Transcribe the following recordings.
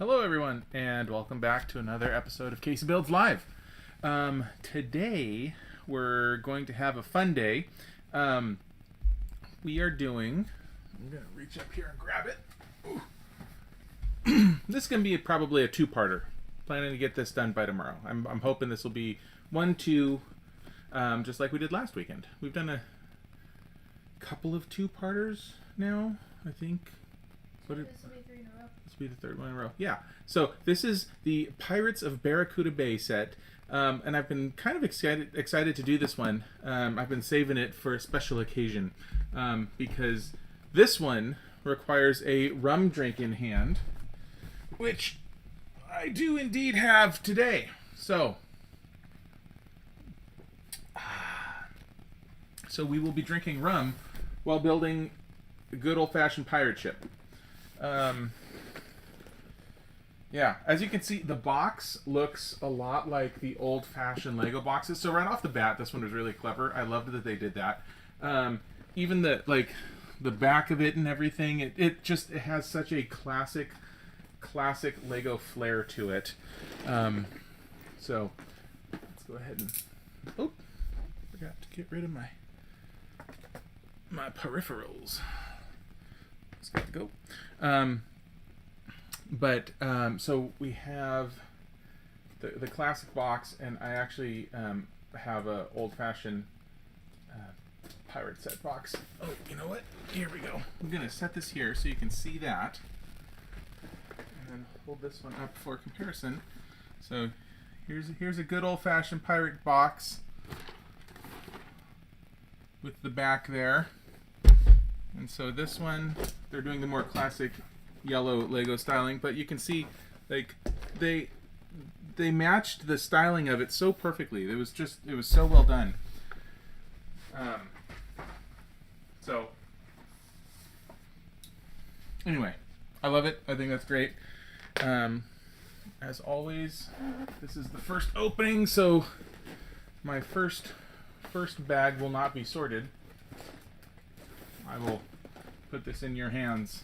Hello everyone, and welcome back to another episode of CaseyBuilds Live. Today, we're going to have a fun day. We are doing... I'm going to reach up here and grab it. This is going to be probably a two-parter. Planning to get this done by tomorrow. I'm hoping this will be 1, 2, just like we did last weekend. We've done a couple of two-parters now, I think. This will be 3 in a row. This will be the third one in a row. Yeah. So this is the Pirates of Barracuda Bay set. And I've been kind of excited to do this one. I've been saving it for a special occasion. Because this one requires a rum drink in hand. Which I do indeed have today. So we will be drinking rum while building a good old-fashioned pirate ship. Yeah, as you can see, the box looks a lot like the old-fashioned Lego boxes. So right off the bat, this one was really clever. I loved that they did that. Even the back of it and everything, it has such a classic Lego flair to it. So let's go ahead and forgot to get rid of my peripherals. It's got to go. So we have the classic box, and I actually have a old-fashioned pirate set box. Oh, you know what? Here we go. I'm gonna set this here so you can see that, and then hold this one up for comparison. So here's a good old-fashioned pirate box with the back there. And so this one, they're doing the more classic yellow Lego styling, but you can see like they matched the styling of it so perfectly. It was so well done. So anyway, I love it. I think that's great. As always, this is the first opening, so my first bag will not be sorted. I will put this in your hands.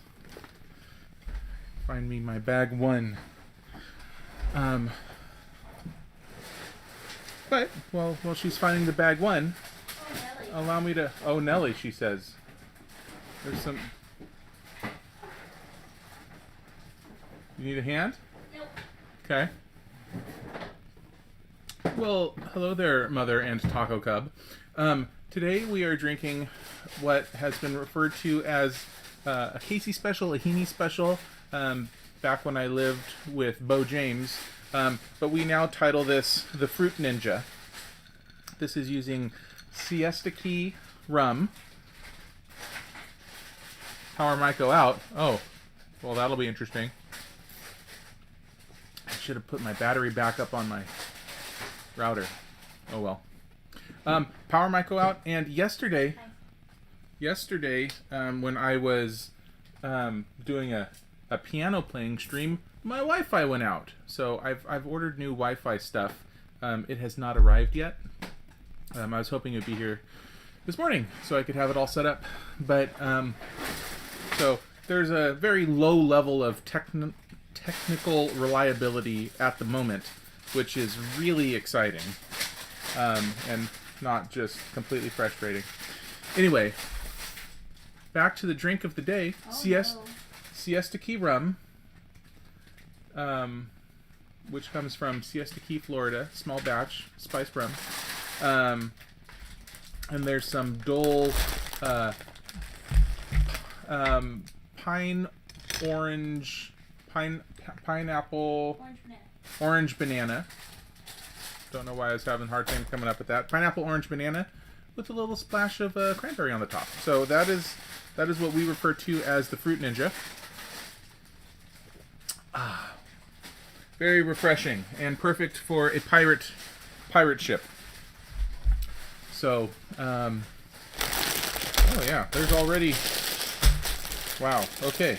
Find me my bag 1. But while she's finding the bag 1, allow me to... Oh, Nelly, she says. There's some... You need a hand? Nope. Okay. Well, hello there, Mother and Taco Cub. Today we are drinking what has been referred to as a Casey special, a Heaney special, back when I lived with Bo James. But we now title this the Fruit Ninja. This is using Siesta Key rum. Power might go out. Oh, well, that'll be interesting. I should have put my battery back up on my router. Oh well. Power might go out, and yesterday, when I was doing a piano playing stream, my Wi-Fi went out. So I've ordered new Wi-Fi stuff. It has not arrived yet. I was hoping it would be here this morning so I could have it all set up. But so there's a very low level of technical reliability at the moment, which is really exciting. And not just completely frustrating. Anyway, back to the drink of the day. Siesta Key rum, which comes from Siesta Key, Florida, small batch spiced rum. And there's some Dole pineapple orange banana. Don't know why I was having a hard time coming up with that. Pineapple orange banana with a little splash of cranberry on the top. So that is what we refer to as the Fruit Ninja. Very refreshing and perfect for a pirate ship. So, oh yeah, there's already... Wow, okay.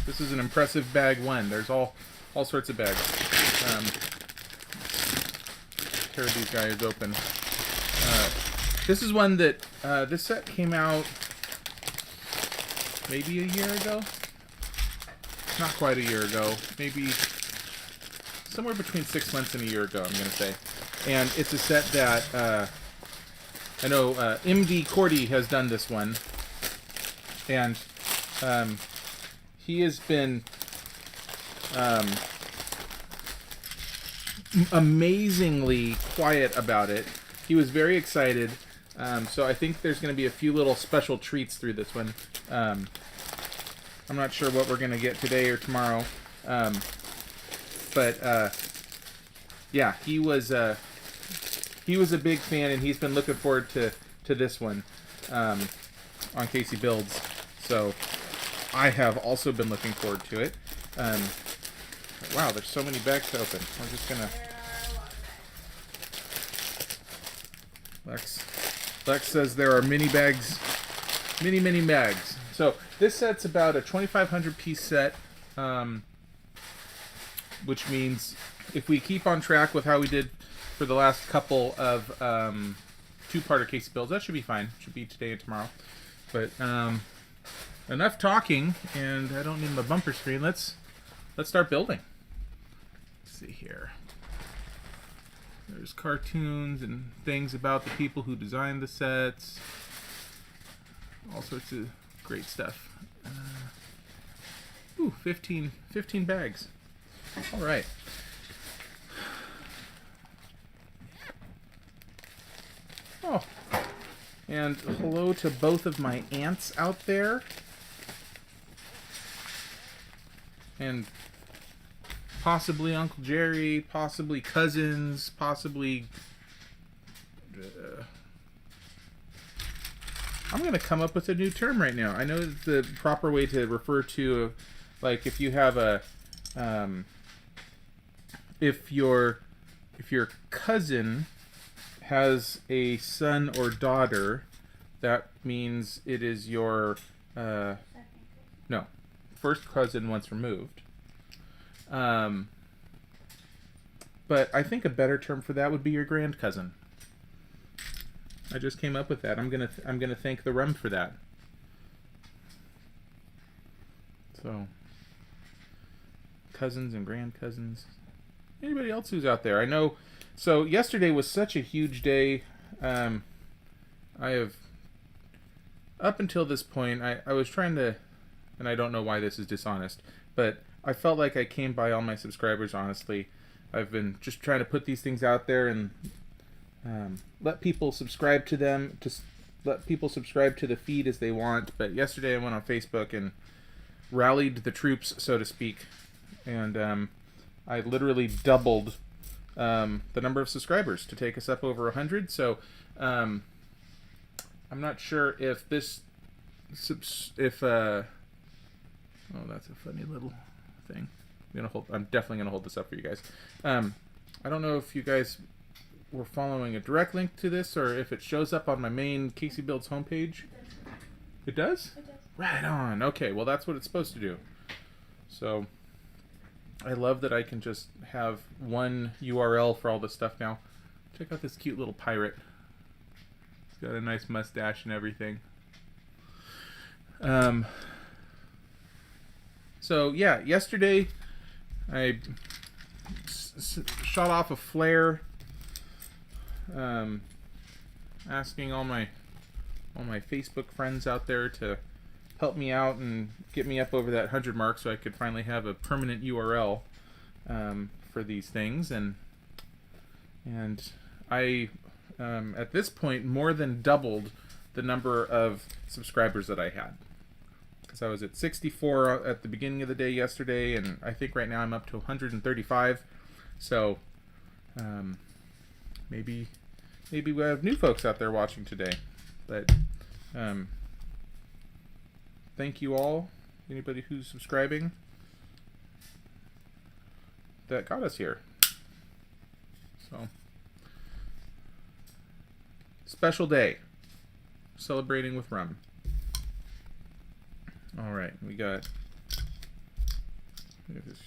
This is an impressive bag 1. There's all sorts of bags. Tear these guys open. This is one that this set came out maybe a year ago. Not quite a year ago. Maybe somewhere between 6 months and a year ago, I'm going to say. And it's a set that I know MD Cordy has done this one. And he has been amazingly quiet about it. He was very excited. So I think there's going to be a few little special treats through this one. I'm not sure what we're going to get today or tomorrow. But yeah, he was a big fan, and he's been looking forward to this one on CaseyBuilds. So I have also been looking forward to it. Wow, there's so many bags to open. We're just gonna. Lex says there are many bags, many bags. So this set's about a 2,500 piece set, which means if we keep on track with how we did for the last couple of two-parter CaseyBuilds, that should be fine. Should be today and tomorrow. But enough talking, and I don't need my bumper screen. Let's start building. Let's see here. There's cartoons and things about the people who designed the sets. All sorts of great stuff. 15 bags. All right. Oh, and hello to both of my aunts out there. And possibly Uncle Jerry, possibly cousins, possibly... I'm going to come up with a new term right now. I know the proper way to refer to, like, if you have a... if your cousin has a son or daughter, that means it is your... no. First cousin once removed. But I think a better term for that would be your grand cousin. I just came up with that. I'm gonna thank the rum for that. So, cousins and grand cousins. Anybody else who's out there? I know. So yesterday was such a huge day. I have, up until this point, I was trying to. And I don't know why this is dishonest, but I felt like I came by all my subscribers honestly. I've been just trying to put these things out there and let people subscribe to them, just let people subscribe to the feed as they want. But yesterday I went on Facebook and rallied the troops, so to speak, and I literally doubled the number of subscribers to take us up over 100. So I'm not sure if this, oh, that's a funny little thing. I'm definitely gonna hold this up for you guys. I don't know if you guys were following a direct link to this or if it shows up on my main CaseyBuilds homepage. It does? It does. Right on. Okay, well that's what it's supposed to do. So I love that I can just have one URL for all this stuff now. Check out this cute little pirate. He's got a nice mustache and everything. So yeah, yesterday I shot off a flare, asking all my Facebook friends out there to help me out and get me up over that 100 mark, so I could finally have a permanent URL for these things, and I at this point more than doubled the number of subscribers that I had. I was at 64 at the beginning of the day yesterday, and I think right now I'm up to 135. So maybe we have new folks out there watching today. But thank you all, anybody who's subscribing. That got us here. So special day, celebrating with rum. All right, we got this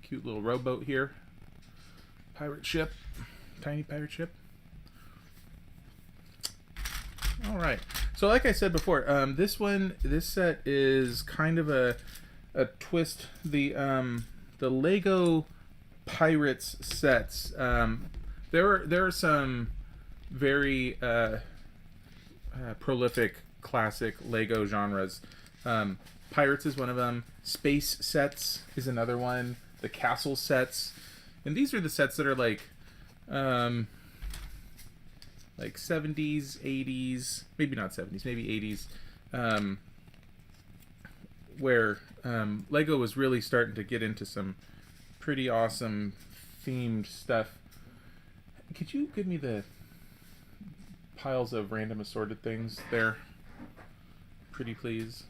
cute little rowboat here. Pirate ship, tiny pirate ship. All right, so like I said before, this set is kind of a twist. The Lego Pirates sets. There are some very prolific classic Lego genres. Pirates is one of them. Space sets is another one. The castle sets, and these are the sets that are like 70s, 80s, maybe not 70s, maybe 80s, where Lego was really starting to get into some pretty awesome themed stuff. Could you give me the piles of random assorted things there, pretty please?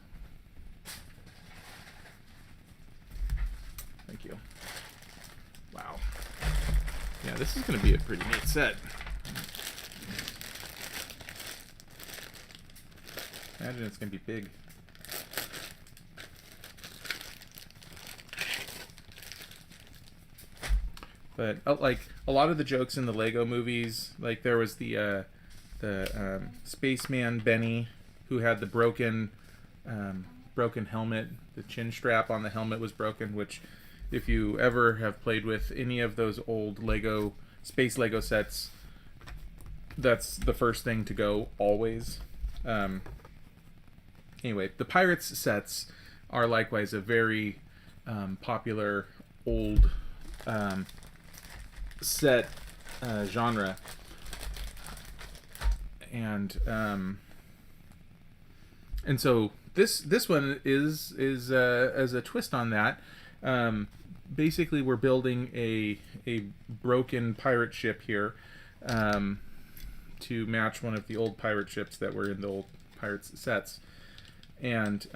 Thank you. Wow. Yeah, this is going to be a pretty neat set. Imagine it's going to be big. But like a lot of the jokes in the Lego movies, like there was the spaceman Benny who had the broken helmet. The chin strap on the helmet was broken, which if you ever have played with any of those old space Lego sets, that's the first thing to go always. Anyway, the Pirates sets are likewise a very popular old set genre, and so this one is as a twist on that. Basically, we're building a broken pirate ship here to match one of the old pirate ships that were in the old Pirates sets. And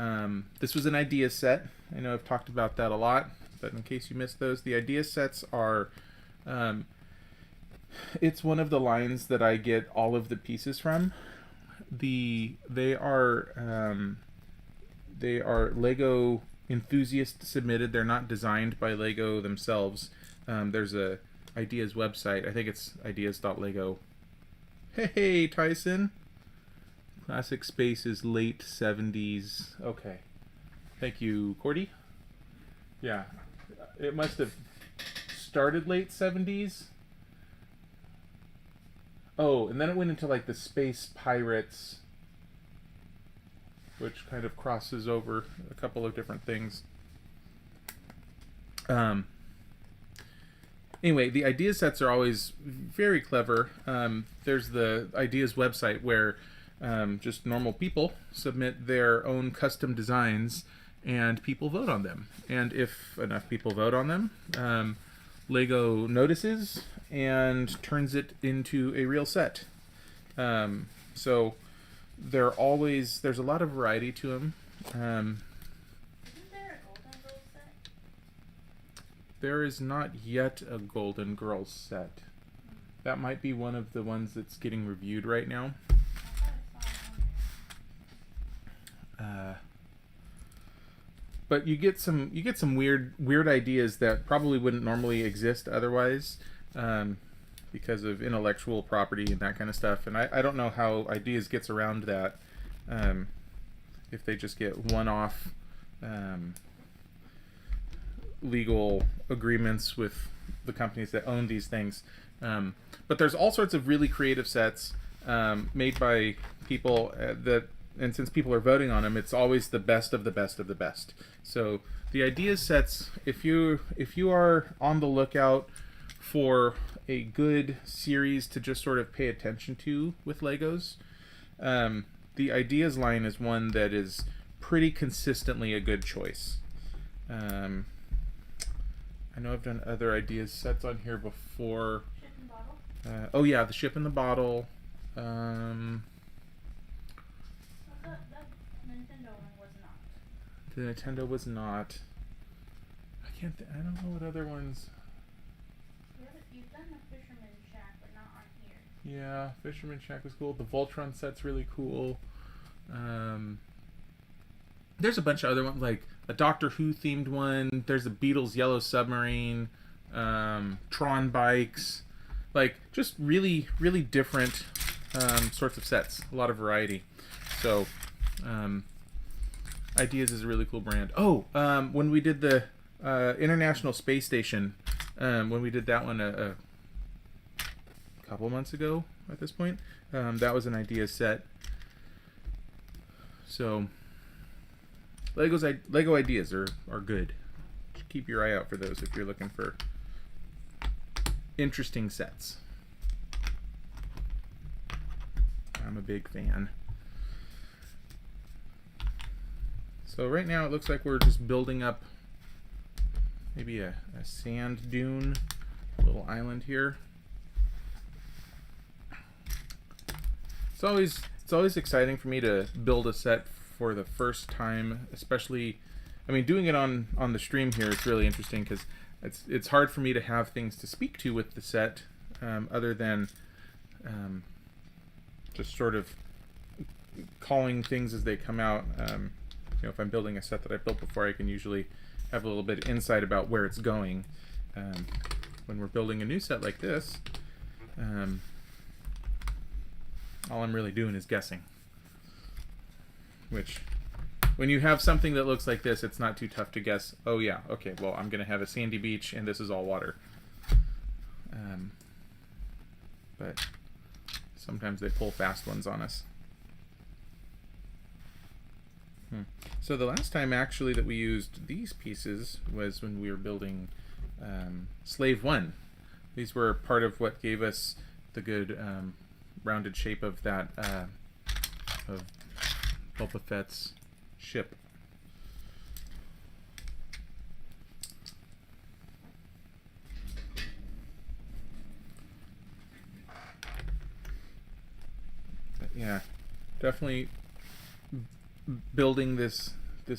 this was an idea set. I know I've talked about that a lot, but in case you missed those, the idea sets are it's one of the lines that I get all of the pieces from. They are Lego enthusiast submitted. They're not designed by Lego themselves. There's a Ideas website. I think it's ideas.lego. Hey, Tyson. Classic Space is late 70s. Okay. Thank you, Cordy. Yeah. It must have started late 70s. Oh, and then it went into like the Space Pirates, which kind of crosses over a couple of different things. Anyway, the idea sets are always very clever. There's the Ideas website where just normal people submit their own custom designs and people vote on them. And if enough people vote on them, Lego notices and turns it into a real set. So there's a lot of variety to them. Isn't there a Golden Girls set? There is not yet a Golden Girls set. That might be one of the ones that's getting reviewed right now. I thought I saw one. But you get some weird ideas that probably wouldn't normally exist otherwise, because of intellectual property and that kind of stuff. And I don't know how Ideas gets around that, if they just get one-off legal agreements with the companies that own these things. But there's all sorts of really creative sets made by people and since people are voting on them, it's always the best of the best of the best. So the Ideas sets, if you are on the lookout for a good series to just sort of pay attention to with Legos, the Ideas line is one that is pretty consistently a good choice. I know I've done other Ideas sets on here before. Ship and Bottle? Oh yeah, the Ship in the Bottle. The Nintendo one was not. The Nintendo was not. I don't know what other ones. You've done the Fisherman Shack, but not on here. Yeah, Fisherman Shack was cool. The Voltron set's really cool. There's a bunch of other ones, like a Doctor Who themed one. There's a Beatles Yellow Submarine, Tron bikes, like just really, really different sorts of sets. A lot of variety. So, Ideas is a really cool brand. Oh, when we did the International Space Station, when we did that one a couple months ago at this point. That was an idea set. So Lego ideas are good. Just keep your eye out for those if you're looking for interesting sets. I'm a big fan. So right now it looks like we're just building up maybe a sand dune, little island here. It's always exciting for me to build a set for the first time, especially, I mean, doing it on the stream here is really interesting because it's hard for me to have things to speak to with the set, other than just sort of calling things as they come out. You know, if I'm building a set that I've built before, I can usually have a little bit of insight about where it's going. When we're building a new set like this, all I'm really doing is guessing. Which, when you have something that looks like this, it's not too tough to guess, oh yeah, okay, well, I'm going to have a sandy beach and this is all water. But sometimes they pull fast ones on us. So the last time actually that we used these pieces was when we were building Slave 1. These were part of what gave us the good rounded shape of that of Boba Fett's ship. But yeah, definitely building this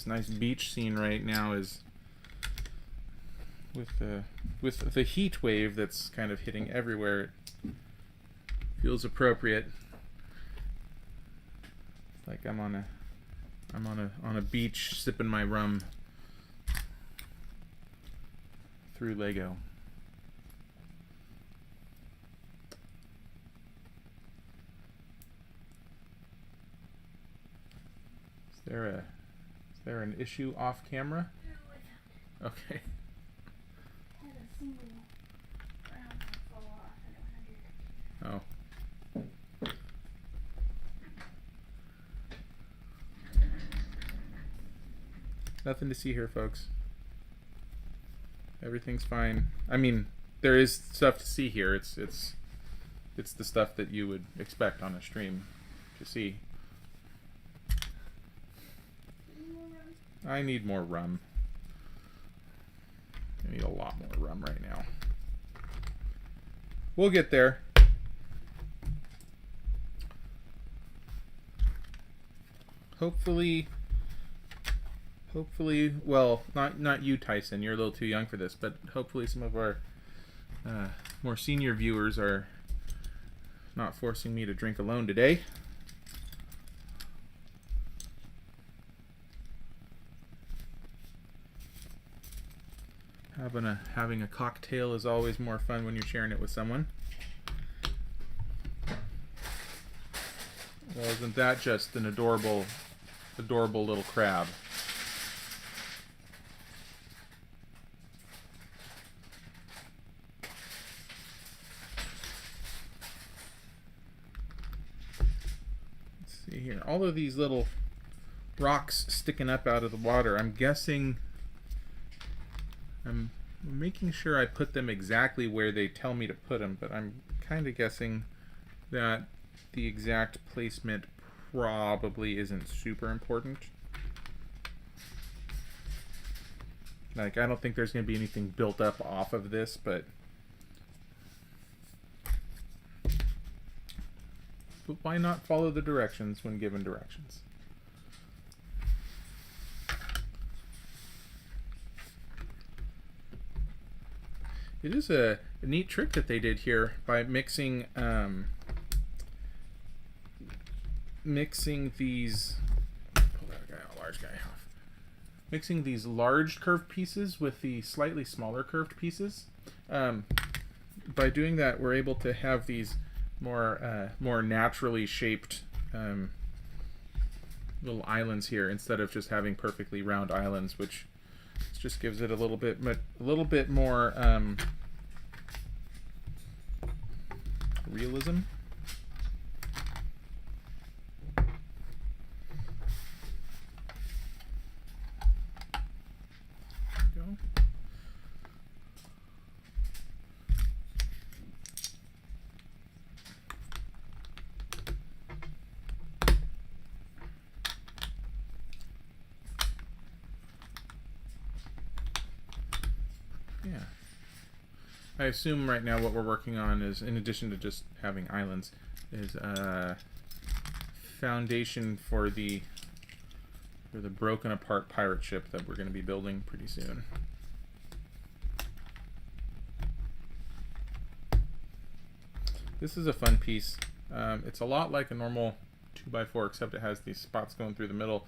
nice beach scene right now is with the heat wave that's kind of hitting everywhere. It feels appropriate. Like I'm on a beach sipping my rum through Lego. Is there an issue off camera? No, I found it. Okay. I had a single round that fall off and it went under. Oh. Nothing to see here, folks. Everything's fine. I mean, there is stuff to see here. It's the stuff that you would expect on a stream to see. I need more rum. I need a lot more rum right now. We'll get there. Hopefully, well, not you, Tyson. You're a little too young for this, but hopefully some of our more senior viewers are not forcing me to drink alone today. Having a cocktail is always more fun when you're sharing it with someone. Well, isn't that just an adorable little crab? Let's see here. All of these little rocks sticking up out of the water. I'm guessing. I'm making sure I put them exactly where they tell me to put them, but I'm kind of guessing that the exact placement probably isn't super important. Like, I don't think there's going to be anything built up off of this, but why not follow the directions when given directions? It is a neat trick that they did here by mixing these. Pull that guy, large guy off. Mixing these large curved pieces with the slightly smaller curved pieces. By doing that, we're able to have these more naturally shaped little islands here instead of just having perfectly round islands, which just gives it a little bit more realism. There we go. Yeah. I assume right now what we're working on is, in addition to just having islands, is foundation for the broken apart pirate ship that we're going to be building pretty soon. This is a fun piece. It's a lot like a normal 2x4, except it has these spots going through the middle.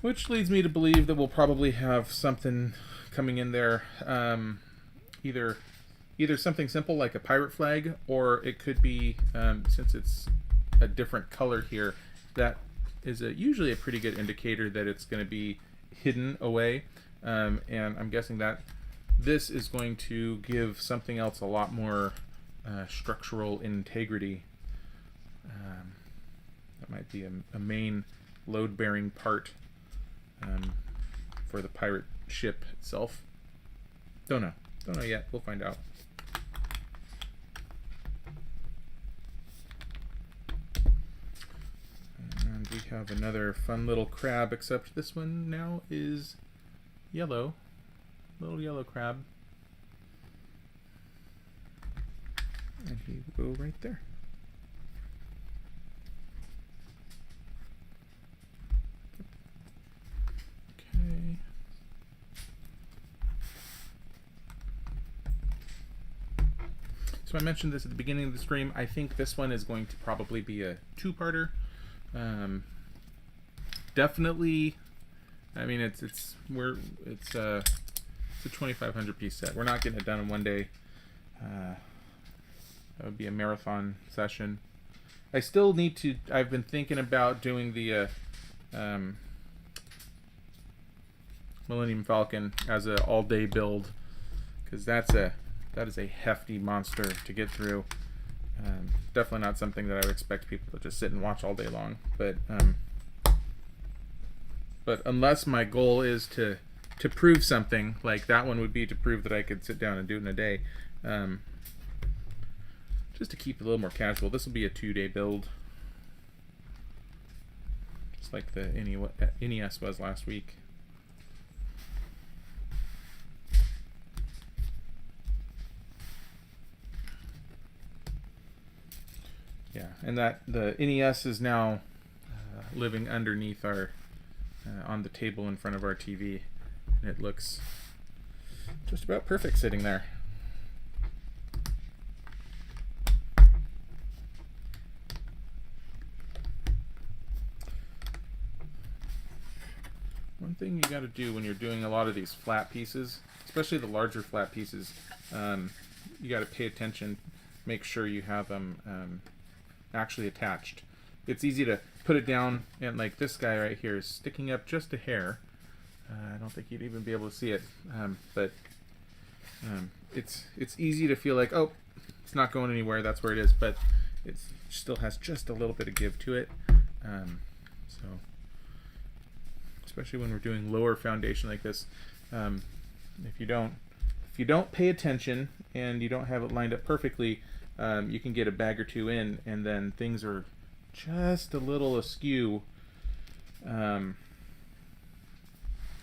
Which leads me to believe that we'll probably have something coming in there, either something simple like a pirate flag, or it could be, since it's a different color here, that is usually a pretty good indicator that it's going to be hidden away, and I'm guessing that this is going to give something else a lot more structural integrity. That might be a main load-bearing part for the pirate ship itself. Don't know yet. We'll find out. And we have another fun little crab, except this one now is yellow. Little yellow crab. And he will go right there. Okay. So I mentioned this at the beginning of the stream. I think this one is going to probably be a two-parter. Definitely, I mean it's a 2,500 piece set. We're not getting it done in one day. That would be a marathon session. I still need to. I've been thinking about doing the Millennium Falcon as an all-day build, because that is a hefty monster to get through. Definitely not something that I would expect people to just sit and watch all day long. But unless my goal is to prove something, like that one would be to prove that I could sit down and do it in a day. Just to keep it a little more casual, this will be a 2-day build, just like the NES was last week. Yeah, and that the NES is now living underneath our on the table in front of our TV, and it looks just about perfect sitting there. One thing you got to do when you're doing a lot of these flat pieces, especially the larger flat pieces, you got to pay attention, make sure you have them actually attached. It's easy to put it down, and like this guy right here is sticking up just a hair. I don't think you'd even be able to see it, but it's easy to feel like, oh, it's not going anywhere, that's where it is, but it still has just a little bit of give to it. So especially when we're doing lower foundation like this, if you don't pay attention and you don't have it lined up perfectly, you can get a bag or two in, and then things are just a little askew, and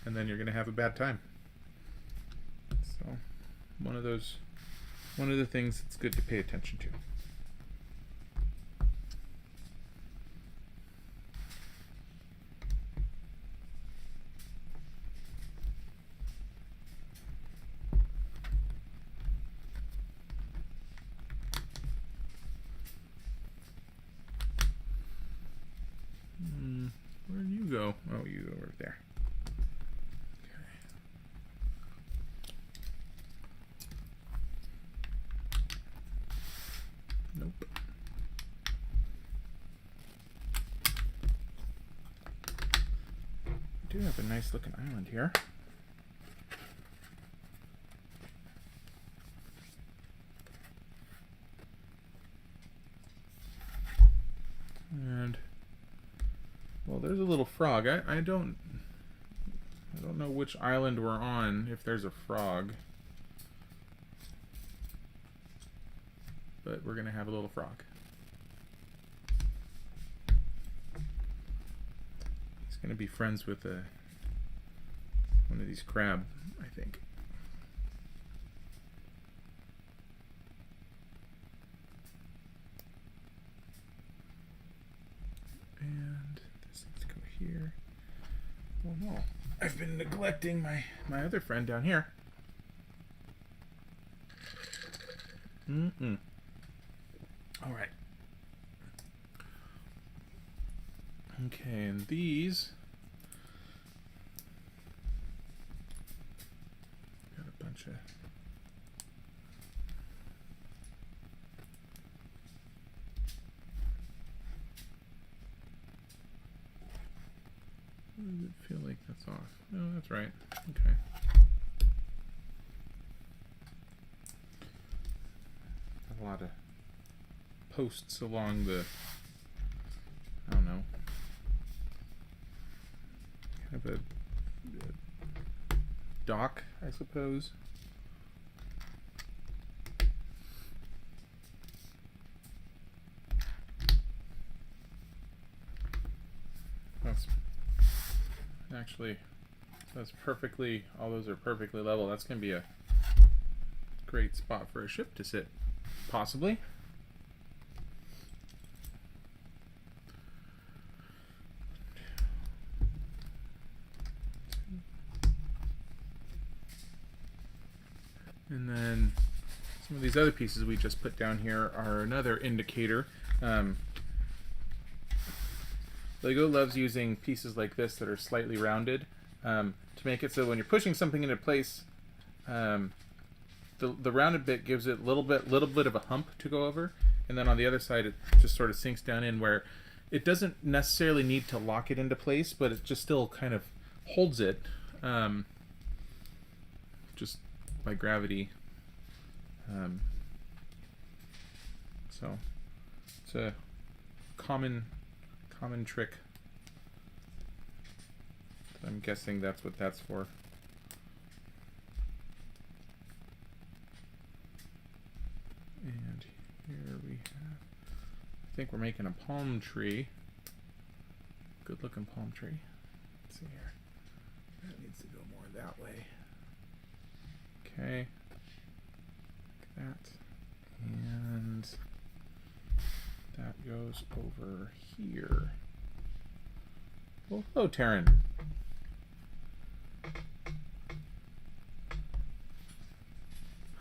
then you're going to have a bad time. So one of the things it's good to pay attention to. Where do you go? Oh, you go over there. Okay. Nope. We do have a nice looking island here. Well, there's a little frog. I don't know which island we're on, if there's a frog. But we're gonna have a little frog. He's gonna be friends with one of these crab, I think. And this needs to go here. Oh no, I've been neglecting my other friend down here. All right. Okay, and these got a bunch of does it feel like that's off? No, that's right. Okay. Got a lot of posts along the, I don't know, kind of a dock, I suppose. That's actually, that's perfectly, all those are perfectly level. That's going to be a great spot for a ship to sit, possibly. And then some of these other pieces we just put down here are another indicator. Lego loves using pieces like this that are slightly rounded to make it so when you're pushing something into place, the rounded bit gives it a little bit of a hump to go over, and then on the other side it just sort of sinks down in where it doesn't necessarily need to lock it into place, but it just still kind of holds it just by gravity. So it's a common trick. I'm guessing that's what that's for. And here we have, I think we're making a palm tree. Good looking palm tree. Let's see here. That needs to go more that way. Okay. Like that. And that goes over here. Well, hello, Taryn.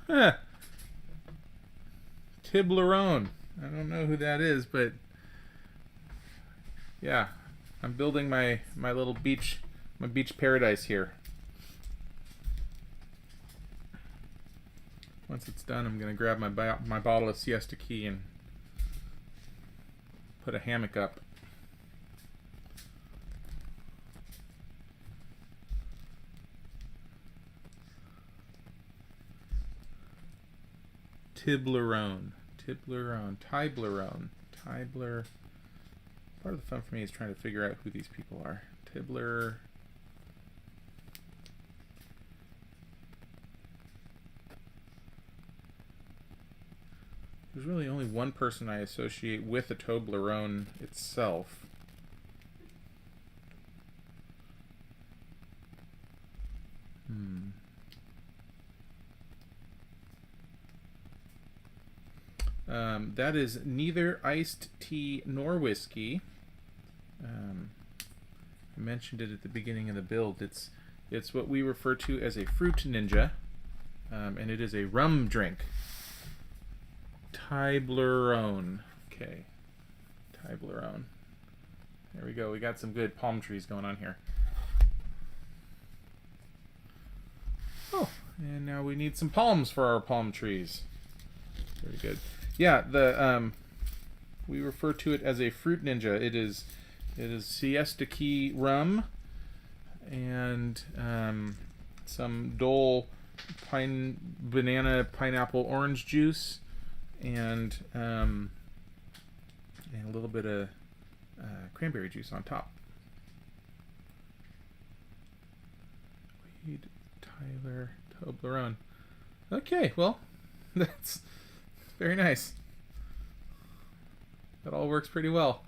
Huh. Tiblerone. I don't know who that is, but yeah, I'm building my little beach paradise here. Once it's done, I'm gonna grab my bottle of Siesta Key and put a hammock up. Tiblerone. Part of the fun for me is trying to figure out who these people are. Tibler. There's really only one person I associate with a Toblerone itself. That is neither iced tea nor whiskey. I mentioned it at the beginning of the build. It's what we refer to as a fruit ninja, and it is a rum drink. Tiblerone. Okay, Tiblerone. There we go. We got some good palm trees going on here. Oh, and now we need some palms for our palm trees. Very good. Yeah, we refer to it as a fruit ninja. It is Siesta Key rum and some Dole banana pineapple orange juice and a little bit of cranberry juice on top. Cade, Tyler, Toblerone. Okay, well, that's very nice. That all works pretty well.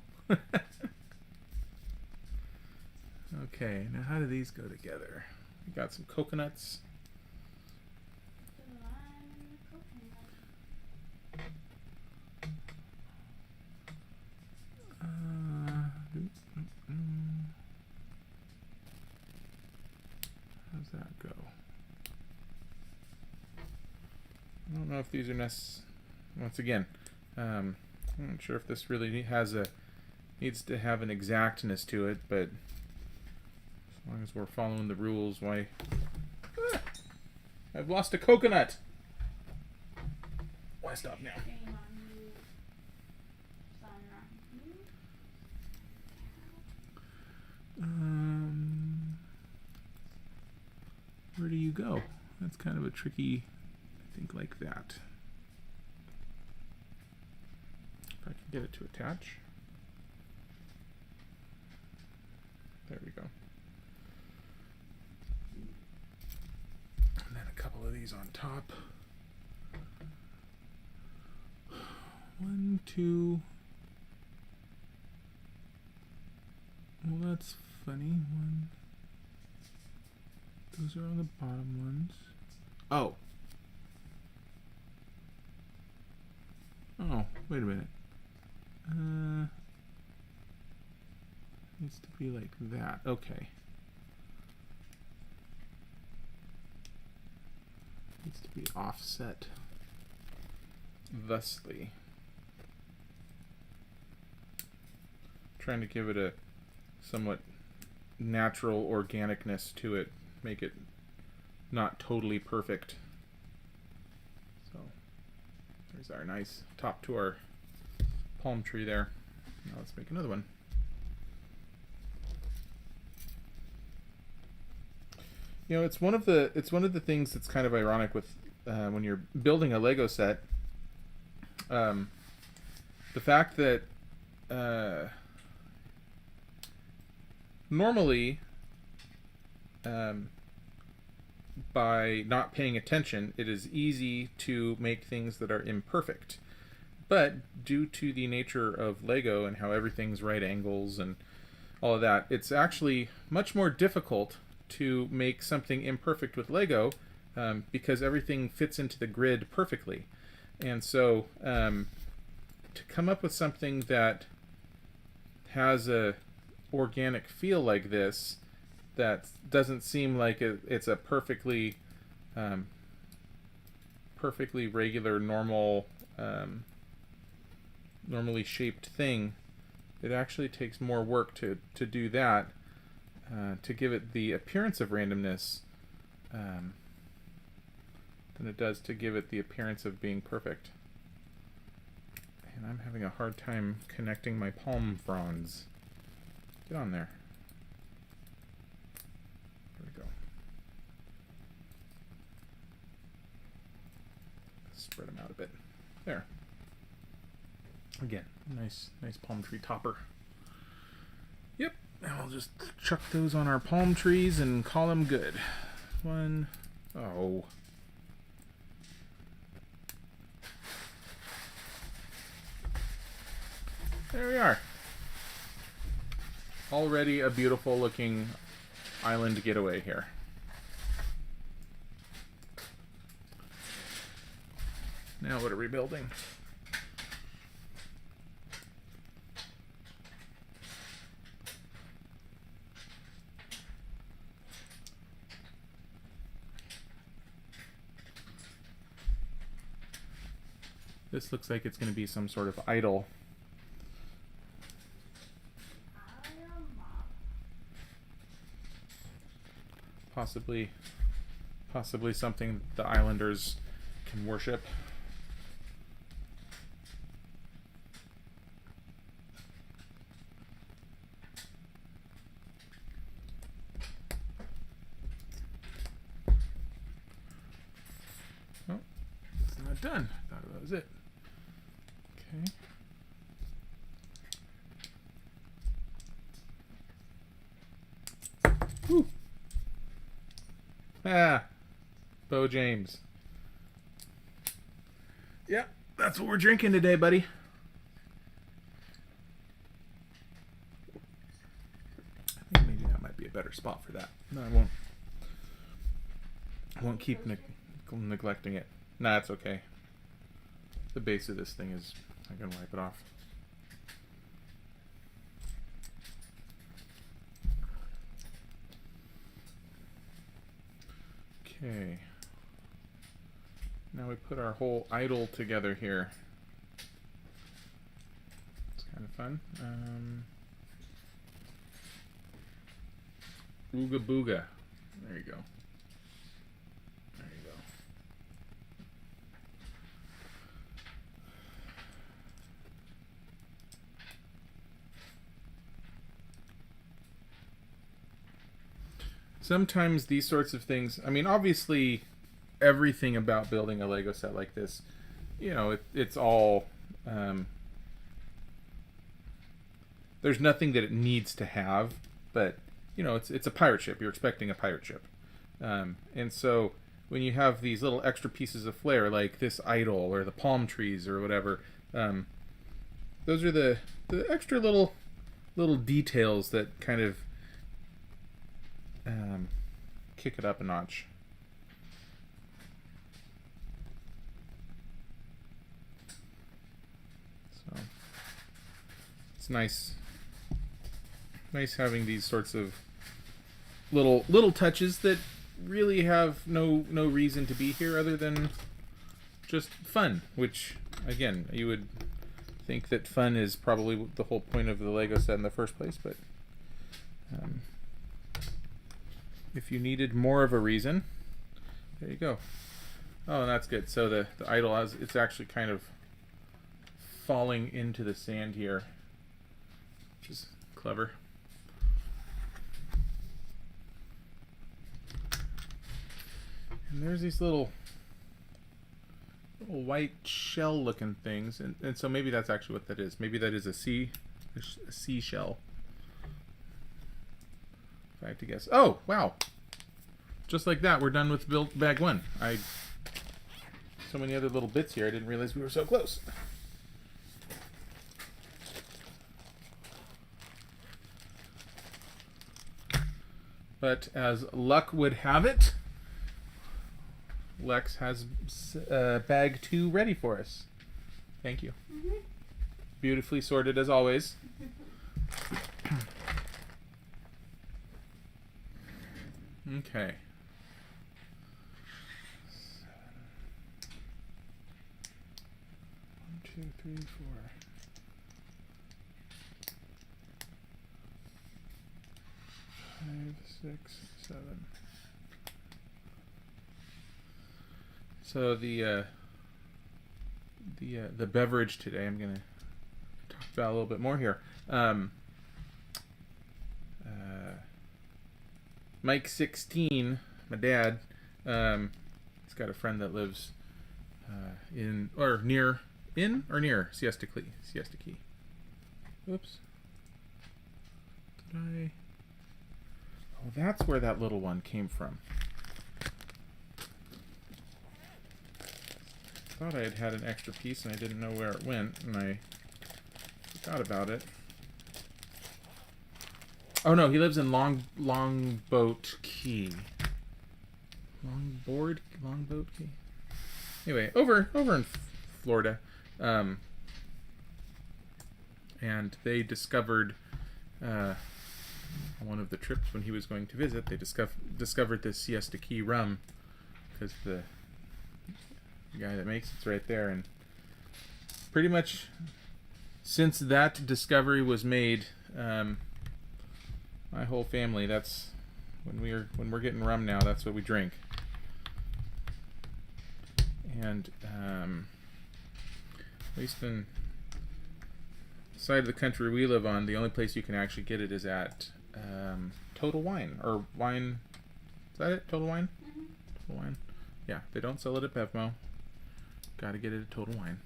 Okay, now how do these go together? We got some coconuts. The lime and the coconut. How's that go? I don't know if these are once again, I'm not sure if this really needs to have an exactness to it, but as long as we're following the rules, why? Ah, I've lost a coconut. Why stop now? Shame on you, Sunrise. Where do you go? That's kind of a tricky, I think, like that. If I can get it to attach. There we go. And then a couple of these on top. 1, 2. Well, that's funny. 1. Those are on the bottom ones. Oh. Oh, wait a minute. Needs to be like that. Okay. Needs to be offset thusly. Trying to give it a somewhat natural organicness to it. Make it not totally perfect. So there's our nice top to our palm tree there. Now let's make another one. You know, it's one of the things that's kind of ironic with when you're building a Lego set. The fact that normally, by not paying attention, it is easy to make things that are imperfect. But due to the nature of Lego and how everything's right angles and all of that, it's actually much more difficult to make something imperfect with Lego because everything fits into the grid perfectly. And so to come up with something that has a organic feel like this, that doesn't seem like it's a perfectly regular, normal, normally shaped thing, it actually takes more work to do that, to give it the appearance of randomness, than it does to give it the appearance of being perfect. And I'm having a hard time connecting my palm fronds. Get on there. There we go. Spread them out a bit. There. Again, nice palm tree topper. Yep. Now I'll just chuck those on our palm trees and call them good. One. Oh. There we are. Already a beautiful looking island getaway here. Now what are we building? This looks like it's going to be some sort of idol. Possibly something the islanders can worship. Oh, it's not done. I thought that was it. Okay. Woo. Ah, Bo James. Yeah, that's what we're drinking today, buddy. I think maybe that might be a better spot for that. No, I won't keep neglecting it. Nah, it's okay. The base of this thing is... I can wipe it off. Okay. Now we put our whole idol together here. It's kind of fun. Ooga booga. There you go. There you go. Sometimes these sorts of things, I mean, obviously everything about building a Lego set like this, you know, it's all, there's nothing that it needs to have, but, you know, it's a pirate ship. You're expecting a pirate ship. And so when you have these little extra pieces of flair, like this idol or the palm trees or whatever, those are the extra little details that kind of kick it up a notch. So it's nice having these sorts of little touches that really have no reason to be here other than just fun, which again, you would think that fun is probably the whole point of the Lego set in the first place, but if you needed more of a reason, there you go. Oh, that's good. So the idol has, it's actually kind of falling into the sand here, which is clever. And there's these little white shell looking things, and so maybe that's actually what that is. Maybe that is a seashell. If I had to guess. Oh, wow. Just like that, we're done with build bag one. So many other little bits here, I didn't realize we were so close. But as luck would have it, Lex has bag 2 ready for us. Thank you. Mm-hmm. Beautifully sorted as always. Okay. 1, 2, 3, 4. 5, 6, 7. So the beverage today, I'm gonna talk about a little bit more here. Mike 16, my dad, he's got a friend that lives near Siesta Key. Oops. Did I? Oh, that's where that little one came from. I thought I had an extra piece and I didn't know where it went, and I forgot about it. Oh no, he lives in Longboat Key. Longboat Key. Anyway, over in Florida, and they discovered on one of the trips when he was going to visit, they discovered this Siesta Key rum because the guy that makes it's right there, and pretty much since that discovery was made, my whole family, that's when we're getting rum now, that's what we drink. And at least in the side of the country we live on, the only place you can actually get it is at Total Wine, or Wine, is that it? Total Wine? Mm-hmm. Total Wine. Yeah, they don't sell it at Bevmo. Gotta get it at Total Wine.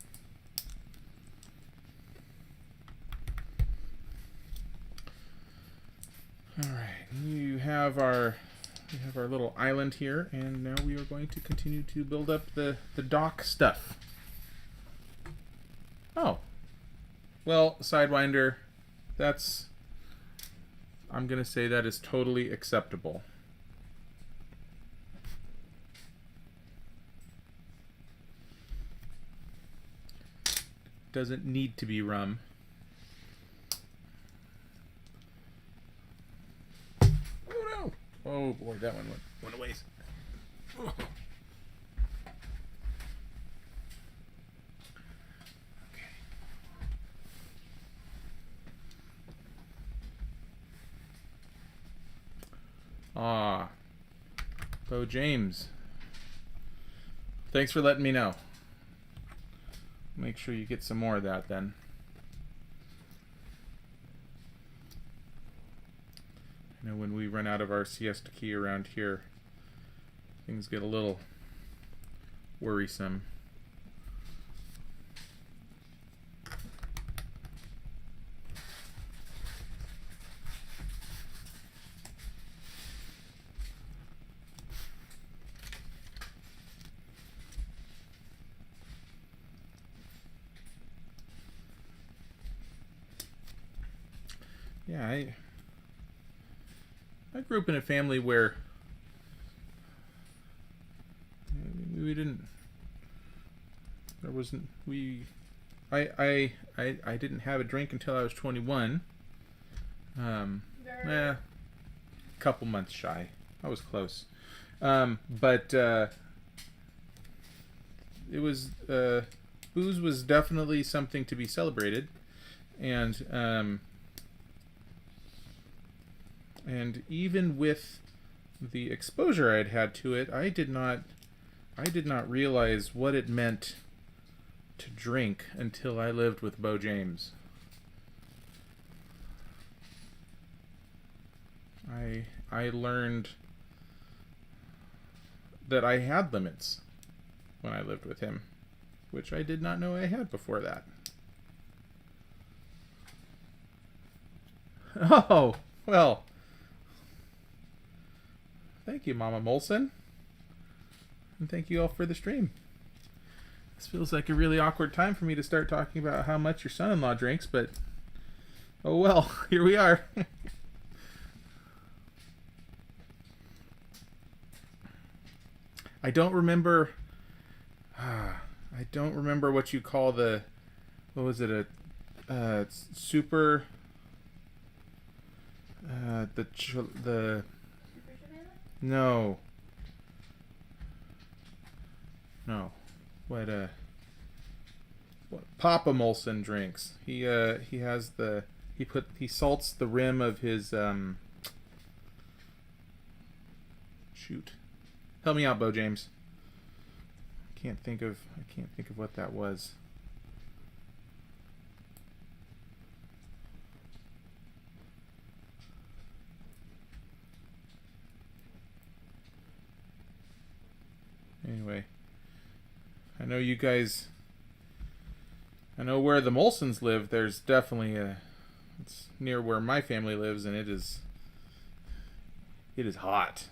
Alright, you have our We have our little island here, and now we are going to continue to build up the dock stuff. Oh. Well, Sidewinder, that's... I'm going to say that is totally acceptable. Doesn't need to be rum. Oh no! Oh boy, that one went a ways. Oh. Ah, Bo James. Thanks for letting me know. Make sure you get some more of that then. I know when we run out of our siesta key around here, things get a little worrisome. Yeah, I grew up in a family where we didn't. There wasn't we. I didn't have a drink until I was 21. A couple months shy. I was close, but it was booze was definitely something to be celebrated, and even with the exposure I'd had to it, I did not realize what it meant to drink until I lived with Bo James. I learned that I had limits when I lived with him, which I did not know I had before that. Oh, well. Thank you, Mama Molson. And thank you all for the stream. This feels like a really awkward time for me to start talking about how much your son-in-law drinks, but oh well, here we are. I don't remember what you call the, what was it, super, no. What Papa Molson drinks. He has he salts the rim of his shoot. Help me out, Bo James. I can't think of what that was. Anyway, I know you guys. I know where the Molsons live. There's definitely it's near where my family lives, and it is hot.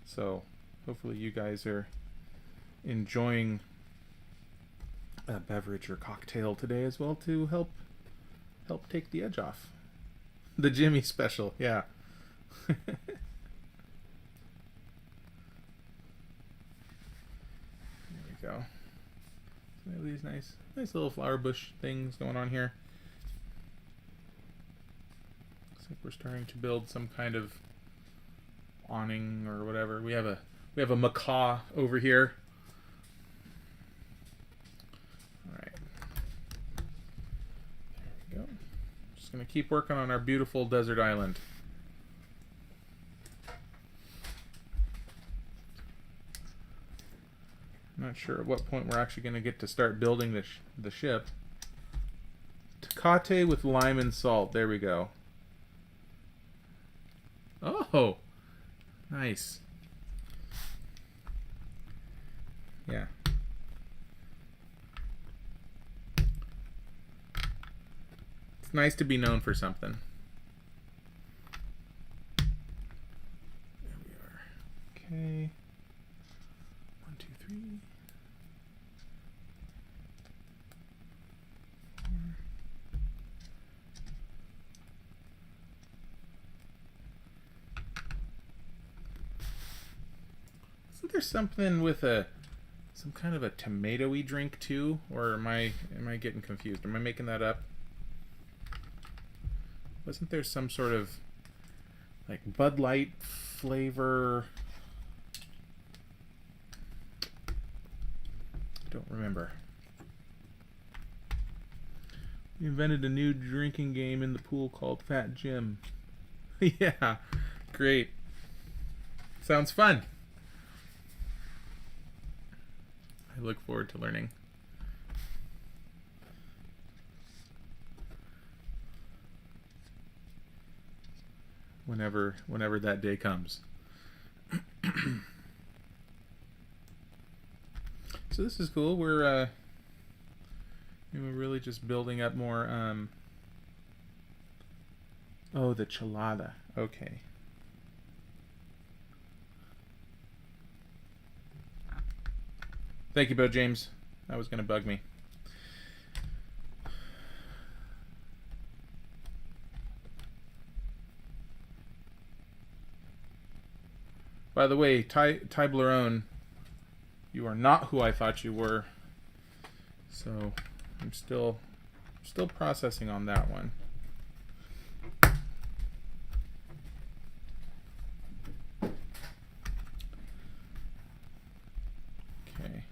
So hopefully you guys are enjoying a beverage or cocktail today as well to help take the edge off. The Jimmy special, yeah. Go. So we have these nice little flower bush things going on here. Looks like we're starting to build some kind of awning or whatever. We have a macaw over here. All right. There we go. Just gonna keep working on our beautiful desert island. Not sure at what point we're actually going to get to start building the ship. Tecate with lime and salt. There we go. Oh, nice. Yeah. It's nice to be known for something. There we are. Wasn't there something with some kind of a tomatoey drink too? Or am I getting confused? Am I making that up? Wasn't there some sort of like Bud Light flavor? I don't remember. We invented a new drinking game in the pool called Fat Jim. Yeah, great. Sounds fun. I look forward to learning. Whenever that day comes. So this is cool. We're really just building up more. Oh, the chelada. Okay. Thank you, Bo James. That was going to bug me. By the way, Tyblerone, you are not who I thought you were. So I'm still processing on that one. Okay.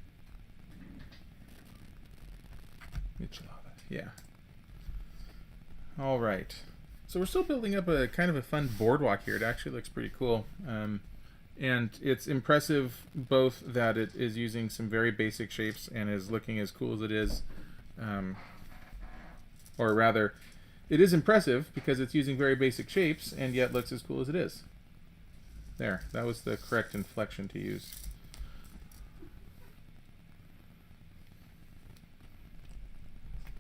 Michelada. Yeah. All right. So we're still building up a kind of a fun boardwalk here. It actually looks pretty cool. And it's impressive both that it is using some very basic shapes and is looking as cool as it is. Or rather, it is impressive because it's using very basic shapes and yet looks as cool as it is. There, that was the correct inflection to use.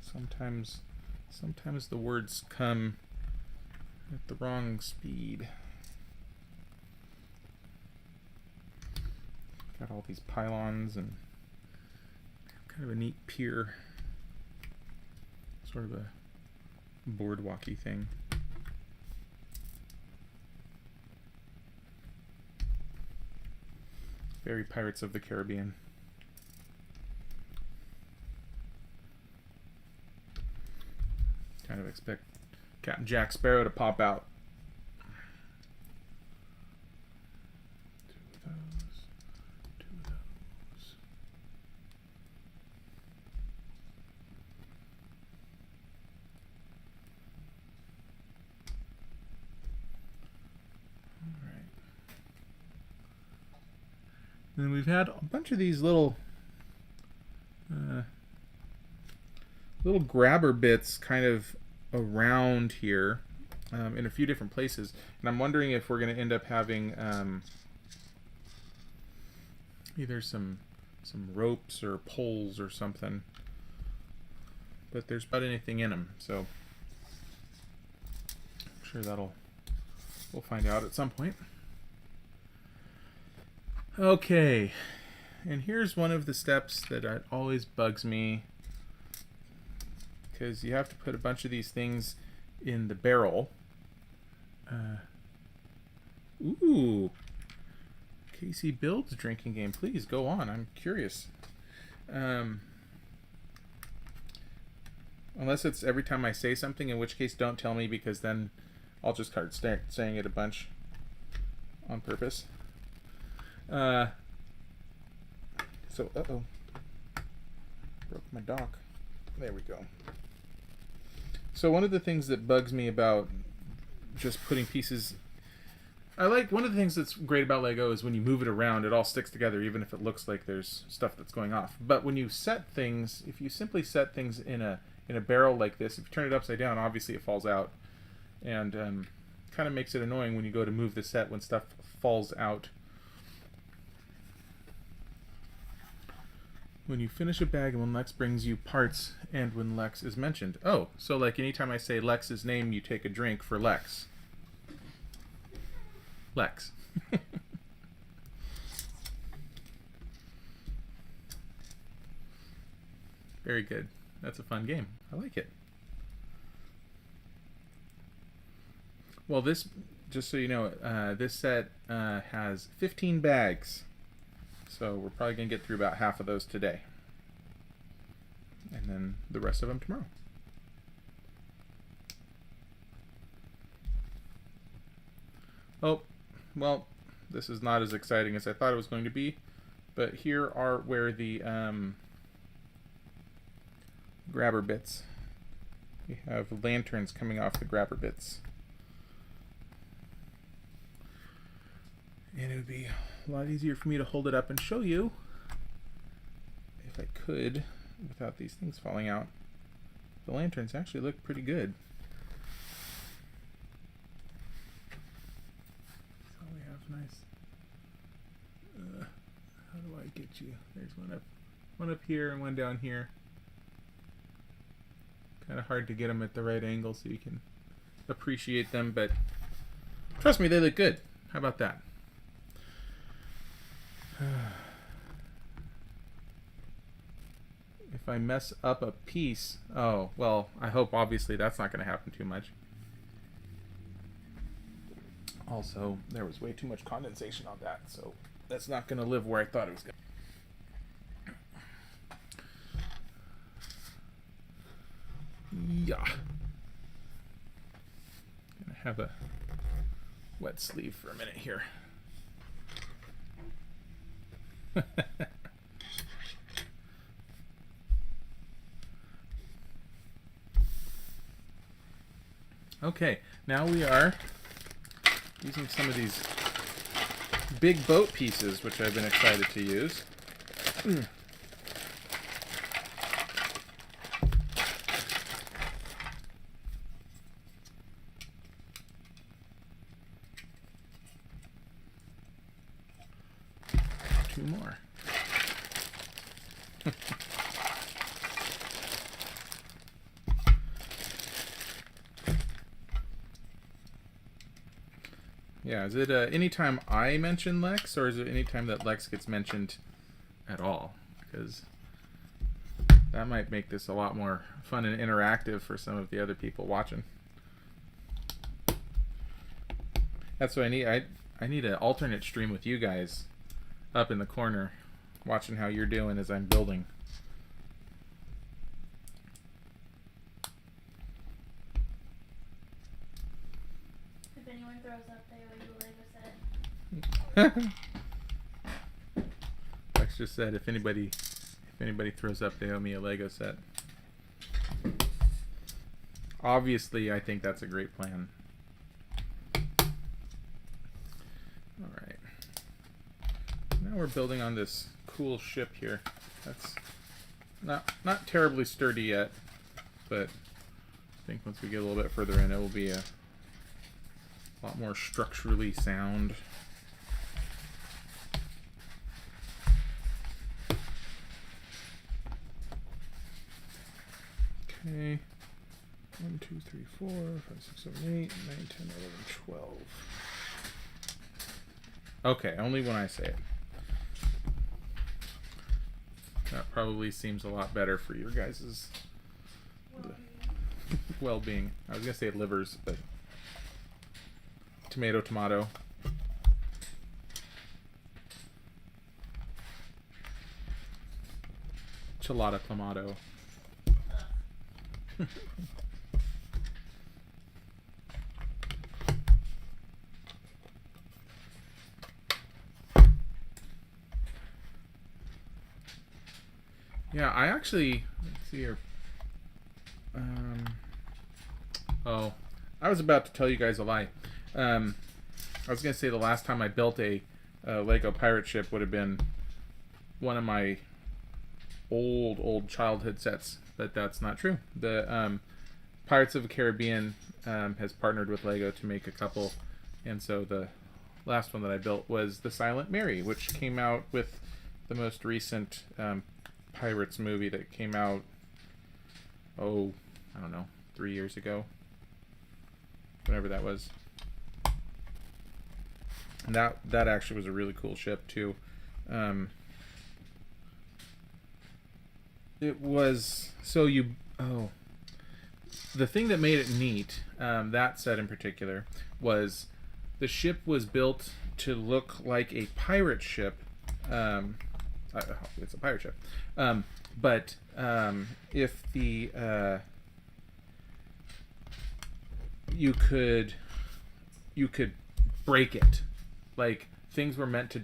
Sometimes the words come at the wrong speed. Got all these pylons and kind of a neat pier, sort of a boardwalky thing. Very Pirates of the Caribbean. Kind of expect Captain Jack Sparrow to pop out. Two of those. All right. Then we've had a bunch of these little grabber bits kind of around here in a few different places, and I'm wondering if we're going to end up having either some ropes or poles or something, but there's not anything in them, so I'm sure we'll find out at some point. Okay, and here's one of the steps that always bugs me, because you have to put a bunch of these things in the barrel. Ooh, CaseyBuilds drinking game. Please go on. I'm curious. Unless it's every time I say something, in which case don't tell me, because then I'll just start saying it a bunch on purpose. So, uh-oh. Broke my dock. There we go. So one of the things that bugs me about just putting pieces... one of the things that's great about Lego is when you move it around, it all sticks together, even if it looks like there's stuff that's going off. But when you set things, if you simply set things in a barrel like this, if you turn it upside down, obviously it falls out. And kind of makes it annoying when you go to move the set when stuff falls out. When you finish a bag and when Lex brings you parts and when Lex is mentioned. Oh, so like anytime I say Lex's name, you take a drink for Lex. Lex. Very good. That's a fun game. I like it. Well, this, just so you know, this set has 15 bags. So we're probably going to get through about half of those today. And then the rest of them tomorrow. Oh, well, this is not as exciting as I thought it was going to be. But here are where the grabber bits. We have lanterns coming off the grabber bits. And it would be a lot easier for me to hold it up and show you if I could without these things falling out. The lanterns actually look pretty good. So we have nice. How do I get you? There's one up here and one down here. Kind of hard to get them at the right angle so you can appreciate them, but trust me, they look good. How about that? If I mess up a piece, oh, well, I hope obviously that's not going to happen too much. Also, there was way too much condensation on that, so that's not going to live where I thought it was going to. Yeah. Gonna have a wet sleeve for a minute here. Okay, now we are using some of these big boat pieces, which I've been excited to use. Two more. Yeah, is it anytime I mention Lex, or is it anytime that Lex gets mentioned at all? Because that might make this a lot more fun and interactive for some of the other people watching. That's what I need. I need an alternate stream with you guys up in the corner, watching how you're doing as I'm building. If anyone throws up, they owe you a Lego set. Lex just said, if anybody throws up, they owe me a Lego set. Obviously, I think that's a great plan. All right. Now we're building on this cool ship here. That's not terribly sturdy yet, but I think once we get a little bit further in, it will be a lot more structurally sound. Okay. 1, 2, 3, 4, 5, 6, 7, 8, 9, 10, 11, 12. Okay, only when I say it. That probably seems a lot better for your guys' well-being. I was going to say livers, but tomato, tomato. Chilada, clamato. Yeah, I actually, let's see here. Oh, I was about to tell you guys a lie. I was going to say the last time I built a Lego pirate ship would have been one of my old childhood sets, but that's not true. The Pirates of the Caribbean has partnered with Lego to make a couple, and so the last one that I built was the Silent Mary, which came out with the most recent Pirates movie that came out, oh, I don't know, 3 years ago, whatever that was. And that actually was a really cool ship too. It was the thing that made it neat, that set in particular, was the ship was built to look like a pirate ship, It's a pirate ship. But if the you could break it, like things were meant to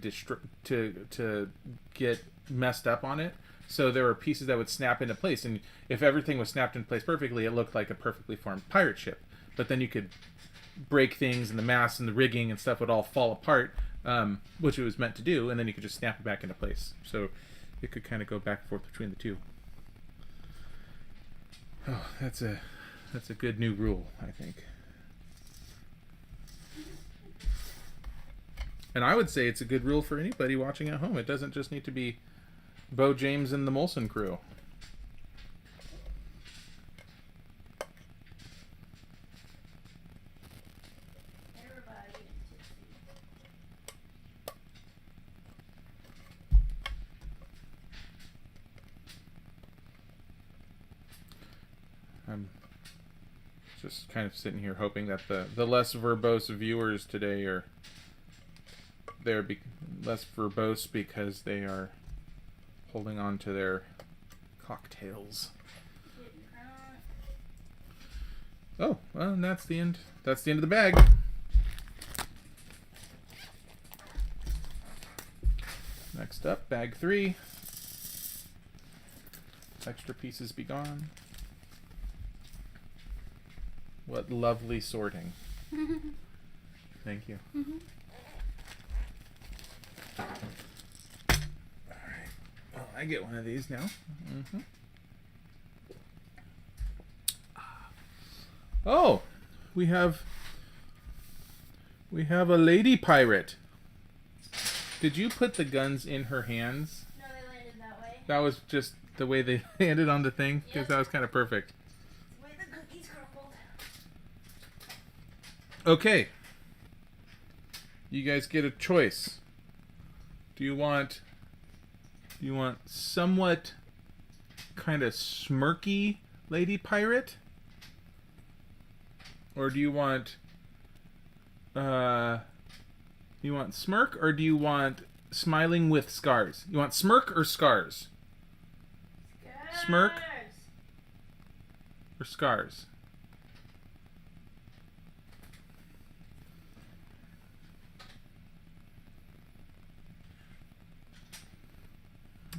get messed up on it. So there were pieces that would snap into place, and if everything was snapped in place perfectly, it looked like a perfectly formed pirate ship. But then you could break things, and the masts and the rigging and stuff would all fall apart, which it was meant to do, and then you could just snap it back into place. So it could kind of go back and forth between the two. Oh, that's a good new rule, I think. And I would say it's a good rule for anybody watching at home. It doesn't just need to be Bo James and the Molson crew. Everybody is I'm just kind of sitting here hoping that the less verbose viewers today are less verbose because they are holding on to their cocktails. Oh, well, and that's the end. That's the end of the bag. Next up, bag 3. Extra pieces be gone. What lovely sorting. Thank you. Alright. Well, I get one of these now. Oh, we have a lady pirate. Did you put the guns in her hands? No, they landed that way. That was just the way they landed on the thing? Because Yep. that was kind of perfect. The way the cookies crumbled. Okay. You guys get a choice. Do you want somewhat kind of smirky lady pirate? Or do you want smirk, or do you want smiling with scars? You want smirk or scars? Smirk or scars?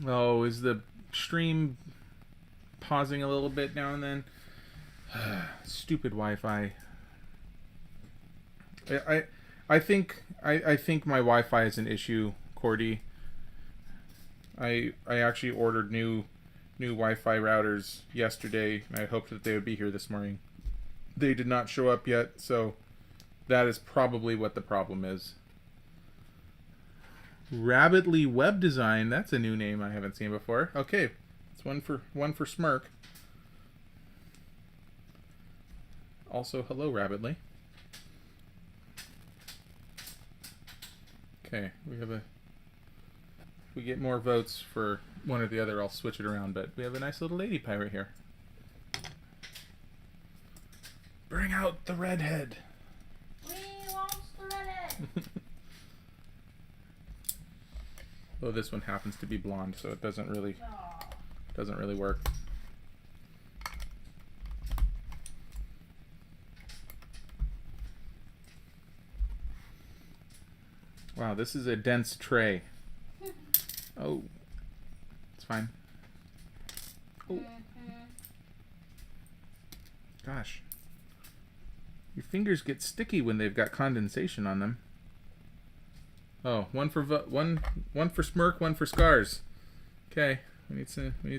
Oh, is the stream pausing a little bit now and then? Stupid Wi-Fi. I think my Wi-Fi is an issue, Cordy. I actually ordered new Wi-Fi routers yesterday, and I hoped that they would be here this morning. They did not show up yet, so that is probably what the problem is. Rabbitly Web Design, that's a new name I haven't seen before. Okay, it's one for Smirk. Also, hello, Rabbitly. Okay, if we get more votes for one or the other, I'll switch it around, but we have a nice little lady pirate here. Bring out the redhead. We want the redhead. Oh, this one happens to be blonde, so it doesn't really work. Wow, this is a dense tray. Oh, it's fine. Oh, gosh, your fingers get sticky when they've got condensation on them. Oh, one for Smirk, one for Scars. Okay, we need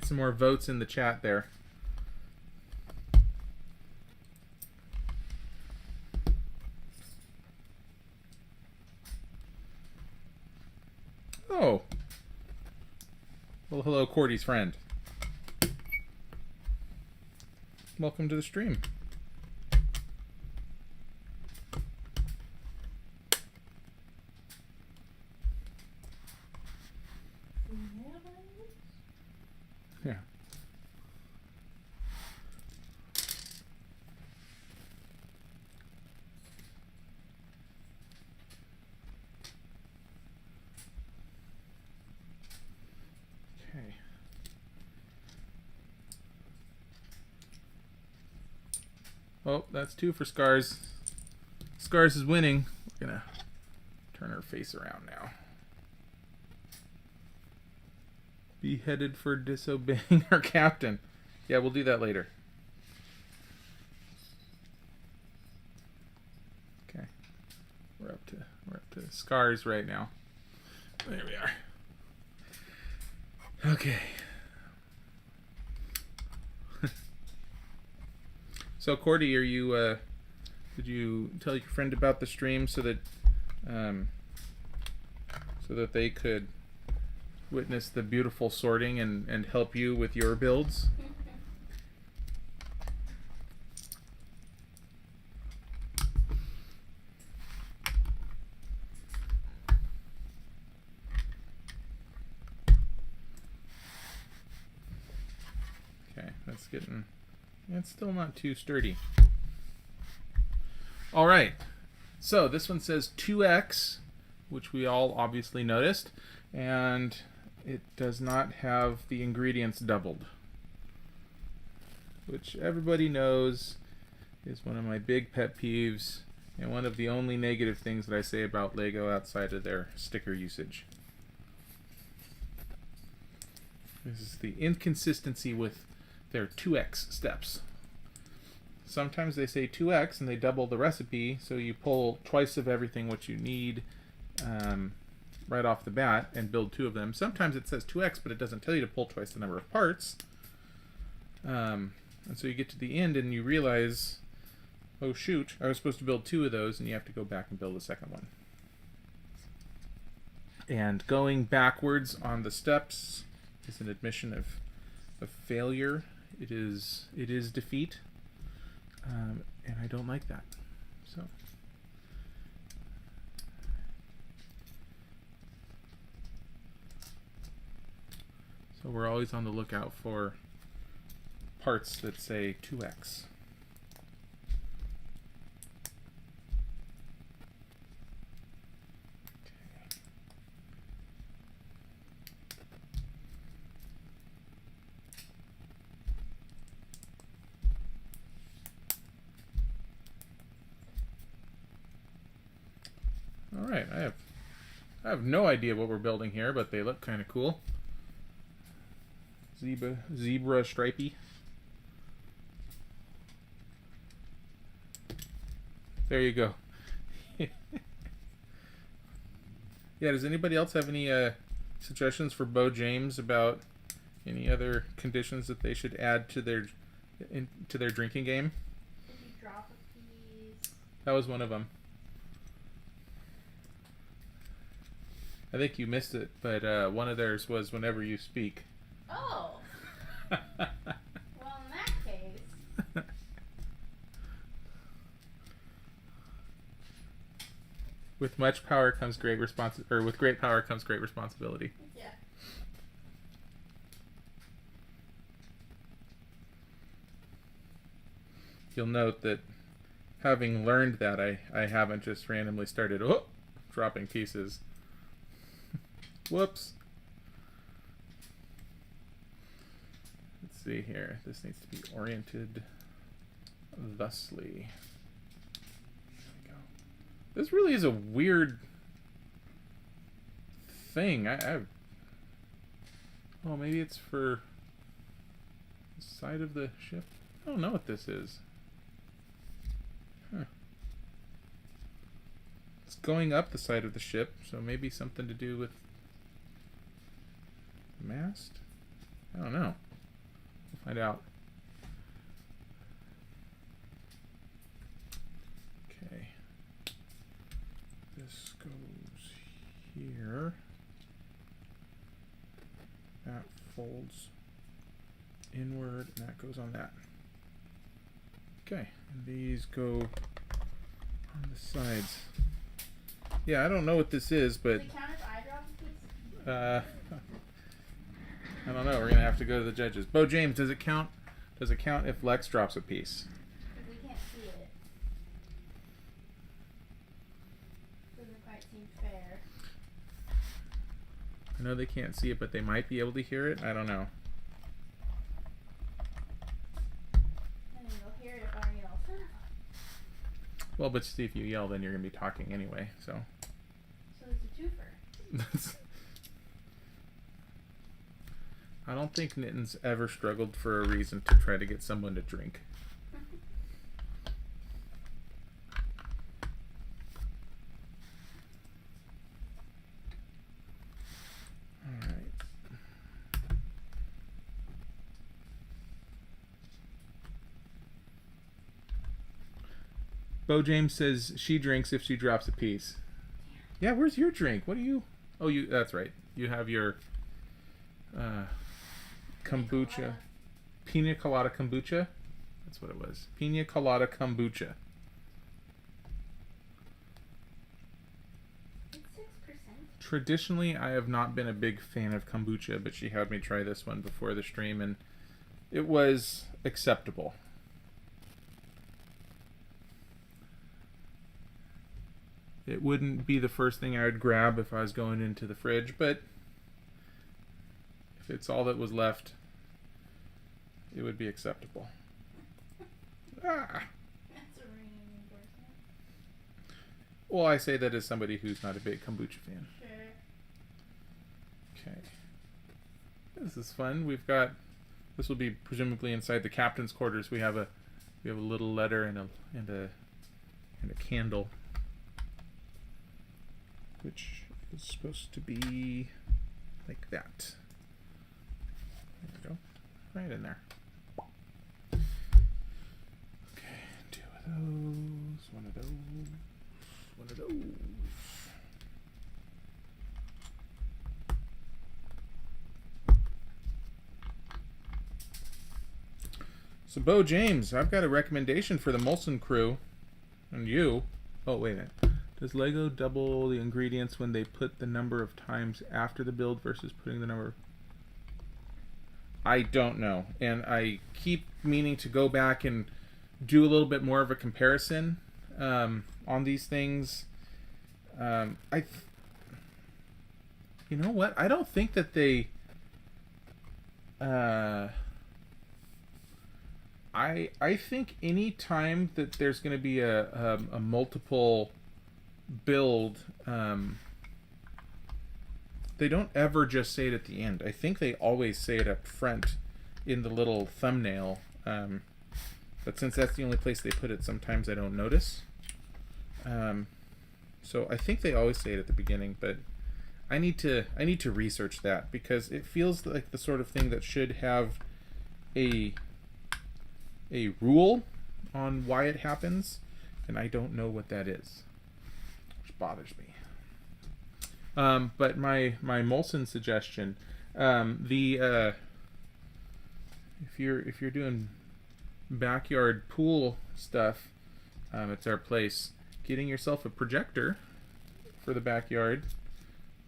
some more votes in the chat there. Oh. Well, hello, Cordy's friend. Welcome to the stream. Yeah. Okay. Oh, that's 2 for Scars. Scars is winning. We're gonna turn her face around now. Beheaded for disobeying our captain. Yeah, we'll do that later. Okay. We're up to Scars right now. There we are. Okay. So Cordy, are you did you tell your friend about the stream so that they could witness the beautiful sorting and help you with your builds? Okay, that's getting... It's still not too sturdy. All right. So this one says 2x, which we all obviously noticed, and it does not have the ingredients doubled, which everybody knows is one of my big pet peeves and one of the only negative things that I say about Lego outside of their sticker usage. This is the inconsistency with their 2x steps. Sometimes they say 2x and they double the recipe, so you pull twice of everything what you need right off the bat and build 2 of them. Sometimes it says 2x, but it doesn't tell you to pull twice the number of parts. And so you get to the end and you realize, oh shoot, I was supposed to build 2 of those, and you have to go back and build the second one. And going backwards on the steps is an admission of failure. It is defeat, and I don't like that. So we're always on the lookout for parts that say 2x. All right, I have no idea what we're building here, but they look kind of cool. Zebra stripey. There you go. Yeah, does anybody else have any suggestions for Bo James about any other conditions that they should add to their drinking game? If you drop a piece. That was one of them. I think you missed it, but one of theirs was whenever you speak. Oh. Well, in that case. With much power comes great with great power comes great responsibility. Yeah. You'll note that having learned that, I haven't just randomly started dropping pieces. Whoops. Let's see here. This needs to be oriented thusly. There we go. This really is a weird thing. Oh, maybe it's for the side of the ship? I don't know what this is. Huh. It's going up the side of the ship, so maybe something to do with mast? I don't know. We'll find out. Okay. This goes here. That folds inward, and that goes on that. Okay, and these go on the sides. Yeah, I don't know what this is, but Does it count if I drop a piece? I don't know. We're gonna have to go to the judges. Bo James, does it count? Does it count if Lex drops a piece? Because we can't see it. Doesn't quite seem fair. I know they can't see it, but they might be able to hear it. I don't know. And you'll hear it if I yell. "Son of a-" Well, but see, if you yell, then you're going to be talking anyway, so. So it's a twofer. I don't think Knitton's ever struggled for a reason to try to get someone to drink. Bo James says she drinks if she drops a piece. Yeah, where's your drink? What do you... Oh, you. That's right. You have your kombucha. Pina colada kombucha? That's what it was. Pina colada kombucha. It's 6%. Traditionally, I have not been a big fan of kombucha, but she had me try this one before the stream, and it was acceptable. It wouldn't be the first thing I would grab if I was going into the fridge, but if it's all that was left, it would be acceptable. Ah. That's a ringing endorsement. Well, I say that as somebody who's not a big kombucha fan. Sure. Okay. This is fun. We've got... This will be presumably inside the captain's quarters. We have a little letter and a candle, which is supposed to be like that. There we go. Right in there. Okay, 2 of those, 1 of those, 1 of those. So, Bo James, I've got a recommendation for the Molson crew and you. Oh, wait a minute. Does Lego double the ingredients when they put the number of times after the build versus putting the number? I don't know. And I keep meaning to go back and do a little bit more of a comparison on these things. You know what? I don't think that they... I think any time that there's going to be a multiple build, they don't ever just say it at the end. I think they always say it up front in the little thumbnail. But since that's the only place they put it, sometimes I don't notice. So I think they always say it at the beginning, but I need to research that because it feels like the sort of thing that should have a rule on why it happens, and I don't know what that is, which bothers me. But my Molson suggestion, if you're doing backyard pool stuff, it's our place. Getting yourself a projector for the backyard.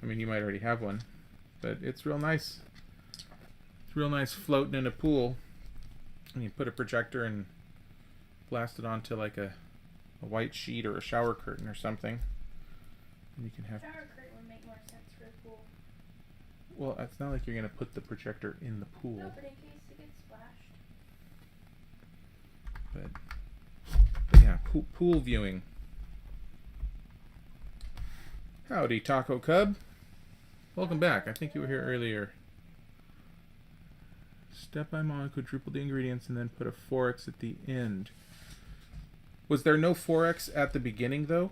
I mean, you might already have one, but it's real nice. It's real nice floating in a pool. And you put a projector and blast it onto like a white sheet or a shower curtain or something. And you can have... Shower curtain would make more sense for the pool. Well, it's not like you're going to put the projector in the pool. No, but in case it gets splashed. But yeah, pool viewing. Howdy, Taco Cub. Welcome back. I think you were here earlier. Step by mod, quadruple the ingredients, and then put a 4x at the end. Was there no 4x at the beginning, though?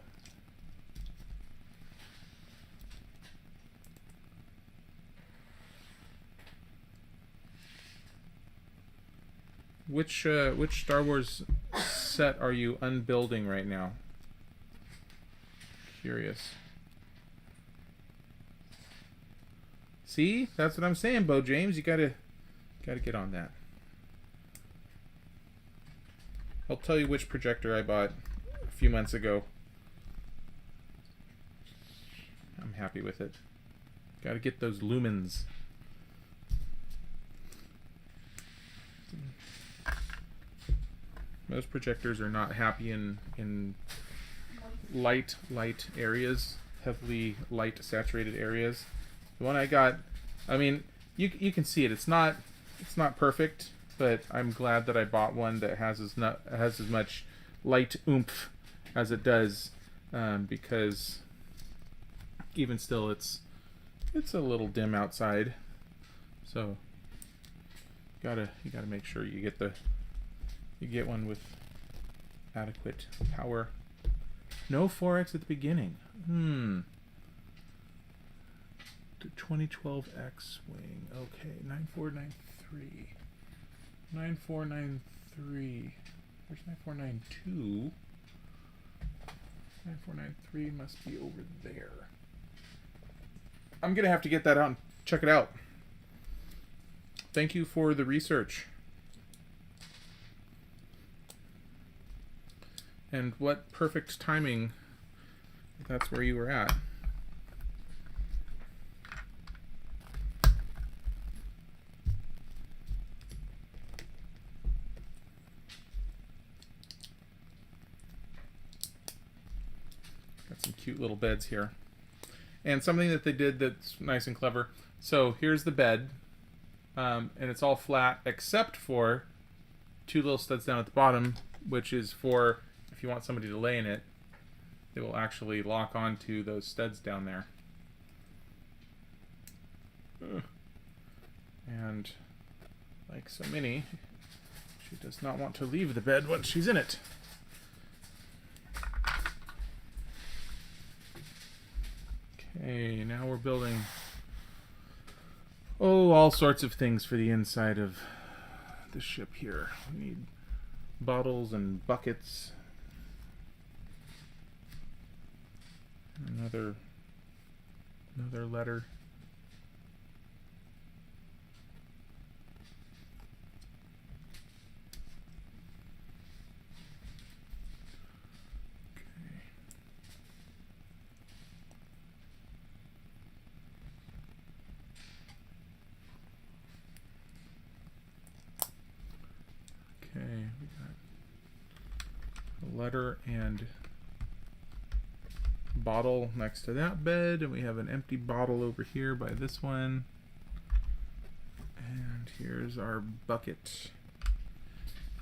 Which Star Wars set are you unbuilding right now? Curious. See? That's what I'm saying, Bo James. You gotta get on that. I'll tell you which projector I bought a few months ago. I'm happy with it. Gotta get those lumens. Most projectors are not happy in light areas, heavily light saturated areas. The one I got, I mean, you can see it. It's not perfect, but I'm glad that I bought one that has as much light oomph as it does, because even still, it's a little dim outside. So you gotta make sure you get one with adequate power. No 4X at the beginning. The 2012 X-Wing. Okay, 9493. 9493. Where's 9492? 9493 must be over there. I'm gonna have to get that out and check it out. Thank you for the research. And what perfect timing if that's where you were at. Got some cute little beds here. And something that they did that's nice and clever. So here's the bed. And it's all flat except for two little studs down at the bottom, which is for if you want somebody to lay in it, they will actually lock onto those studs down there. And like so many, she does not want to leave the bed once she's in it. Okay, now we're building all sorts of things for the inside of the ship here. We need bottles and buckets. Another letter. Okay, we got a letter and bottle next to that bed, and we have an empty bottle over here by this one. And here's our bucket,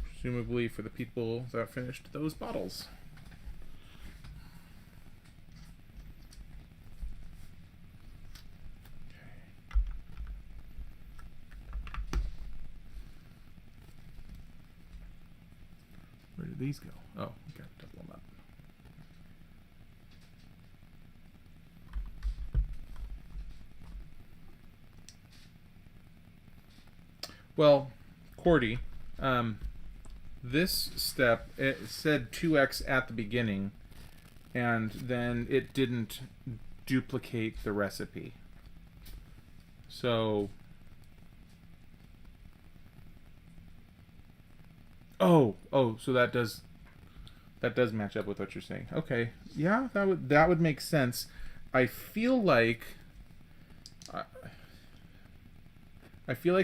presumably for the people that finished those bottles. Where did these go? Oh, we got to double them up. Well, Cordy, this step, it said 2x at the beginning, and then it didn't duplicate the recipe. So... so that does match up with what you're saying. Okay, yeah, that would make sense. I feel like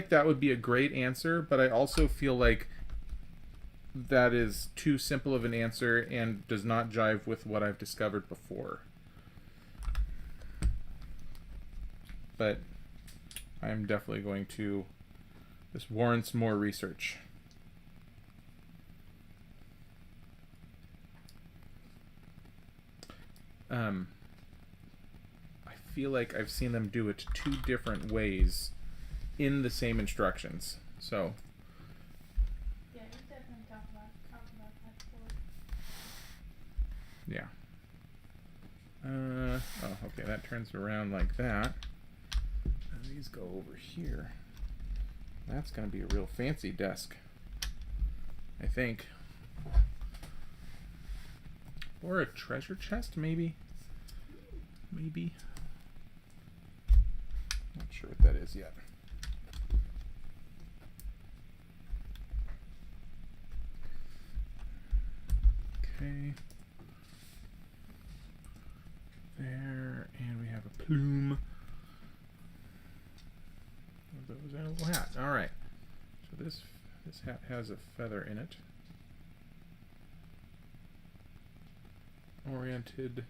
that would be a great answer, but I also feel like that is too simple of an answer and does not jive with what I've discovered before. But I'm definitely going to. This warrants more research. I feel like I've seen them do it two different ways in the same instructions. So yeah, you definitely talk about that before. yeah. Okay, that turns around like that. And these go over here. That's gonna be a real fancy desk, I think. Or a treasure chest, maybe? Maybe. Not sure what that is yet. Okay. There, and we have a plume. That was a little hat. All right. So this hat has a feather in it. Oriented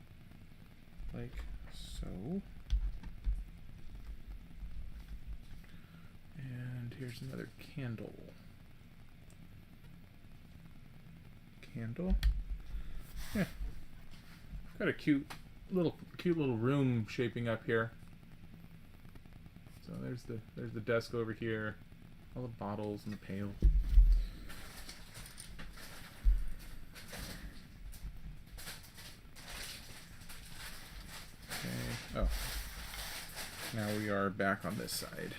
like so. here's another candle. Candle. Yeah. Got a cute little room shaping up here. So there's the desk over here, all the bottles and the pail. Okay. Oh. Now we are back on this side.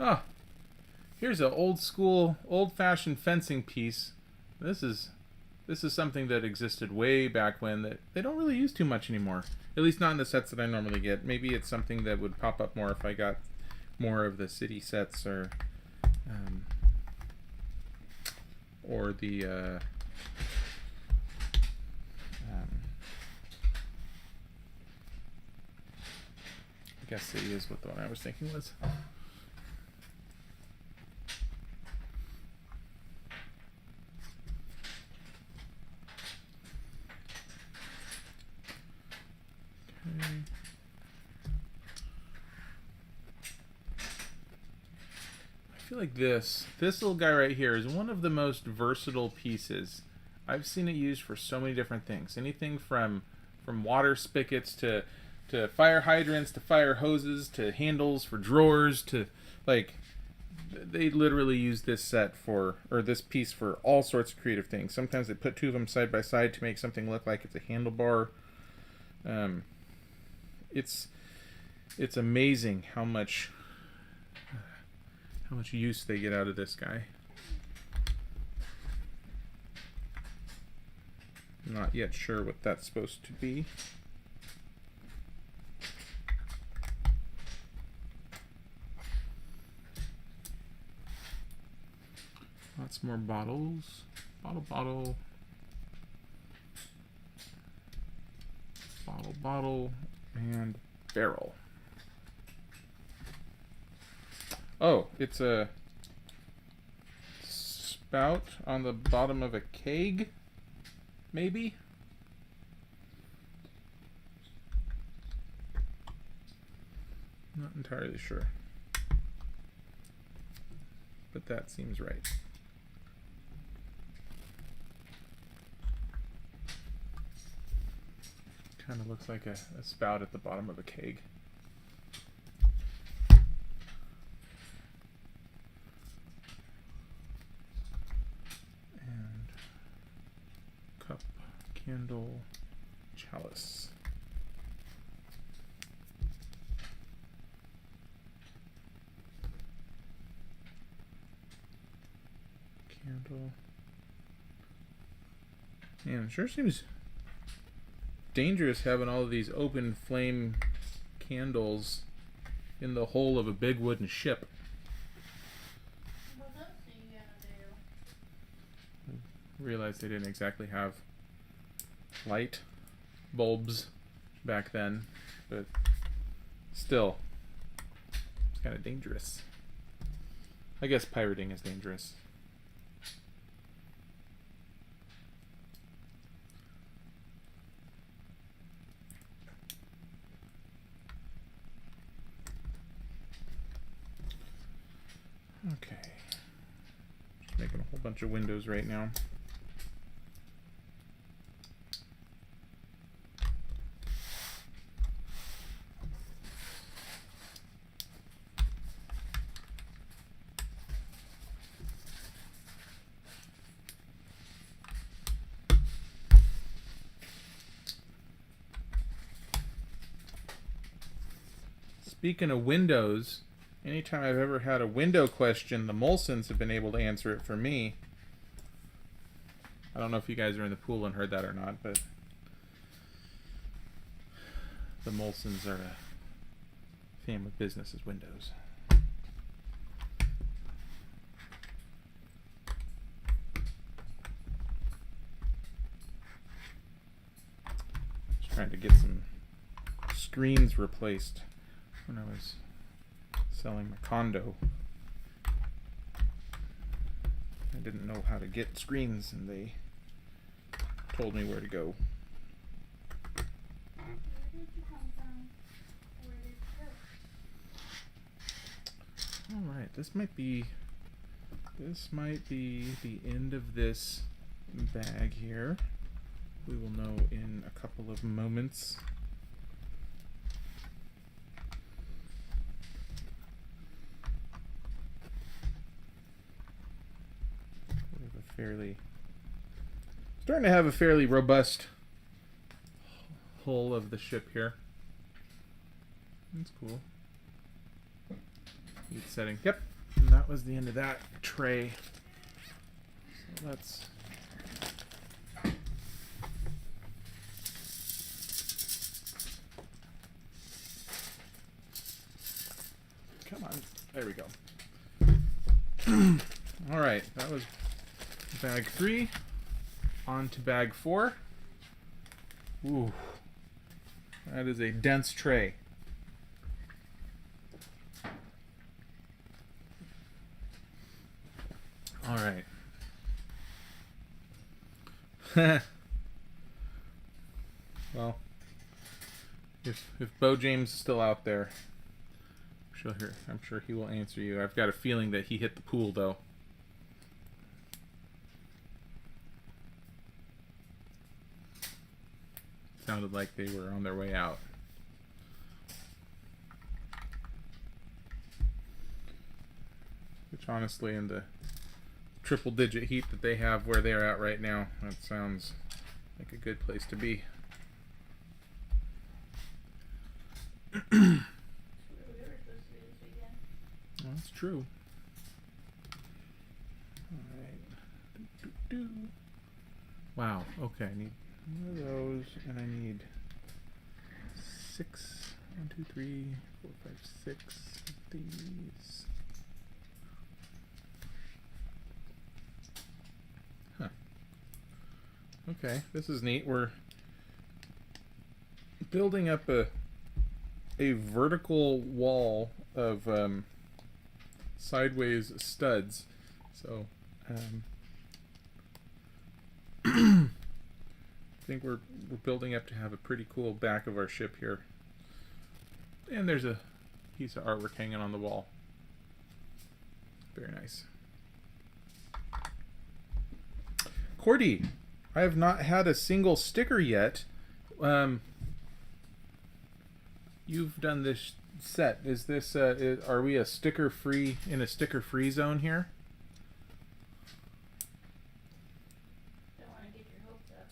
Ah, here's an old school, old-fashioned fencing piece. This is something that existed way back when that they don't really use too much anymore. At least not in the sets that I normally get. Maybe it's something that would pop up more if I got more of the city sets or the I guess city is what the one I was thinking was. I feel like this little guy right here is one of the most versatile pieces. I've seen it used for so many different things. Anything from water spigots to fire hydrants to fire hoses to handles for drawers to, like, they literally use this this piece for all sorts of creative things. Sometimes they put two of them side by side to make something look like it's a handlebar. It's amazing how much use they get out of this guy. Not yet sure what that's supposed to be. Lots more bottles. Bottle. Bottle. And barrel. Oh, it's a spout on the bottom of a keg, maybe? Not entirely sure. But that seems right. Kind of looks like a spout at the bottom of a keg. And cup, candle, chalice. Candle. Man, it sure seems dangerous having all of these open flame candles in the hull of a big wooden ship. What else are you gonna do? Realized they didn't exactly have light bulbs back then, but still, it's kind of dangerous. I guess pirating is dangerous. Okay, just making a whole bunch of windows right now. Speaking of windows, anytime I've ever had a window question, the Molsons have been able to answer it for me. I don't know if you guys are in the pool and heard that or not, but the Molsons are a family business as windows. Just trying to get some screens replaced when I was selling my condo. I didn't know how to get screens, and they told me where to go. Where did you come from? Where did you go? All right, this might be the end of this bag here. We will know in a couple of moments. We have a starting to have a fairly robust hull of the ship here. That's cool. Heat setting. Yep. And that was the end of that tray. So let's come on. There we go. All right, that was bag 3. On to bag 4. Ooh, that is a dense tray. All right. Well, if Bo James is still out there, I'm sure he will answer you. I've got a feeling that he hit the pool, though. Sounded like they were on their way out. Which, honestly, in the triple-digit heat that they have where they're at right now, that sounds like a good place to be. Well, that's true. Alright. Wow, okay, I need one of those, and I need 6, 1, 2, 3, 4, 5, 6 of these. Huh. Okay, this is neat. We're building up a vertical wall of sideways studs. So I think we're building up to have a pretty cool back of our ship here. And there's a piece of artwork hanging on the wall. Very nice. Cordy, I have not had a single sticker yet. You've done this set. Is this are we a sticker free zone here? Don't want to get your hopes up.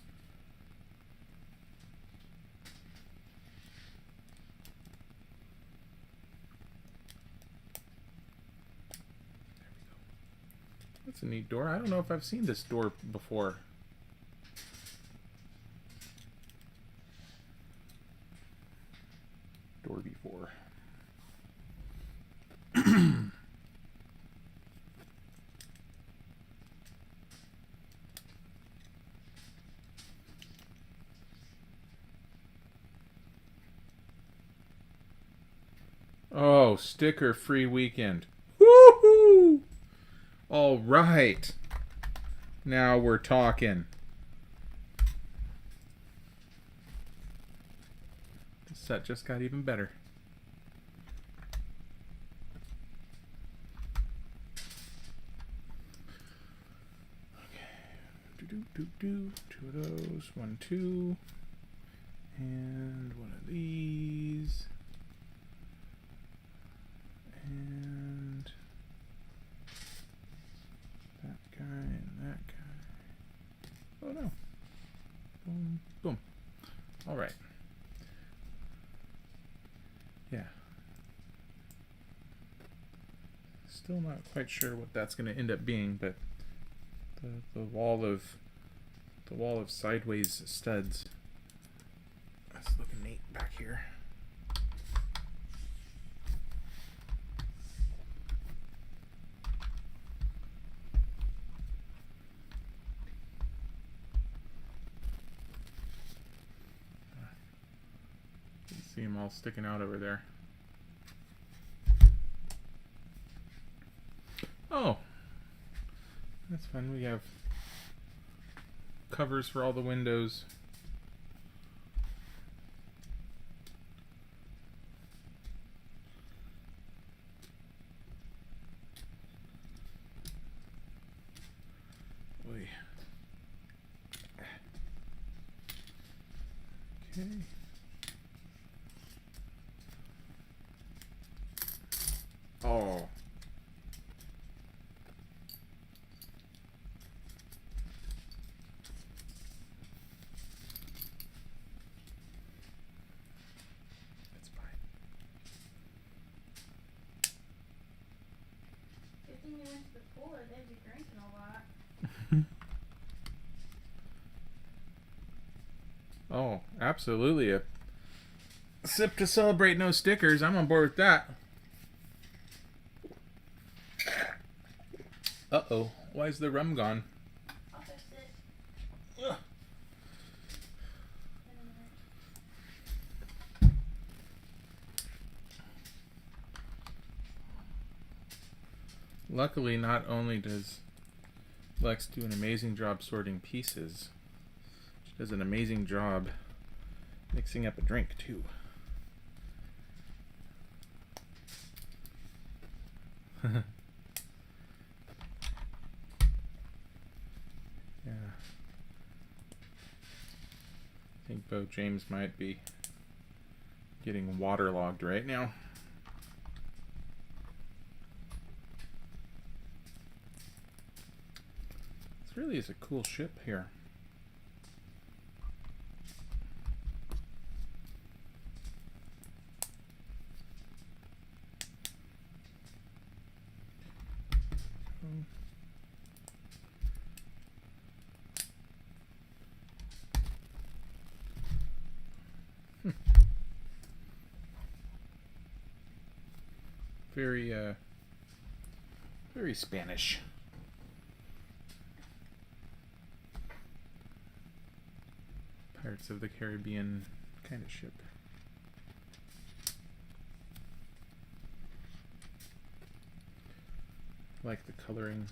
That's a neat door. I don't know if I've seen this door before. Door before. Oh, sticker free weekend. Woohoo! All right. Now we're talking. The set just got even better. Okay. Two of those. 1, 2. And one of these. And that guy and that guy. Oh no. Boom, boom. All right. Yeah. Still not quite sure what that's going to end up being, but the wall of sideways studs. That's looking neat back here. See them all sticking out over there. Oh, that's fun. We have covers for all the windows. Oy. Okay. Oh. That's fine. 15 minutes to the pool, or they'd be drinking a lot. Oh, absolutely. A sip to celebrate, no stickers. I'm on board with that. Uh-oh. Why is the rum gone? I'll fix it. Ugh. In a minute. Luckily, not only does Lex do an amazing job sorting pieces, she does an amazing job mixing up a drink, too. Yeah. I think Bo James might be getting waterlogged right now. This really is a cool ship here. Very Spanish. Pirates of the Caribbean kind of ship. Like the coloring.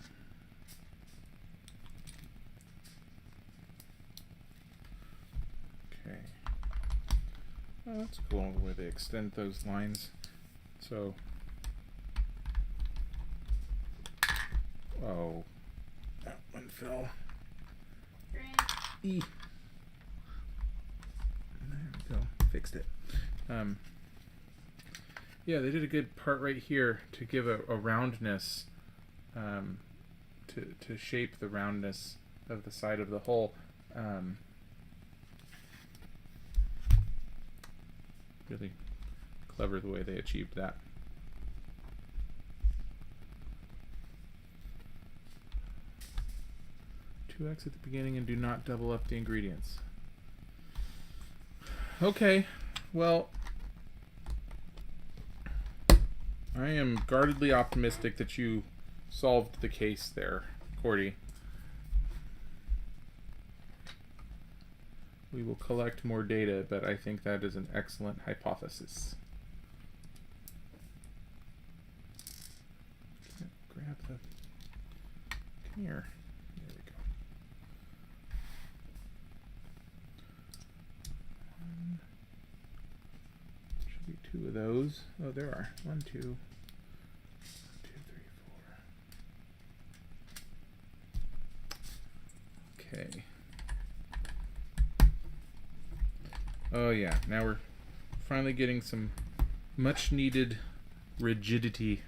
Okay. Oh, that's cool the way they extend those lines. So, oh, that one fell. Drink. E. There we go. Fixed it. Yeah, they did a good part right here to give a roundness, to shape the roundness of the side of the hull. Really clever the way they achieved that. Two X at the beginning and do not double up the ingredients. Okay, well, I am guardedly optimistic that you solved the case there, Cordy. We will collect more data, but I think that is an excellent hypothesis. Grab the... Come here. There we go. Should be two of those. Oh, there are. 1, 2, 2, 3, 4. Okay. Oh yeah, now we're finally getting some much needed rigidity.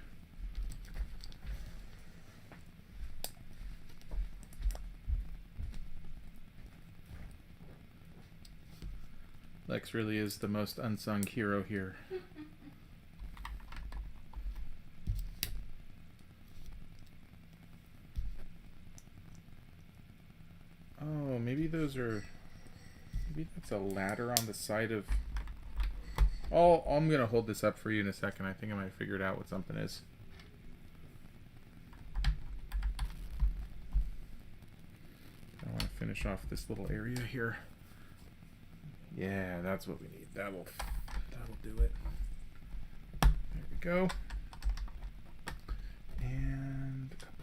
Lex really is the most unsung hero here. Oh, maybe those are... Maybe that's a ladder on the side of... Oh, I'm going to hold this up for you in a second. I think I might have figured out what something is. I want to finish off this little area here. Yeah, that's what we need. That'll do it. There we go. And a couple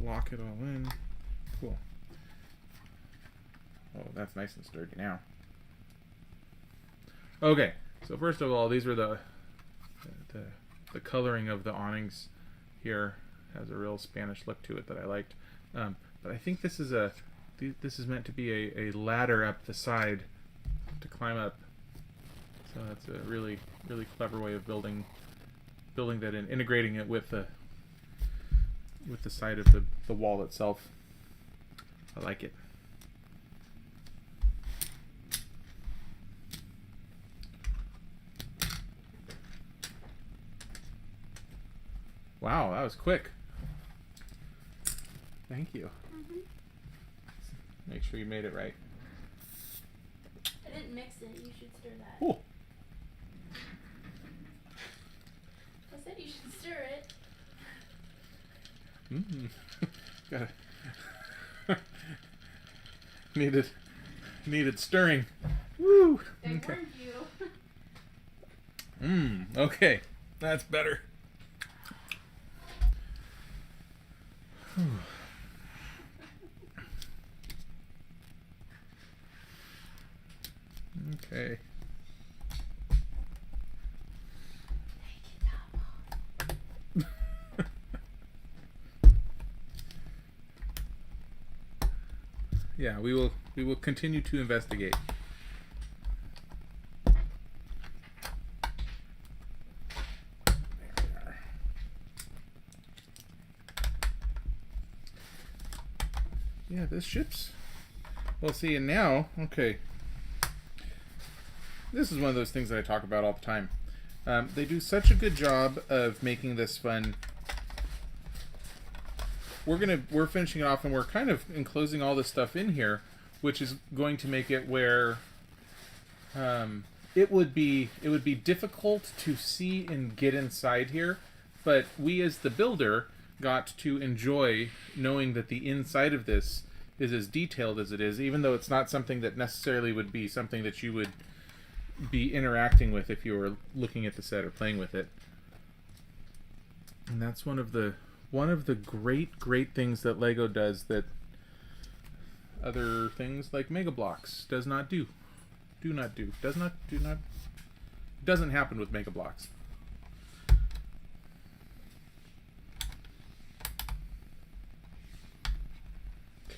lock it all in. Cool. Oh, that's nice and sturdy now. Okay, so first of all, these are the coloring of the awnings here. Has a real Spanish look to it that I liked. But I think this is meant to be a ladder up the side to climb up. So that's a really clever way of building that and integrating it with the side of the wall itself. I like it. Wow, that was quick. Thank you. Make sure you made it right. I didn't mix it. You should stir that. Oh. I said you should stir it. Got it. Needed stirring. Woo. I Okay. warned you. Okay. That's better. Okay. Yeah, we will continue to investigate. Yeah, this ship's... Well, see, and now, okay. This is one of those things that I talk about all the time. They do such a good job of making this fun. We're finishing it off, and we're kind of enclosing all this stuff in here, which is going to make it where it would be difficult to see and get inside here, but we as the builder got to enjoy knowing that the inside of this is as detailed as it is, even though it's not something that necessarily would be something that you would be interacting with if you were looking at the set or playing with it. And that's one of the great things that Lego does that other things like Mega Bloks does not do. Doesn't happen with Mega Bloks.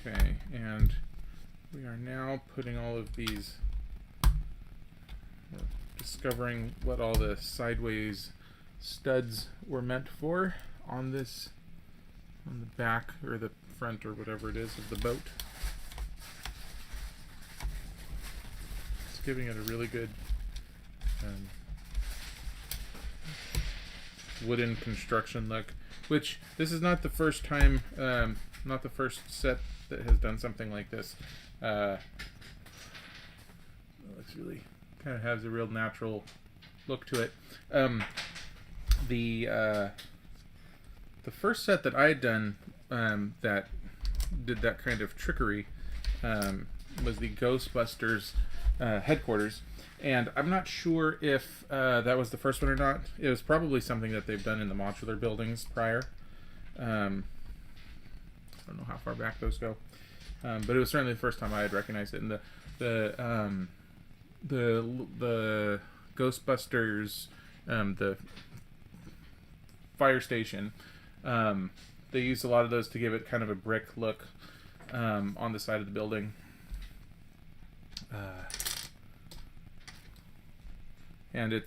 Okay, and we are now putting all of these, discovering what all the sideways studs were meant for on the back or the front or whatever it is of the boat. It's giving it a really good wooden construction look, which this is not the first time, not the first set that has done something like this. It looks really kind of has a real natural look to it. The first set that I had done that did that kind of trickery was the Ghostbusters headquarters, and I'm not sure if that was the first one or not. It was probably something that they've done in the modular buildings prior. I don't know how far back those go, but it was certainly the first time I had recognized it. And the Ghostbusters, the fire station, they used a lot of those to give it kind of a brick look on the side of the building. And it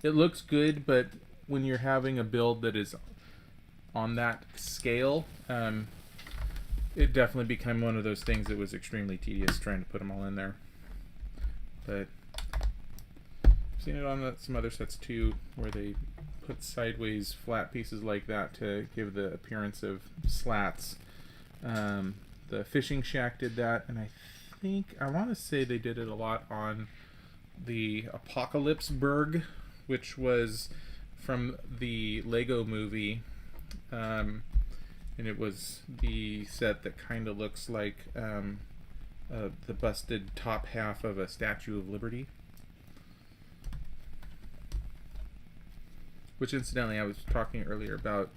looks good, but when you're having a build that is on that scale, it definitely became one of those things that was extremely tedious trying to put them all in there. But I've seen it on some other sets too, where they put sideways flat pieces like that to give the appearance of slats. The fishing shack did that, and I want to say they did it a lot on the Apocalypse Berg, which was from the Lego movie. And it was the set that kind of looks like the busted top half of a Statue of Liberty. Which, incidentally, I was talking earlier about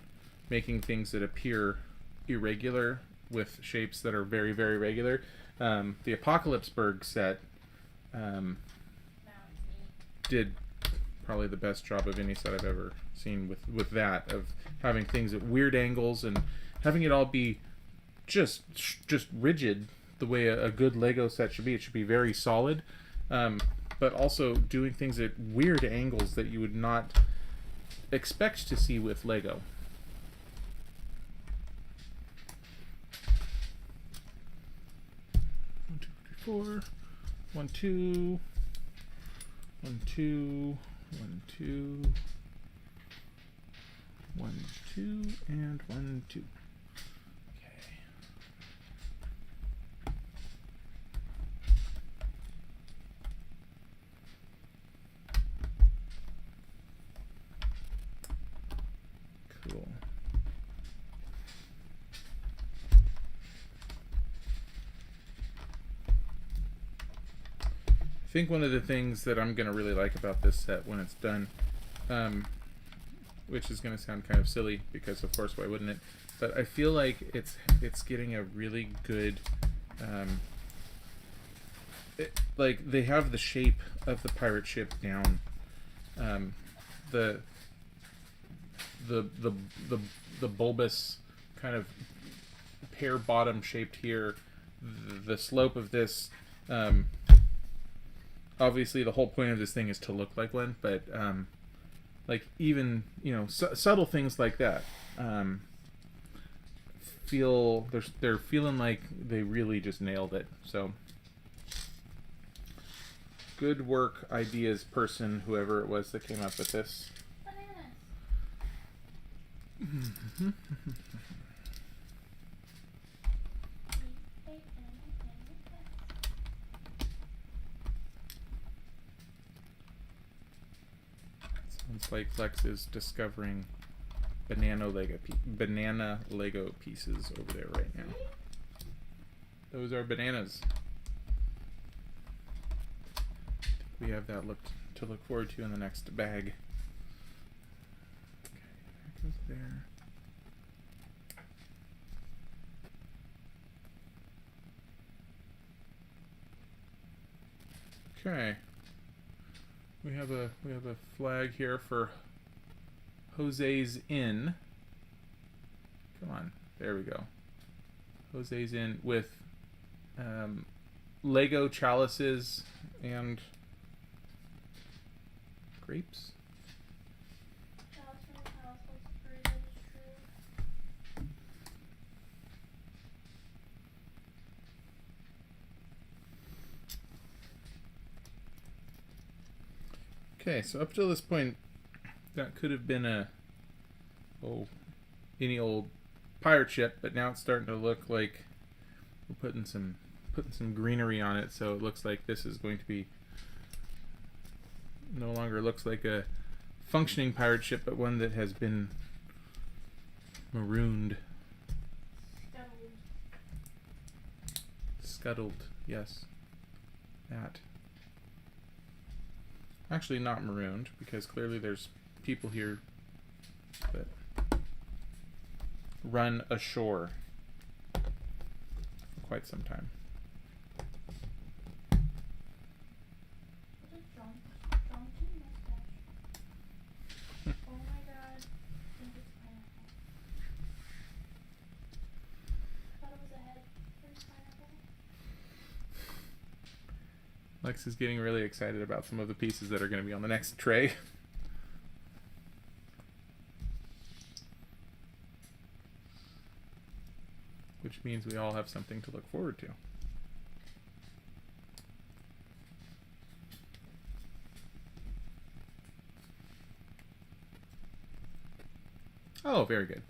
making things that appear irregular with shapes that are very, very regular. The Apocalypseburg set Now it's neat. did probably the best job of any set I've ever seen with that, of having things at weird angles and having it all be just rigid the way a good Lego set should be. It should be very solid, but also doing things at weird angles that you would not expect to see with Lego. One, two, three, four. 1, 2. 1, 2. 1, 2. 1, 2, and 1, 2. Okay. Cool. I think one of the things that I'm going to really like about this set when it's done, which is going to sound kind of silly because of course why wouldn't it, but I feel like it's getting a really good, like they have the shape of the pirate ship down, the bulbous kind of pear bottom shaped here, the slope of this, obviously the whole point of this thing is to look like one, but like even subtle things like that feel they're feeling like they really just nailed it. So good work, ideas person, whoever it was that came up with this. Bananas. Sounds like Flex is discovering banana Lego pieces over there right now. Those are bananas. We have that to look forward to in the next bag. Okay, that goes there. Okay. We have a flag here for Jose's Inn. Come on, there we go. Jose's Inn with Lego chalices and grapes. Chalice from the house looks pretty good, it's true. Okay, so up till this point, that could have been any old pirate ship, but now it's starting to look like we're putting some greenery on it, so it looks like this is going to be no longer looks like a functioning pirate ship, but one that has been marooned. Scuttled, yes. That. Actually not marooned, because clearly there's people here that run ashore for quite some time. What is Johnson mustache? Oh my god. I think it's pineapple. I thought it was a head. Where's pineapple? Lex is getting really excited about some of the pieces that are going to be on the next tray. Which means we all have something to look forward to. Oh, very good.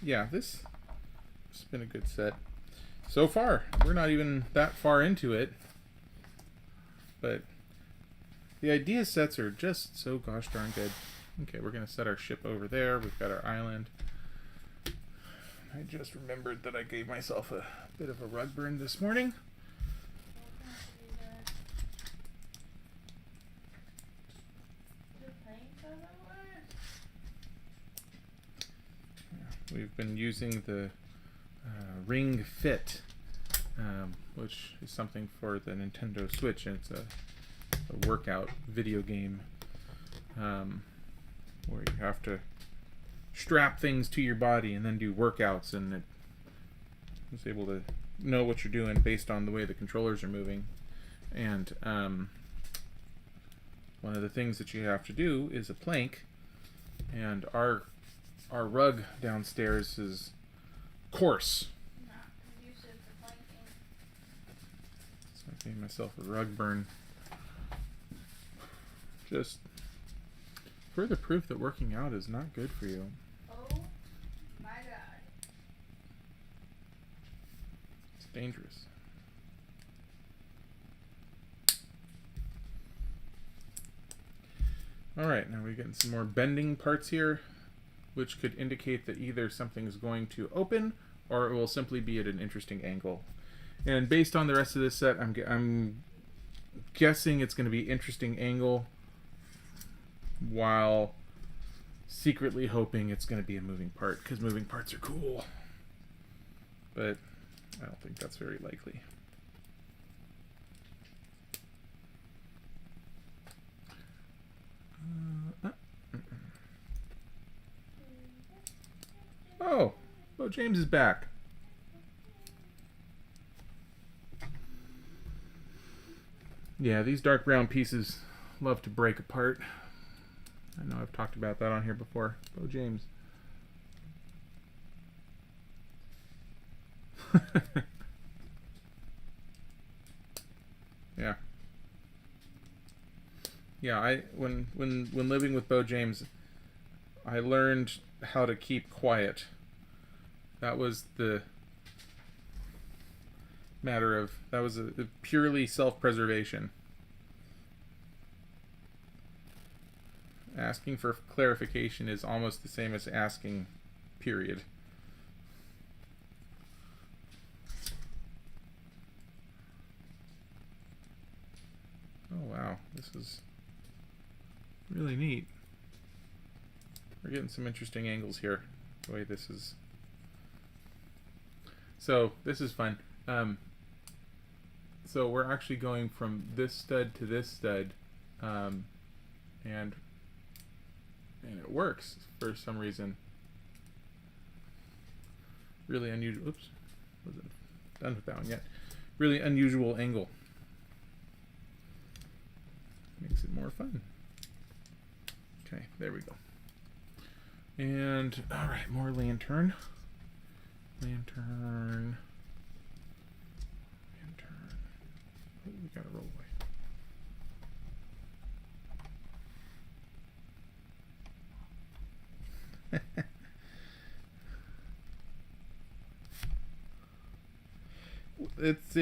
Yeah, this has been a good set. So far, we're not even that far into it. But the idea sets are just so gosh darn good. Okay, we're going to set our ship over there. We've got our island. I just remembered that I gave myself a bit of a rug burn this morning. we've been using the Ring Fit, which is something for the Nintendo Switch, and it's a workout video game where you have to strap things to your body and then do workouts, and it's able to know what you're doing based on the way the controllers are moving. And one of the things that you have to do is a plank, and our rug downstairs is coarse. Not conducive to planking. So I gave myself a rug burn. Just further proof that working out is not good for you. Oh my god. It's dangerous. Alright, now we're getting some more bending parts here, which could indicate that either something's going to open or it will simply be at an interesting angle. And based on the rest of this set, I'm guessing it's going to be interesting angle, while secretly hoping it's going to be a moving part, because moving parts are cool. But I don't think that's very likely. Oh, Bo James is back. Yeah, these dark brown pieces love to break apart. I know I've talked about that on here before. Bo James. Yeah. Yeah, when living with Bo James, I learned how to keep quiet. That was the matter of, that was a purely self-preservation. Asking for clarification is almost the same as asking, period. Oh wow, this is really neat. We're getting some interesting angles here, the way this is. So this is fun. So we're actually going from this stud to this stud, and it works for some reason. Really unusual. Oops, wasn't done with that one yet. Really unusual angle. Makes it more fun. Okay, there we go. And all right, more lantern. Lantern. Oh, we gotta roll away. It's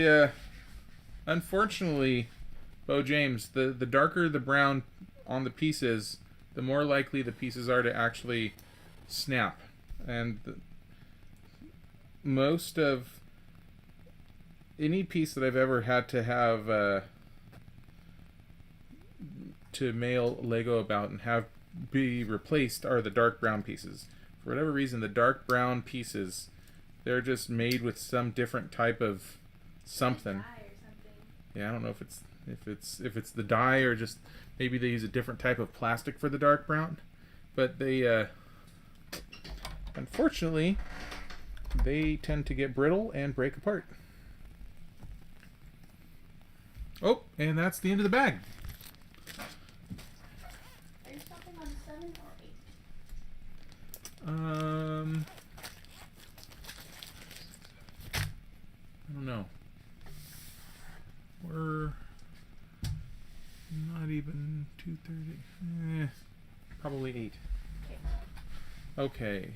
unfortunately, Bo James, the darker the brown on the pieces, the more likely the pieces are to actually snap. And most of any piece that I've ever had to have to mail Lego about and have be replaced are the dark brown pieces. For whatever reason, the dark brown pieces, they're just made with some different type of something. Dye or something. Yeah, I don't know if it's the dye or just maybe they use a different type of plastic for the dark brown, but they unfortunately they tend to get brittle and break apart. Oh, and that's the end of the bag. Are you stopping on 7 or 8? I don't know. We're not even 2:30. Probably 8. Okay.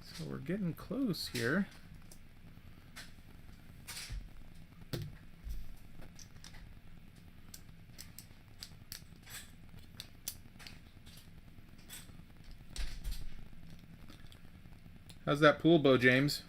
So we're getting close here. How's that pool, Bo James?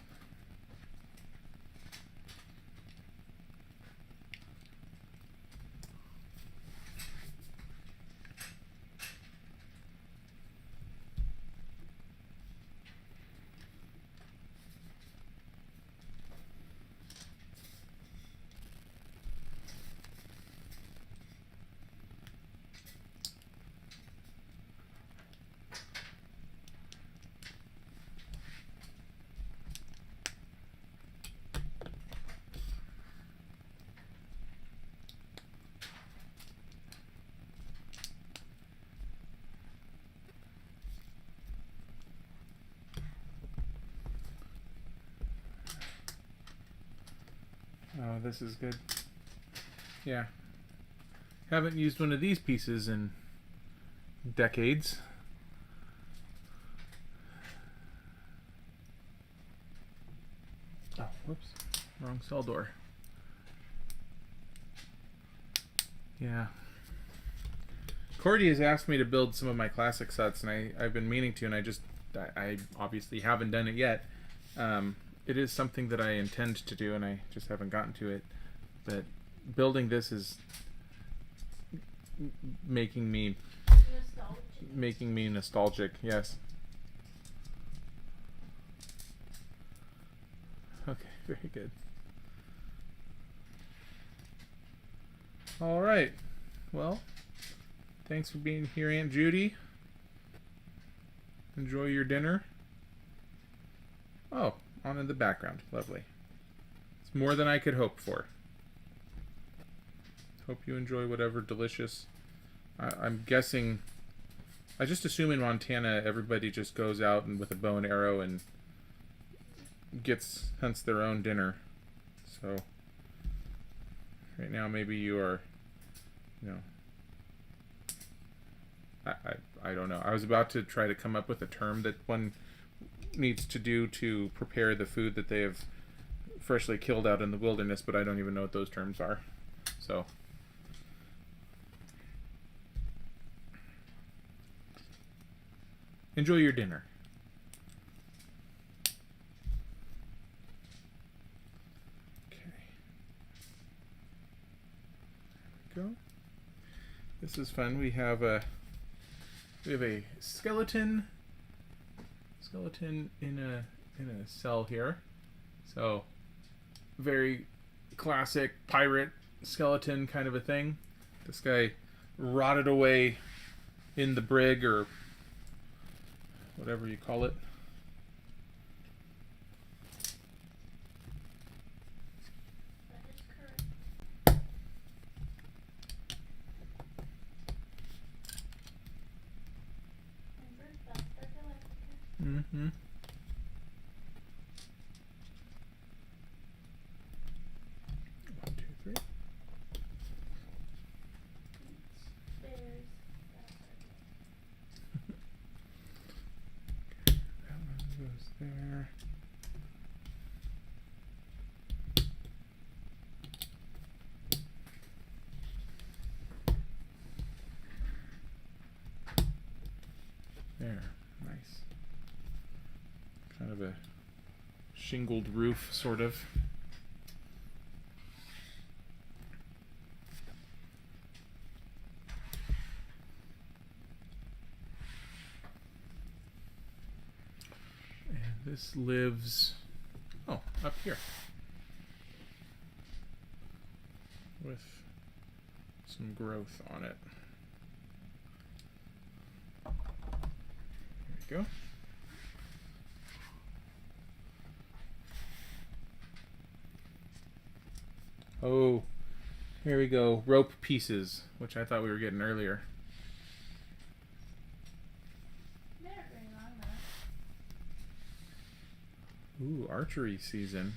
Oh, this is good. Yeah. Haven't used one of these pieces in decades. Oh, whoops. Wrong cell door. Yeah. Cordy has asked me to build some of my classic sets, and I've been meaning to, and I obviously haven't done it yet. It is something that I intend to do, and I just haven't gotten to it. But building this is making me nostalgic. Yes. Okay, very good. All right. Well, thanks for being here, Aunt Judy. Enjoy your dinner. Oh, on in the background. Lovely. It's more than I could hope for. Hope you enjoy whatever delicious. I'm guessing. I just assume in Montana everybody just goes out and with a bow and arrow and hunts their own dinner. So right now maybe you are, I don't know. I was about to try to come up with a term that one needs to do to prepare the food that they have freshly killed out in the wilderness, but I don't even know what those terms are. So enjoy your dinner. Okay. There we go. This is fun. We have a skeleton in a cell here. So very classic pirate skeleton kind of a thing. This guy rotted away in the brig, or whatever you call it. That is correct. Mm-hmm. One, two, three. Bears. That one goes there. There. Nice. Kind of a shingled roof, sort of. And this lives, up here. With some growth on it. There we go. Oh, here we go. Rope pieces, which I thought we were getting earlier. They aren't very long though. Ooh, archery season.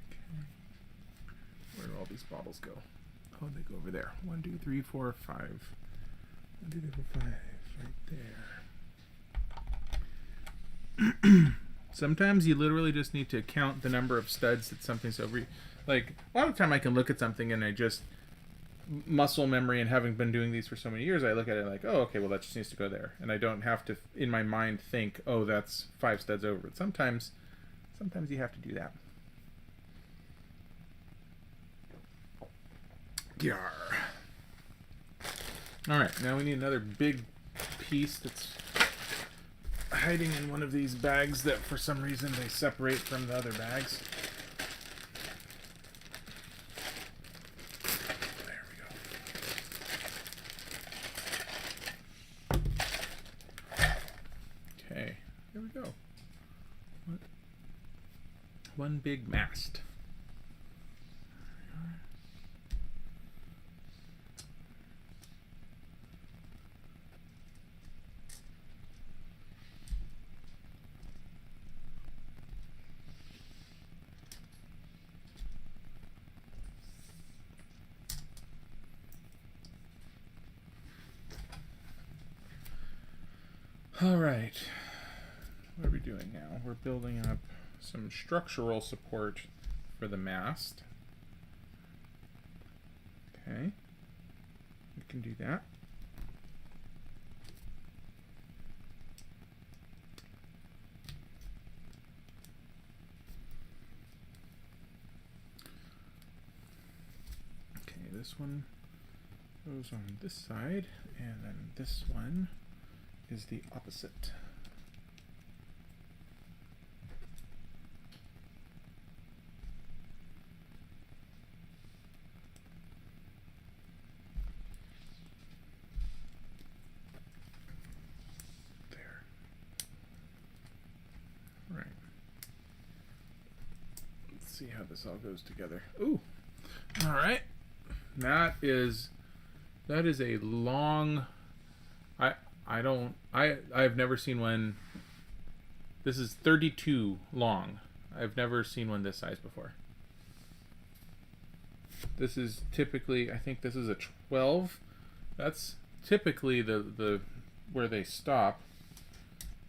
Okay. Where do all these bottles go? Oh, they go over there. 1, 2, 3, 4, 5. 1, 2, 3, 4, 5. Right there. Sometimes you literally just need to count the number of studs that something's over. Like, a lot of the time I can look at something and I just, muscle memory and having been doing these for so many years, I look at it like, oh, okay, well, that just needs to go there. And I don't have to, in my mind, think, oh, that's 5 studs over. But sometimes you have to do that. Yar. Alright, now we need another big piece that's hiding in one of these bags that for some reason they separate from the other bags. There we go. Okay, here we go. One big mast. All right. What are we doing now? We're building up some structural support for the mast. Okay. We can do that. Okay, this one goes on this side, and then this one is the opposite. There. Right. Let's see how this all goes together. Ooh. All right. That is a long. I've never seen one. This is 32 long. I've never seen one this size before. This is typically, I think this is a 12. That's typically the where they stop.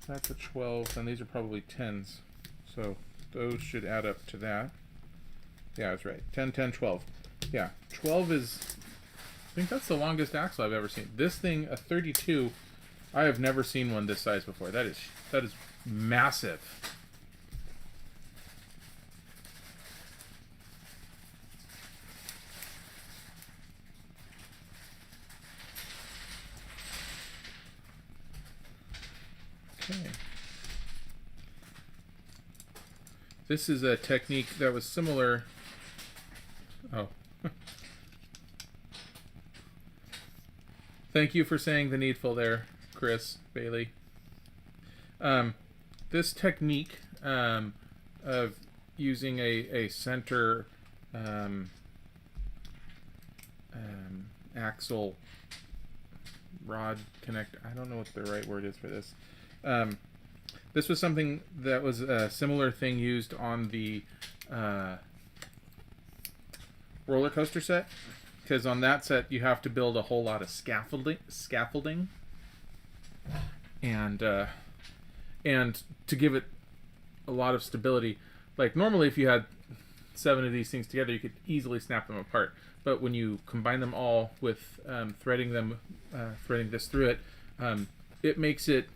That's a 12, and these are probably 10s. So those should add up to that. Yeah, I was right. 10, 10, 12. Yeah, 12 is, I think that's the longest axle I've ever seen. This thing, a 32, I have never seen one this size before. That is massive. Okay. This is a technique that was similar. Oh. Thank you for saying the needful there, Chris Bailey. This technique of using a center axle rod connect, I don't know what the right word is for this. This was something that was a similar thing used on the roller coaster set, because on that set you have to build a whole lot of scaffolding, and to give it a lot of stability. Like normally, if you had 7 of these things together, you could easily snap them apart. But when you combine them all with threading this through it, it makes it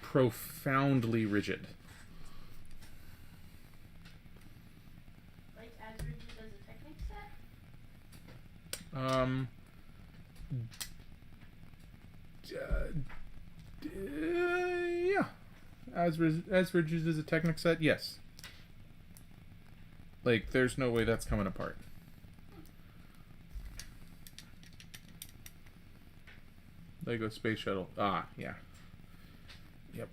profoundly rigid. Like as rigid as a Technic set? Yeah. As rigid as a Technic set, yes. Like, there's no way that's coming apart. Lego Space Shuttle. Ah, yeah. Yep.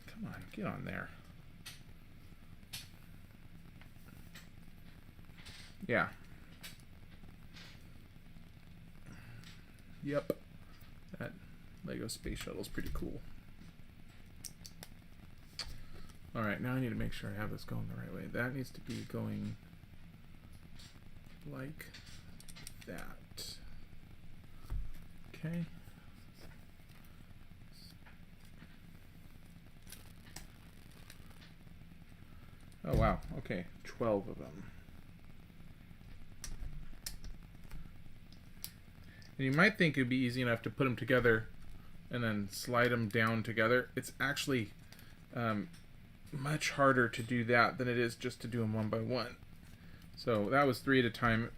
Come on, get on there. Yeah. Yep. That Lego Space Shuttle is pretty cool. Alright, now I need to make sure I have this going the right way. That needs to be going like that. Okay. Oh wow, okay, 12 of them. And you might think it'd be easy enough to put them together and then slide them down together. It's actually much harder to do that than it is just to do them one by one. So that was 3 at a time.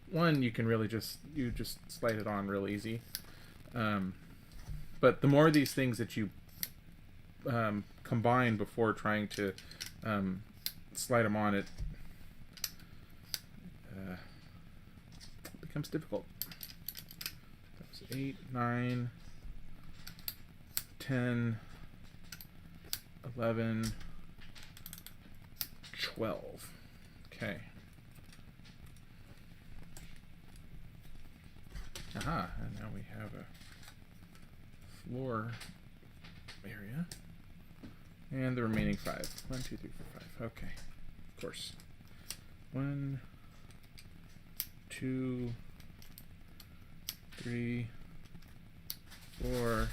One, you can really just slide it on real easy. But the more of these things that you combine before trying to slide them on, it becomes difficult. That was 8, 9, 10, 11, 12. Okay. Aha, and now we have a floor area. And the remaining 5. 1, 2, 3, 4, 5. Okay. Of course. 1, 2, 3, 4,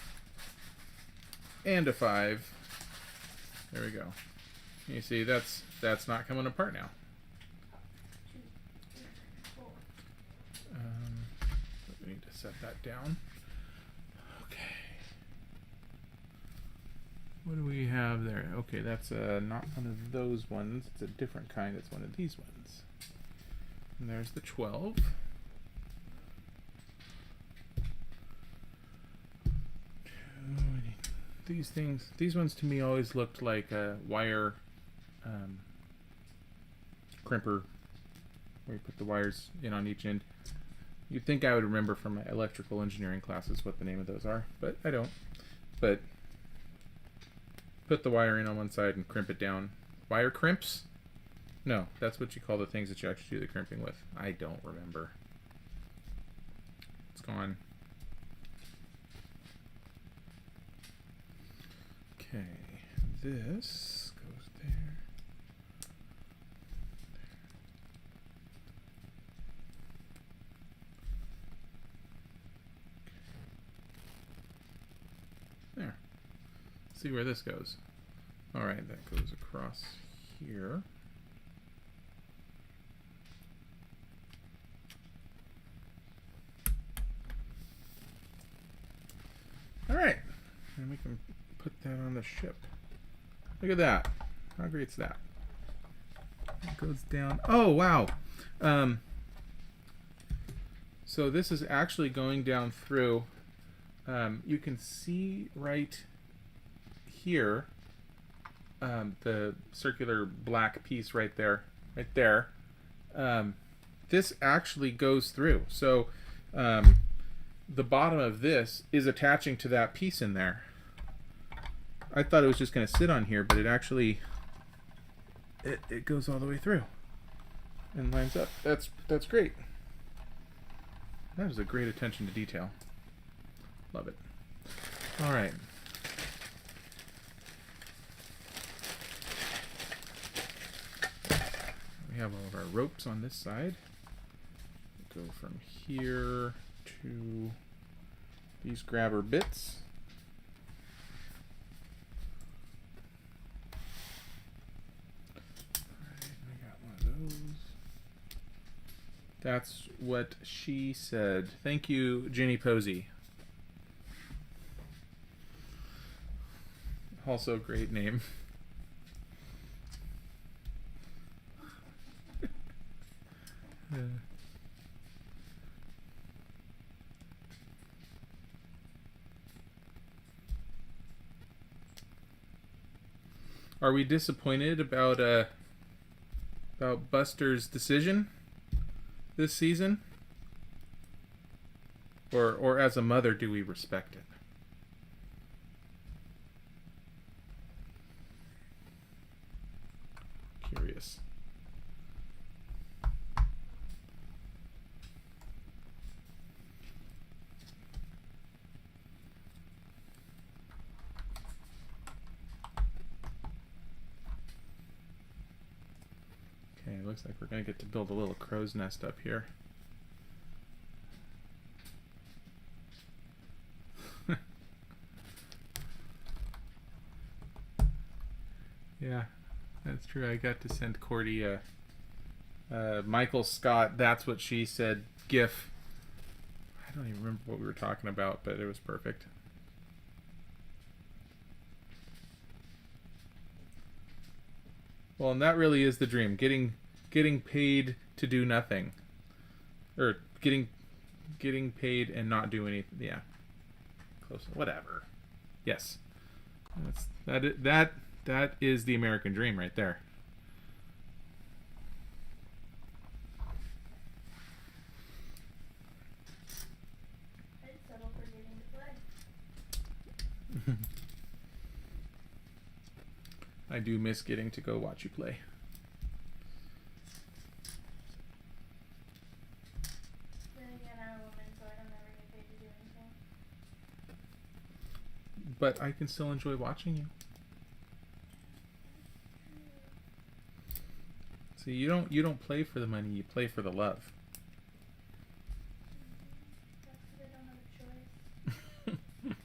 and a 5. There we go. You see, that's not coming apart now. We need to set that down. Okay. What do we have there? Okay, that's not one of those ones. It's a different kind. It's one of these ones. And there's the 12. These ones to me always looked like a wire crimper, where you put the wires in on each end. You'd think I would remember from my electrical engineering classes what the name of those are, but I don't. But put the wire in on one side and crimp it down. Wire crimps? No, that's what you call the things that you actually do the crimping with. I don't remember. It's gone. Okay, this goes there. There. See where this goes. Alright, that goes across here. Alright, and we can put that on the ship. Look at that. How great's that? It goes down. Oh, wow. So this is actually going down through. You can see right here the circular black piece right there. Right there. This actually goes through. So the bottom of this is attaching to that piece in there. I thought it was just going to sit on here, but it actually it goes all the way through and lines up. That's great. That is a great attention to detail. Love it. All right. We have all of our ropes on this side. Go from here to these grabber bits. Alright, we got one of those. That's what she said. Thank you, Jenny Posey. Also a great name. Are we disappointed about Buster's decision this season? Or as a mother, do we respect it? Curious. Okay, looks like we're going to get to build a little crow's nest up here. Yeah, that's true. I got to send Cordy a Michael Scott, That's What She Said GIF. I don't even remember what we were talking about, but it was perfect. Well, and that really is the dream. Getting paid to do nothing. Or getting paid and not do anything. Yeah. Close. Whatever. Yes. That is the American dream right there. I'd settle for getting to play. I do miss getting to go watch you play. Then again, I'm a woman, so I don't ever get paid to do anything. But I can still enjoy watching you. See, you don't play for the money, you play for the love. That's because I don't have a choice.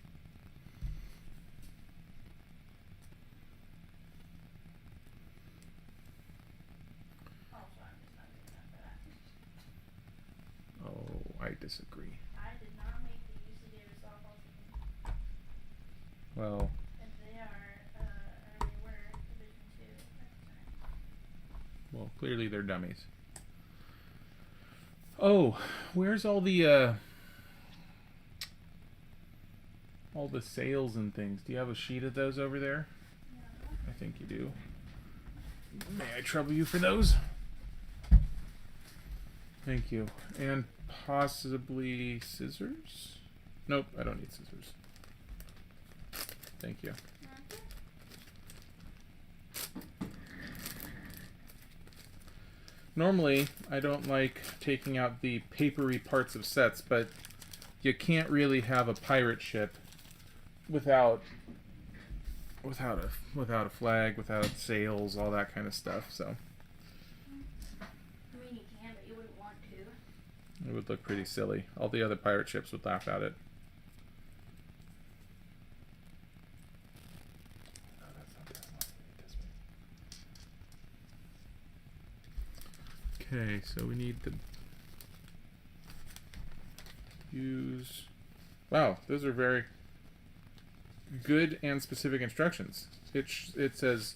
I disagree. I did not make the UC Davis softball team. Well, And they are, or they were Division 2 at the time. well, clearly they're dummies. Oh, where's all the sales and things? Do you have a sheet of those over there? Yeah. I think you do. May I trouble you for those? Thank you. And possibly scissors? Nope, I don't need scissors. Thank you. Normally, I don't like taking out the papery parts of sets, but you can't really have a pirate ship without a flag, without sails, all that kind of stuff. So I mean, you can, but you wouldn't want to. it would look pretty silly. All the other pirate ships would laugh at it. No, that's not that one. This way. Okay, so we need to use. Wow, those are very good and specific instructions. It says,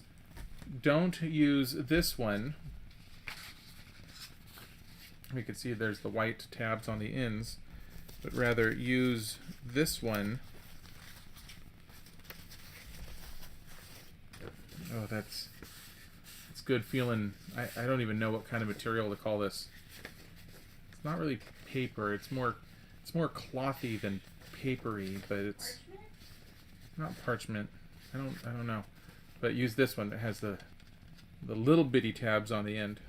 don't use this one. We can see there's the white tabs on the ends, but rather use this one. Oh, that's good feeling. I don't even know what kind of material to call this. It's not really paper. It's more clothy than papery, but it's not parchment. I don't know. But use this one that has the little bitty tabs on the end.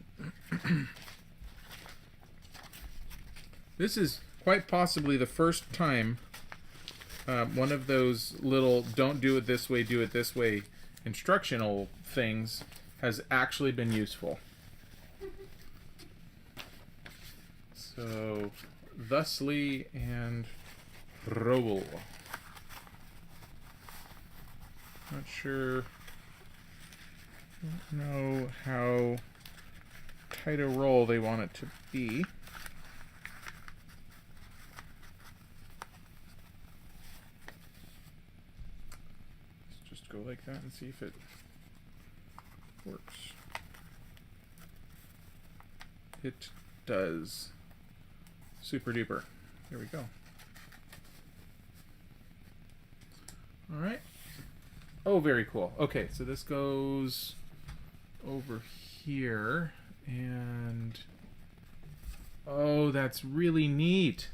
This is quite possibly the first time one of those little "don't do it this way, do it this way" instructional things has actually been useful. So, thusly and roll. Not sure. Don't know how tight a roll they want it to be. Let's just go like that and see if it works. It does. Super duper. There we go. All right. Oh, very cool. Okay, so this goes over here, and oh, that's really neat.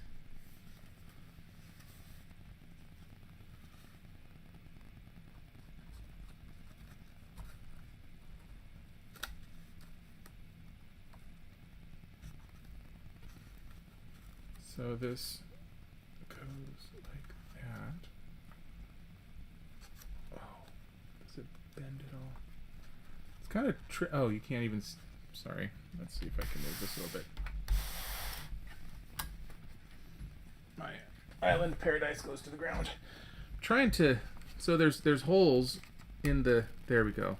So this goes like that. Oh, does it bend at all? It's kind of oh, you can't even. Sorry. Let's see if I can move this a little bit. My island paradise goes to the ground. I'm trying to. So there's holes in the. There we go.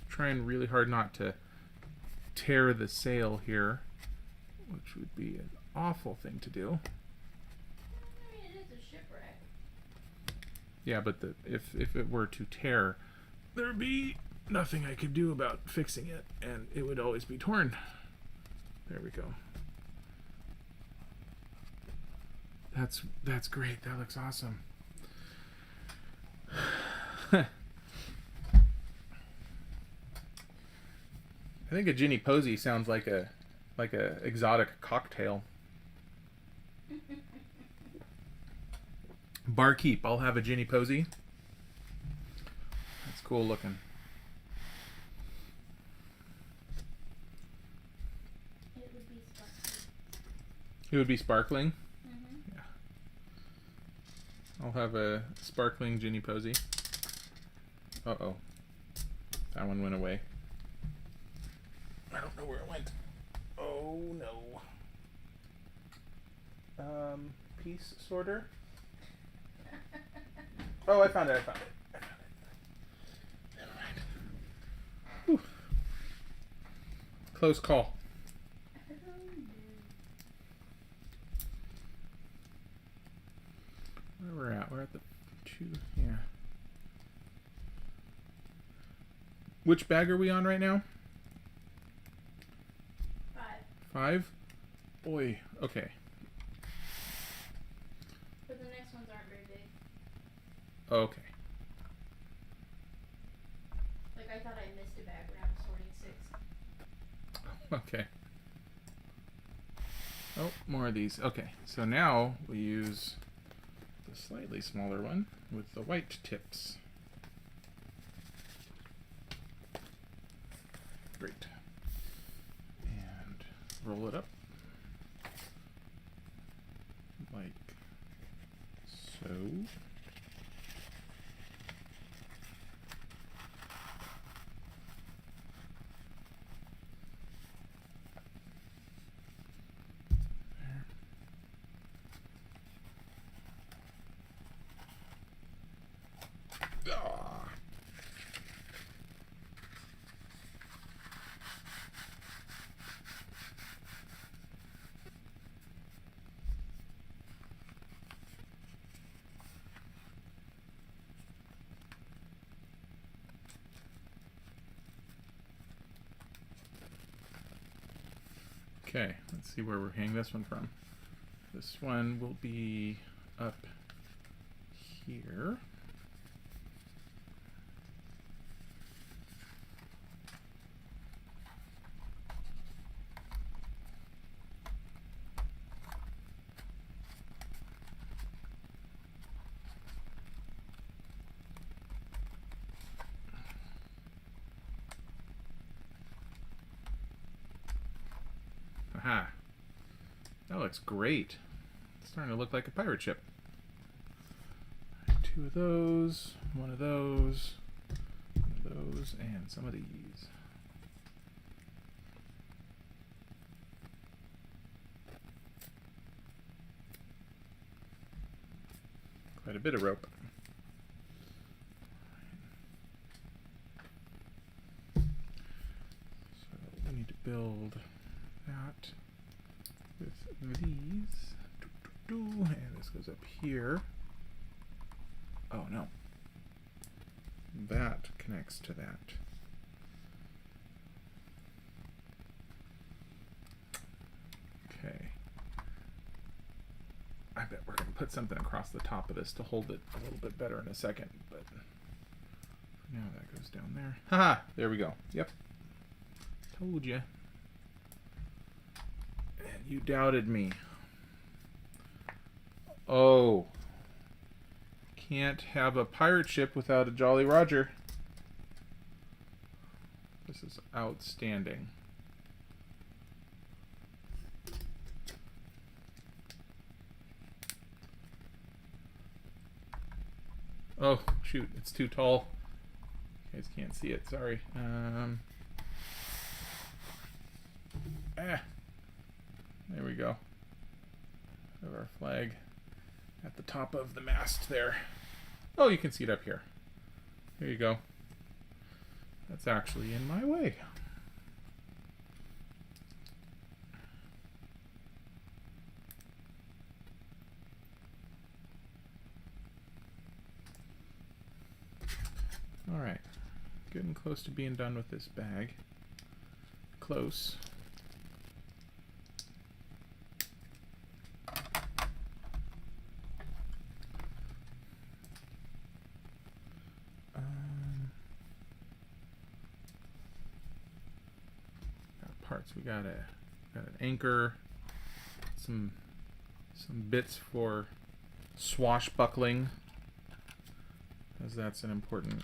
Trying really hard not to tear the sail here, which would be an awful thing to do. I mean, it is a shipwreck. Yeah, but if it were to tear, there'd be nothing I could do about fixing it, and it would always be torn. There we go. That's great. That looks awesome. I think a Ginny Posey sounds like a exotic cocktail. Barkeep, I'll have a Ginny Posey. That's cool looking. It would be sparkly. It would be sparkling? Mm-hmm. Yeah. I'll have a sparkling Ginny Posey. Uh-oh. That one went away. I don't know where it went. Oh no. Piece sorter. Oh, I found it. close call. Where we're at? We're at the 2. Yeah. Which bag are we on right now? 5. 5? Boy. Okay. But the next ones aren't very big. Okay. Like, I thought I missed a bag when I was sorting 6. Okay. Oh, more of these. Okay, so now we use the slightly smaller one with the white tips. Great. And roll it up like so. Ah. Okay, let's see where we're hanging this one from. This one will be up here. Aha. That looks great. It's starting to look like a pirate ship. 2 of those, 1 of those, 1 of those, and some of these. Quite a bit of rope. So we need to build that with these. And this goes up here. Oh no. That connects to that. Okay. I bet we're going to put something across the top of this to hold it a little bit better in a second, but for now that goes down there. Haha! There we go. Yep. Told you. And you doubted me. Oh. Can't have a pirate ship without a Jolly Roger. This is outstanding. Oh, shoot, it's too tall. You guys can't see it, sorry. There we go. Have our flag at the top of the mast there. Oh, you can see it up here. There you go. That's actually in my way. All right, getting close to being done with this bag. Close. Got parts. We got an anchor, some bits for swashbuckling, as that's an important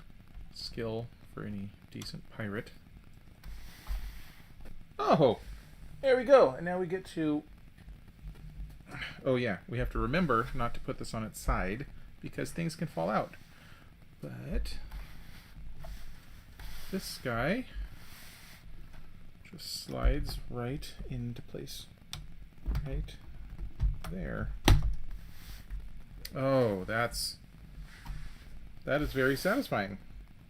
skill for any decent pirate. Oh, there we go. And now we get to... Oh yeah, we have to remember not to put this on its side because things can fall out. But this guy just slides right into place. Right there. Oh, that is very satisfying.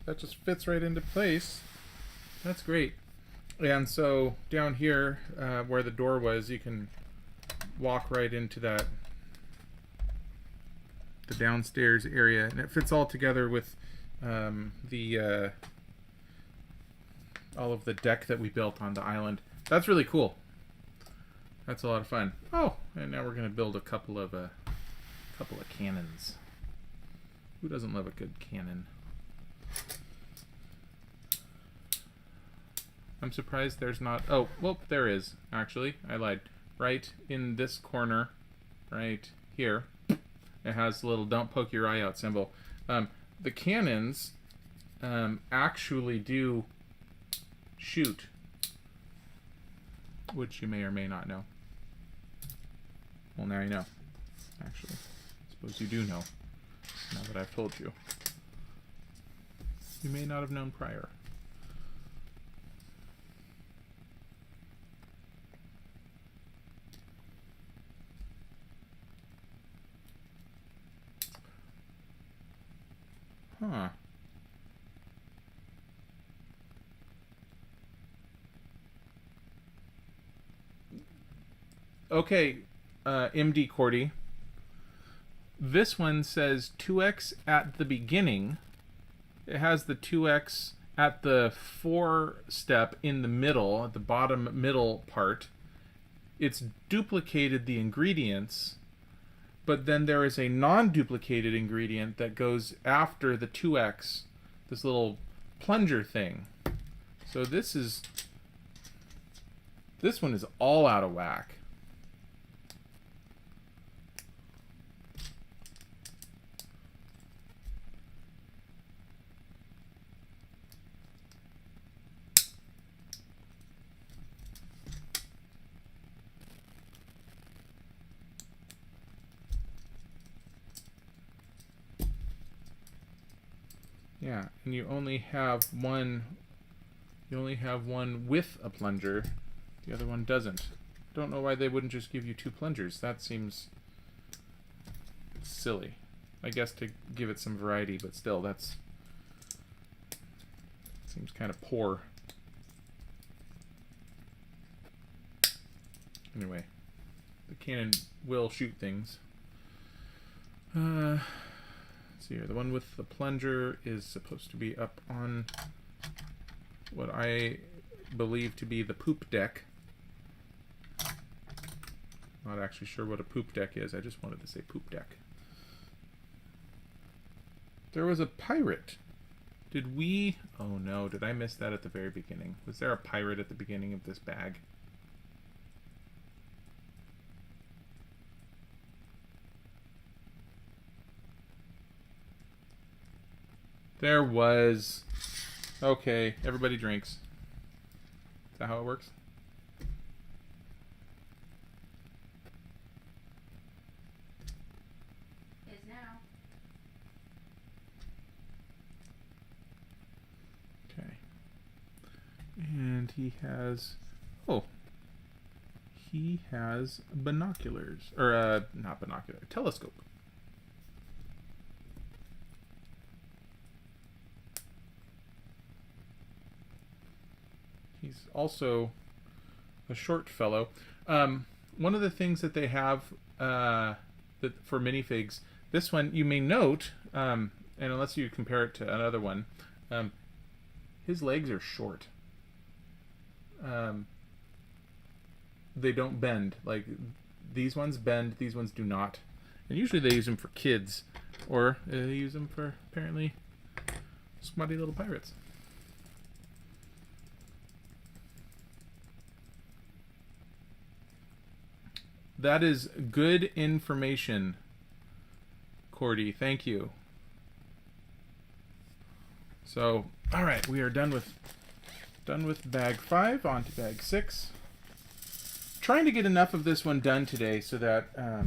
That just fits right into place. That's great. And so down here, where the door was, you can walk right into the downstairs area, and it fits all together with the all of the deck that we built on the island. That's really cool. That's a lot of fun. Oh, and now we're gonna build a couple of cannons. Who doesn't love a good cannon? I'm surprised there's not... Oh, well, there is, actually. I lied. Right in this corner, right here, it has the little don't poke your eye out symbol. The cannons actually do shoot, which you may or may not know. Well, now you know, actually. I suppose you do know, now that I've told you. You may not have known prior. Huh. Okay, MD Cordy. This one says 2x at the beginning. It has the 2x at the 4 step in the middle, at the bottom middle part. It's duplicated the ingredients, but then there is a non-duplicated ingredient that goes after the 2x, this little plunger thing. So this one is all out of whack. Yeah, and you only have one with a plunger. The other one doesn't. Don't know why they wouldn't just give you 2 plungers. That seems silly. I guess to give it some variety, but still, that's seems kind of poor. Anyway, the cannon will shoot things. Let's see here. The one with the plunger is supposed to be up on what I believe to be the poop deck. Not actually sure what a poop deck is. I just wanted to say poop deck. There was a pirate. Did we... Oh no, did I miss that at the very beginning? Was there a pirate at the beginning of this bag? There was. Okay, everybody drinks. Is that how it works? Is now. Okay. And he has... Oh. He has binoculars. Or, not binocular. Telescope. He's also a short fellow. One of the things that they have that for minifigs, this one you may note, and unless you compare it to another one, his legs are short. They don't bend. Like these ones bend, these ones do not. And usually they use them for kids, or they use them for apparently smutty little pirates. That is good information, Cordy. Thank you. So, all right, we are done with bag 5. On to bag 6. Trying to get enough of this one done today so that we're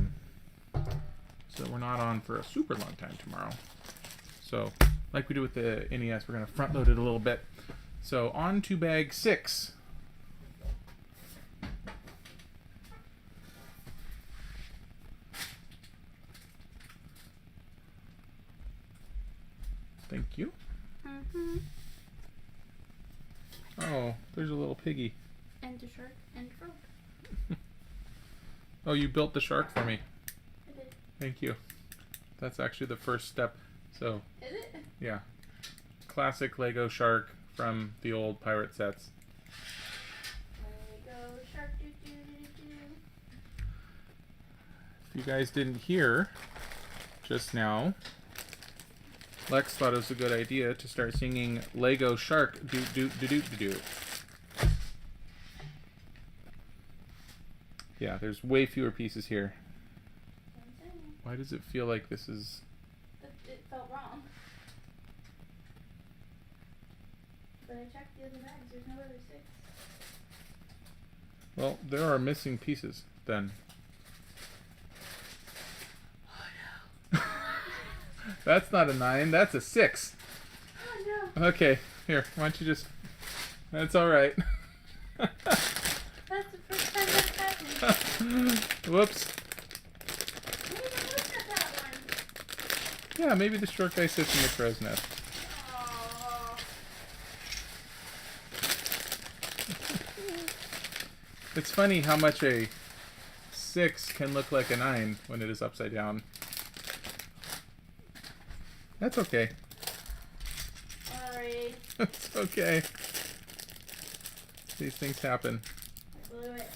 not on for a super long time tomorrow. So, like we do with the NES, we're going to front load it a little bit. So, on to bag 6. Thank you. Oh, there's a little piggy. And the shark and the frog. Oh, you built the shark for me. I did. Thank you. That's actually the first step. So, Is it? yeah. Classic Lego shark from the old pirate sets. Lego shark doo doo doo doo. If you guys didn't hear just now, Lex thought it was a good idea to start singing Lego shark doo doo doo doo doo doo. Yeah, there's way fewer pieces here. Why does it feel like this is... It felt wrong. But I checked the other bags. There's no other 6. Well, there are missing pieces then. Oh no. That's not a 9, that's a 6. Oh no. Okay, here, why don't you just... That's alright. That's the first time that's happened. Whoops. Maybe look at that one. Yeah, maybe the short guy sits in the crow's nest. Aww. It's funny how much a 6 can look like a 9 when it is upside down. That's okay. Sorry. That's okay. These things happen. I blew it.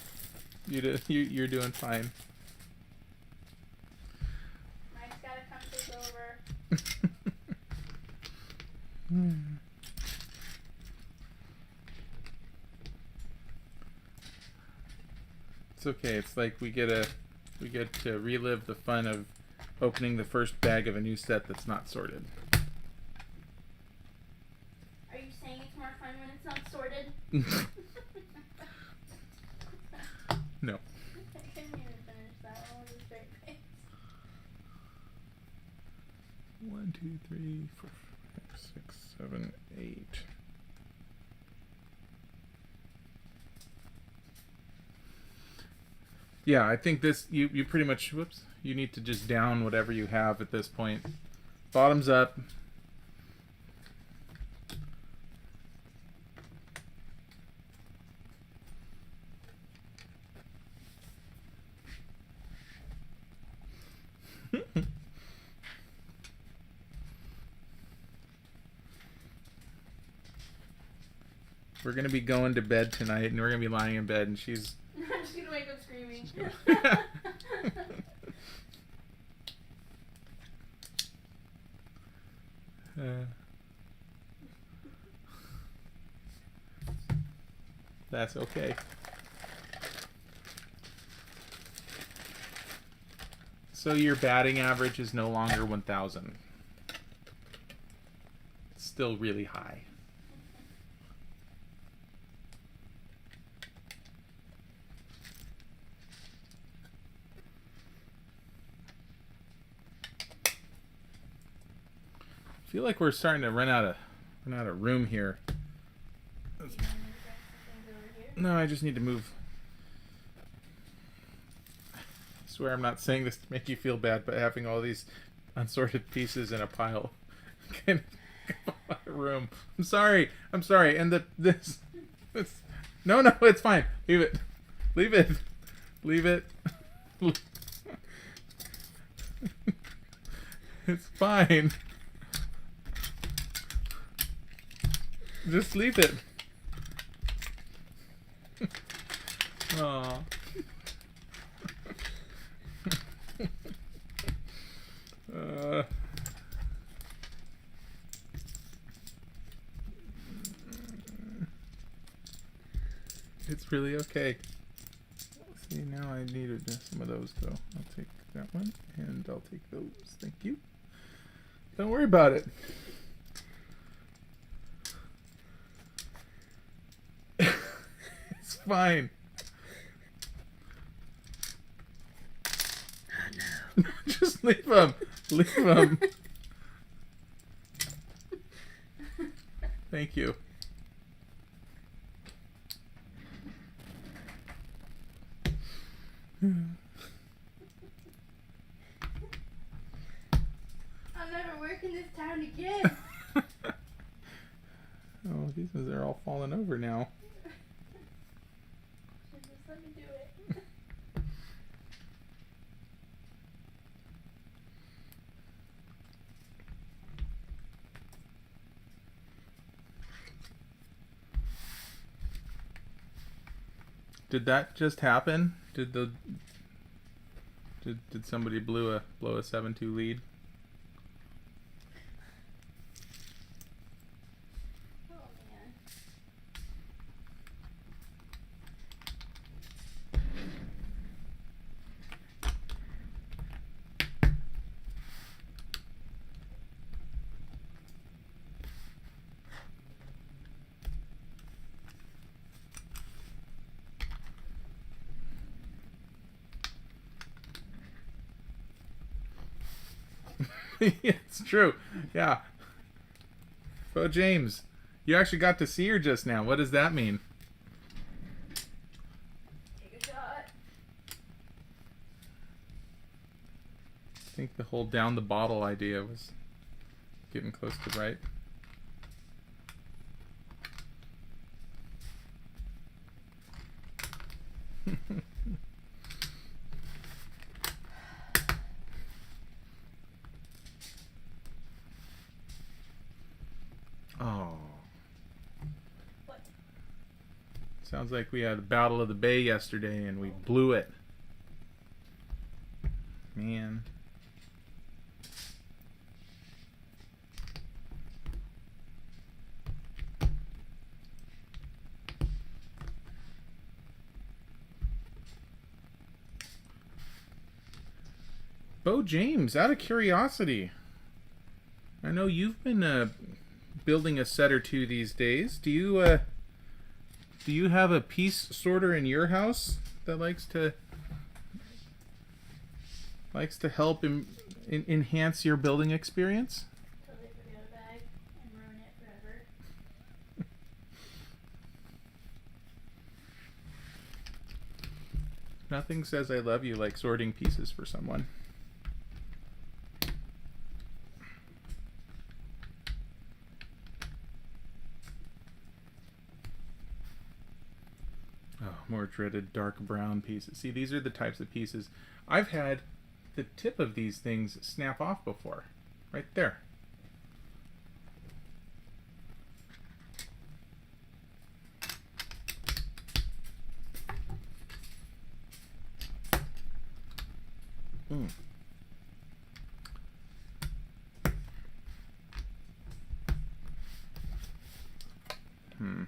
You're doing fine. Mike's gotta come take over. It's okay. It's like we get to relive the fun of opening the first bag of a new set that's not sorted. Are you saying it's more fun when it's not sorted? No. I couldn't even finish that one with a straight face. 1, 2, 3, 4, 5, 6, 7, 8. Yeah, I think this you pretty much you need to just down whatever you have at this point. Bottoms up. We're gonna be going to bed tonight, and we're gonna be lying in bed, and she's. I'm just gonna wake up screaming. That's okay. So your batting average is no longer 1,000. It's still really high. I feel like we're starting to run out of room here. No, I just need to move. I swear I'm not saying this to make you feel bad, but having all these unsorted pieces in a pile kind of a lot of room. I'm sorry. And this no, it's fine. Leave it. It's fine. Just leave it. Aww. It's really okay. See, now I needed some of those though. I'll take that one and I'll take those. Thank you. Don't worry about it. It's fine. Oh, no. Just leave them. Leave them. Thank you. I'll never work in this town again. Oh, these ones are all falling over now. Just let me do it. Did that just happen? Did somebody blow a 7-2 lead? Oh man. It's true. Yeah. Bo James, you actually got to see her just now. What does that mean? Take a shot. I think the whole down the bottle idea was getting close to right. Oh. What? Sounds like we had a Battle of the Bay yesterday and we blew it. Man. Bo James, out of curiosity, I know you've been building a set or two these days. Do you have a piece sorter in your house that likes to help enhance your building experience? Totally forget a bag and ruin it forever. Nothing says I love you like sorting pieces for someone. Oh, more dreaded dark brown pieces. See, these are the types of pieces. I've had the tip of these things snap off before. Right there. Mm. Hmm.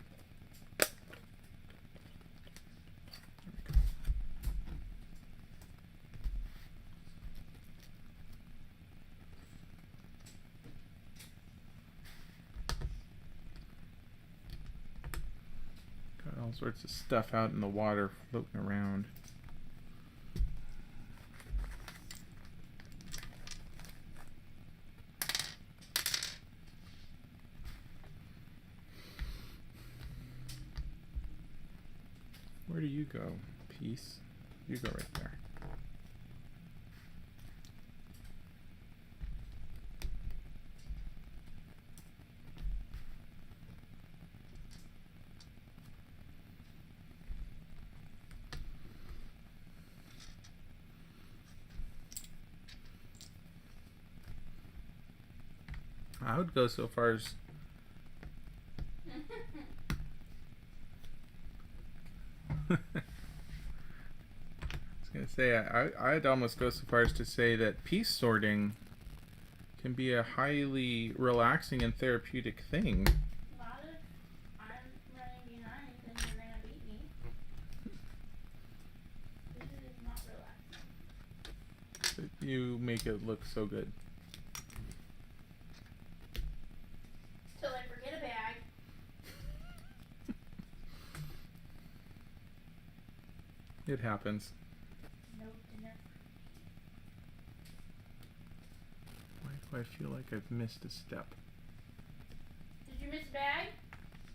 Got all sorts of stuff out in the water floating around. Where do you go, piece? You go right there. I would go so far as I was gonna say I'd almost go so far as to say that piece sorting can be a highly relaxing and therapeutic thing. Not if I'm running behind and you're gonna beat me. This is not relaxing. But you make it look so good. Till I forget a bag. It happens. No dinner. Why do I feel like I've missed a step? Did you miss a bag?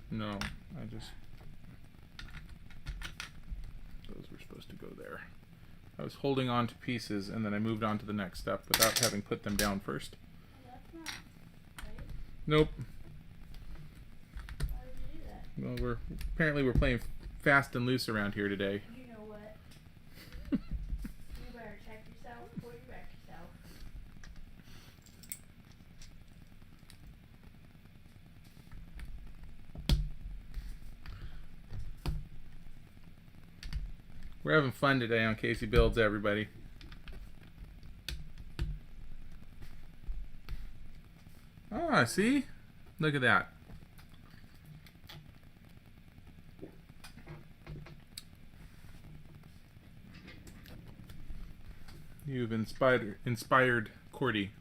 No, I just... Those were supposed to go there. I was holding on to pieces and then I moved on to the next step without having put them down first. Well, that's not right. Nope. Why would you Well, we're playing fast and loose around here today. You know what? You better check yourself before you wreck yourself. We're having fun today on CaseyBuilds, everybody. Ah, see? Look at that. You've inspired Cordy.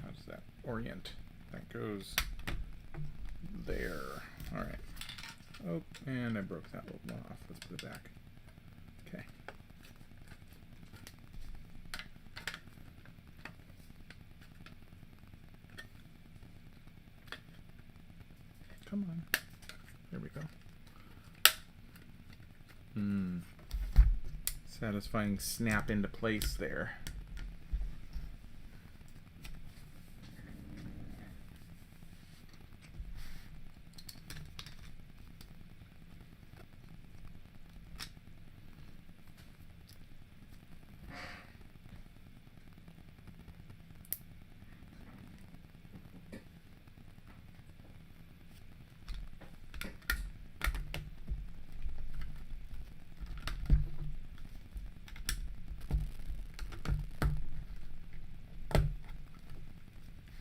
How does that orient? That goes there. All right. Oh, and I broke that little one off. Let's put it back. Okay. Come on. There we go. Satisfying snap into place there.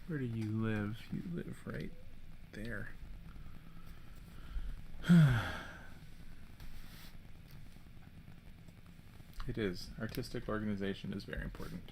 Where do you live? You live right there. It is. Artistic organization is very important.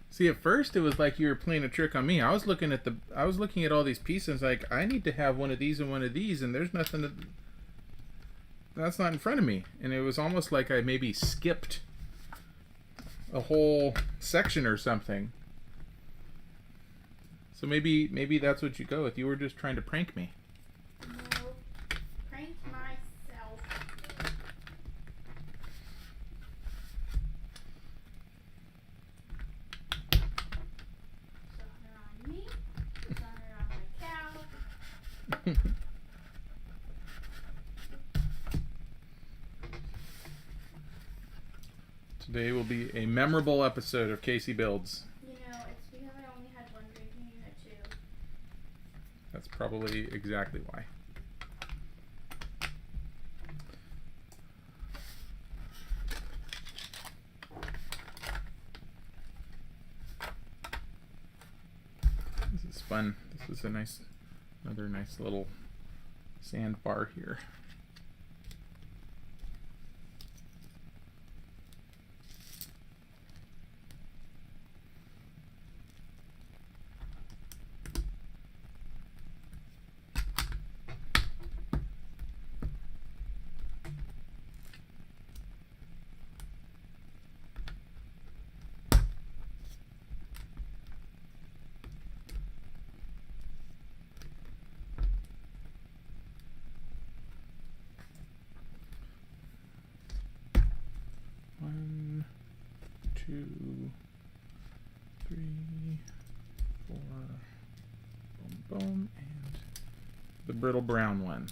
See, at first it was like you were playing a trick on me. I was looking at all these pieces like I need to have one of these and one of these, and there's nothing that's not in front of me. And it was almost like I maybe skipped a whole section or something. So maybe that's what you go with. You were just trying to prank me. No, prank myself. Something on me, something on my cow. Today will be a memorable episode of CaseyBuilds. You know, it's because I only had one drinking unit too. That's probably exactly why. This is fun. This is another nice little sandbar here. One, two, three, four, boom, boom, and the brittle brown one.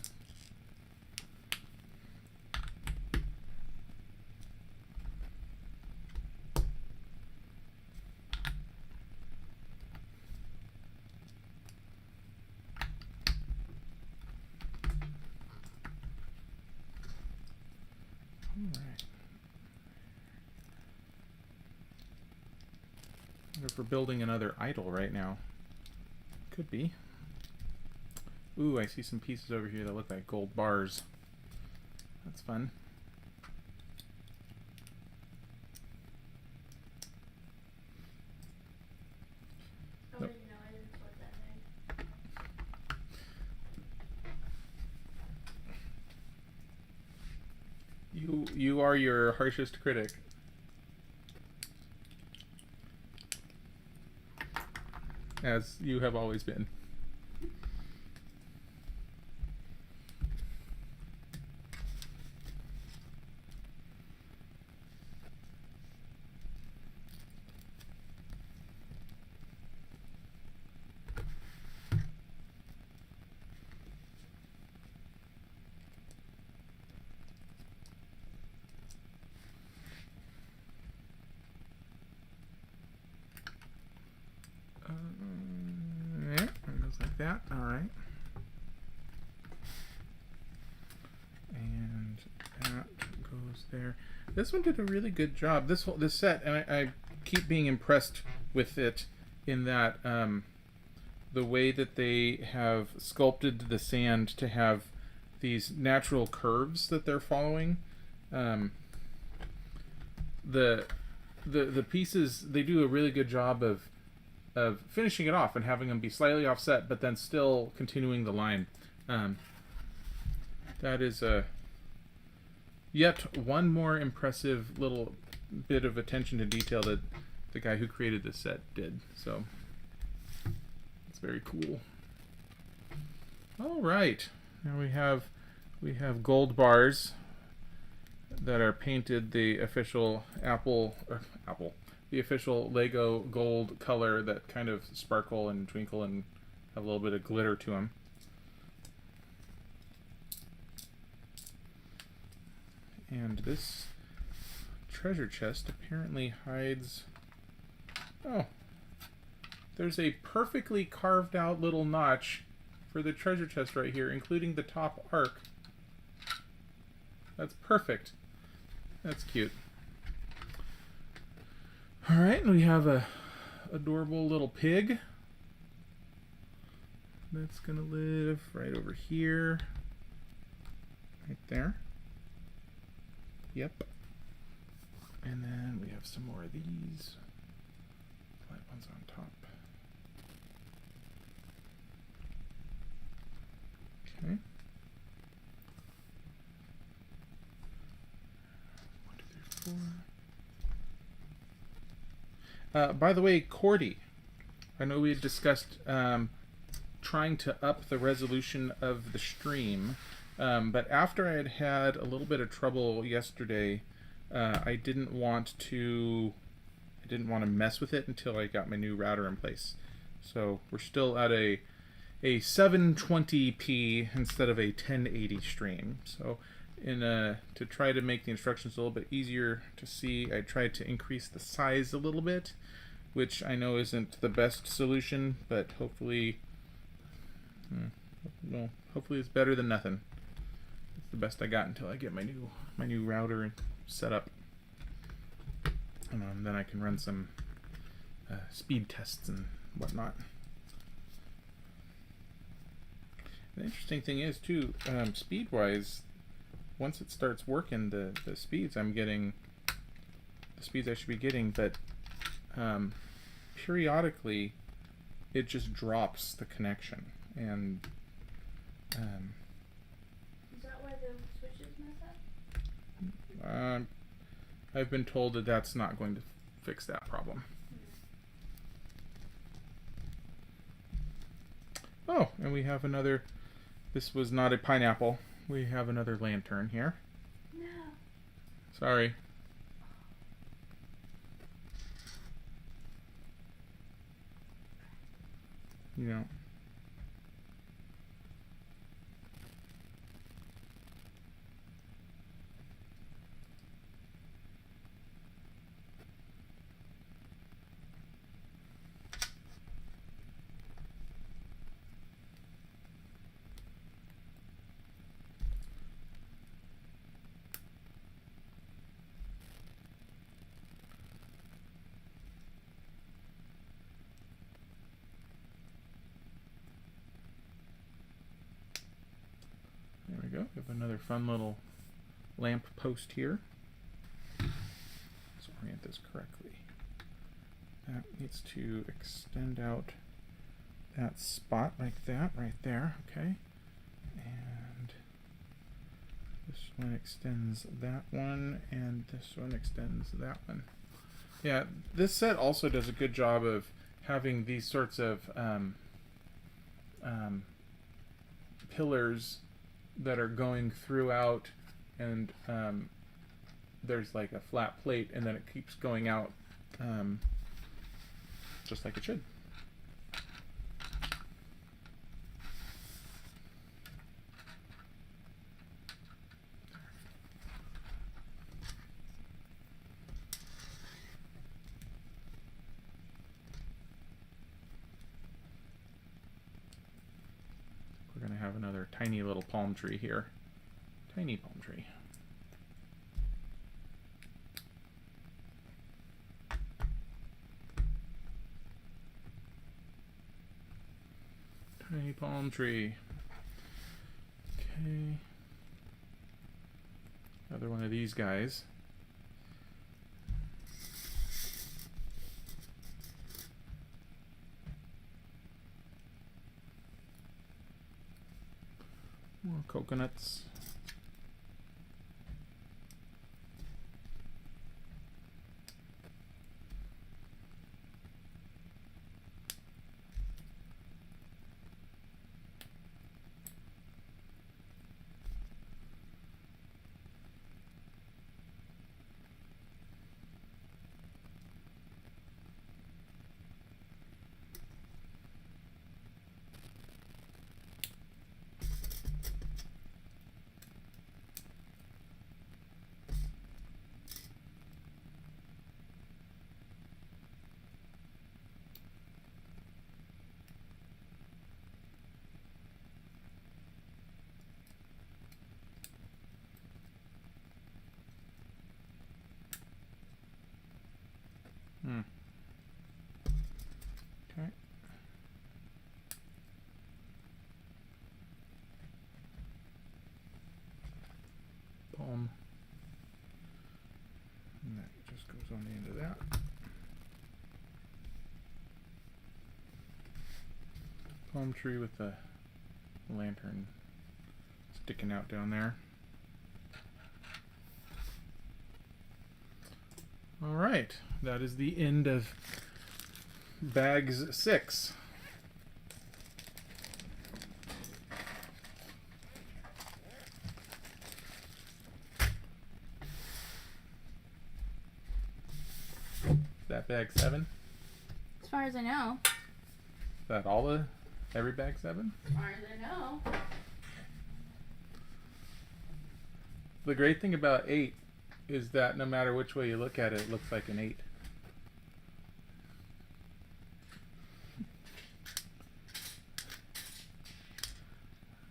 All right. I wonder if we're building another idol right now. Could be. Ooh, I see some pieces over here that look like gold bars. That's fun. Oh, Nope. no, I didn't sort that egg. You are your harshest critic. As you have always been. Yeah, it goes like that. All right. And that goes there. This one did a really good job. This set, and I keep being impressed with it in that the way that they have sculpted the sand to have these natural curves that they're following. The pieces, they do a really good job of finishing it off and having them be slightly offset, but then still continuing the line. That is yet one more impressive little bit of attention to detail that the guy who created this set did. So it's very cool. All right, now we have gold bars that are painted the official the official Lego gold color that kind of sparkle and twinkle and have a little bit of glitter to them. And this treasure chest apparently hides... Oh, there's a perfectly carved out little notch for the treasure chest right here, including the top arc. That's perfect. That's cute. Alright, we have a adorable little pig that's gonna live right over here. Right there. Yep. And then we have some more of these. Flat ones on top. Okay. 1, 2, 3, 4. By the way, Cordy, I know we had discussed trying to up the resolution of the stream, but after I had had a little bit of trouble yesterday, I didn't want to mess with it until I got my new router in place. So we're still at a 720p instead of a 1080 stream. So to try to make the instructions a little bit easier to see, I tried to increase the size a little bit, which I know isn't the best solution, but hopefully it's better than nothing. It's the best I got until I get my new router set up. Then I can run some speed tests and whatnot. The interesting thing is too, speed-wise, once it starts working, the speeds I'm getting, the speeds I should be getting, but periodically it just drops the connection, and Is that why the switches mess up? I've been told that that's not going to fix that problem. Oh, and we have another. This was not a pineapple. We have another lantern here. No. Sorry. You know. we go. We have another fun little lamp post here. Let's orient this correctly. That needs to extend out that spot like that, right there, okay? And this one extends that one, and this one extends that one. Yeah, this set also does a good job of having these sorts of pillars that are going throughout, and there's like a flat plate, and then it keeps going out just like it should. We're going to have another tiny little palm tree here. Tiny palm tree. Tiny palm tree. Okay. Another one of these guys. More coconuts. Okay. Palm. And that just goes on the end of that. Palm tree with the lantern sticking out down there. All right, that is the end of bags 6. Is that bag 7? As far as I know. Is that all the every bag 7? As far as I know. The great thing about 8 is that no matter which way you look at it, it looks like an 8.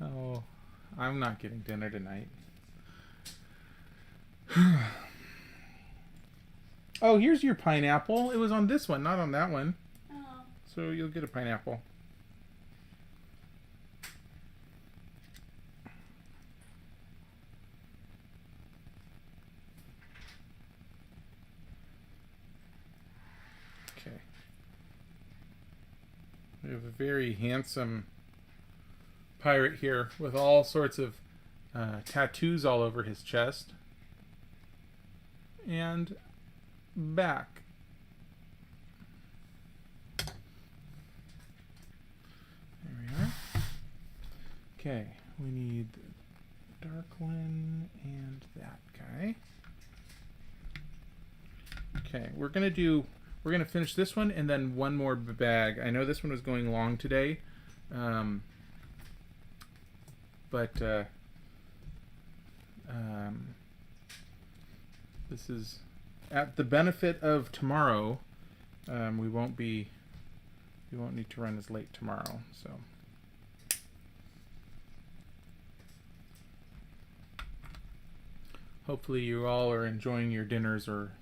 Oh, I'm not getting dinner tonight. Oh, here's your pineapple. It was on this one, not on that one. Oh. So you'll get a pineapple. Okay. We have a very handsome pirate here with all sorts of tattoos all over his chest and back. There we are. Okay, we need the dark one and that guy. Okay, we're gonna finish this one and then one more bag. I know this one was going long today, but this is at the benefit of tomorrow. We won't need to run as late tomorrow. So hopefully you all are enjoying your dinners or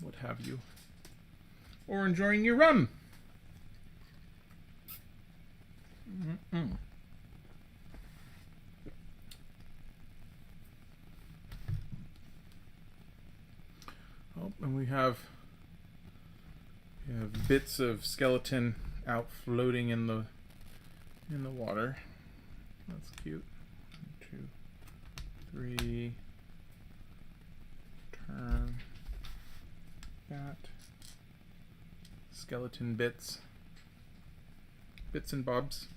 what have you, or enjoying your rum. Oh, and we have bits of skeleton out floating in the water. That's cute. 1, 2, 3. Turn that. Skeleton bits and bobs.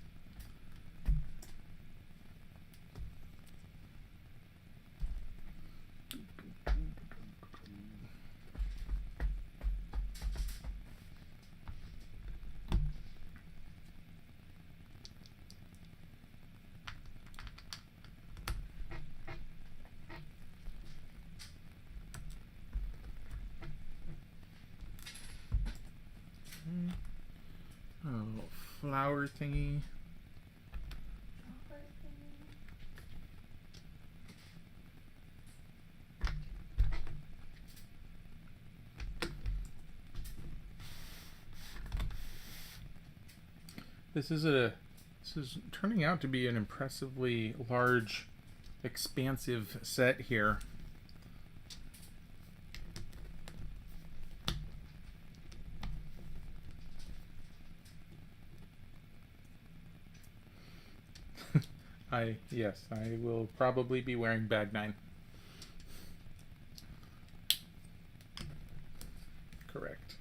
Oh, little flower thingy. This is turning out to be an impressively large, expansive set here. Yes, I will probably be wearing bag 9. Correct.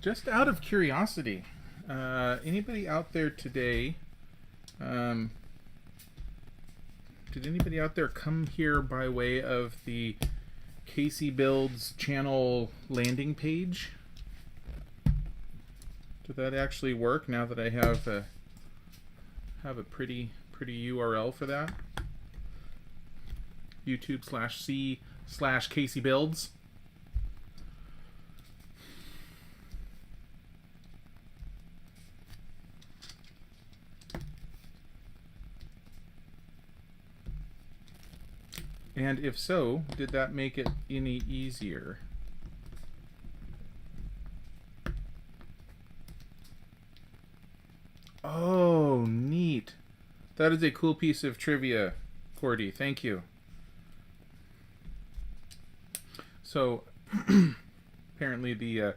Just out of curiosity, anybody out there today, did anybody out there come here by way of the CaseyBuilds channel landing page? Did that actually work now that I have a pretty URL for that? YouTube/C/CaseyBuilds. And if so, did that make it any easier? Oh, neat. That is a cool piece of trivia, Cordy. Thank you. So, apparently the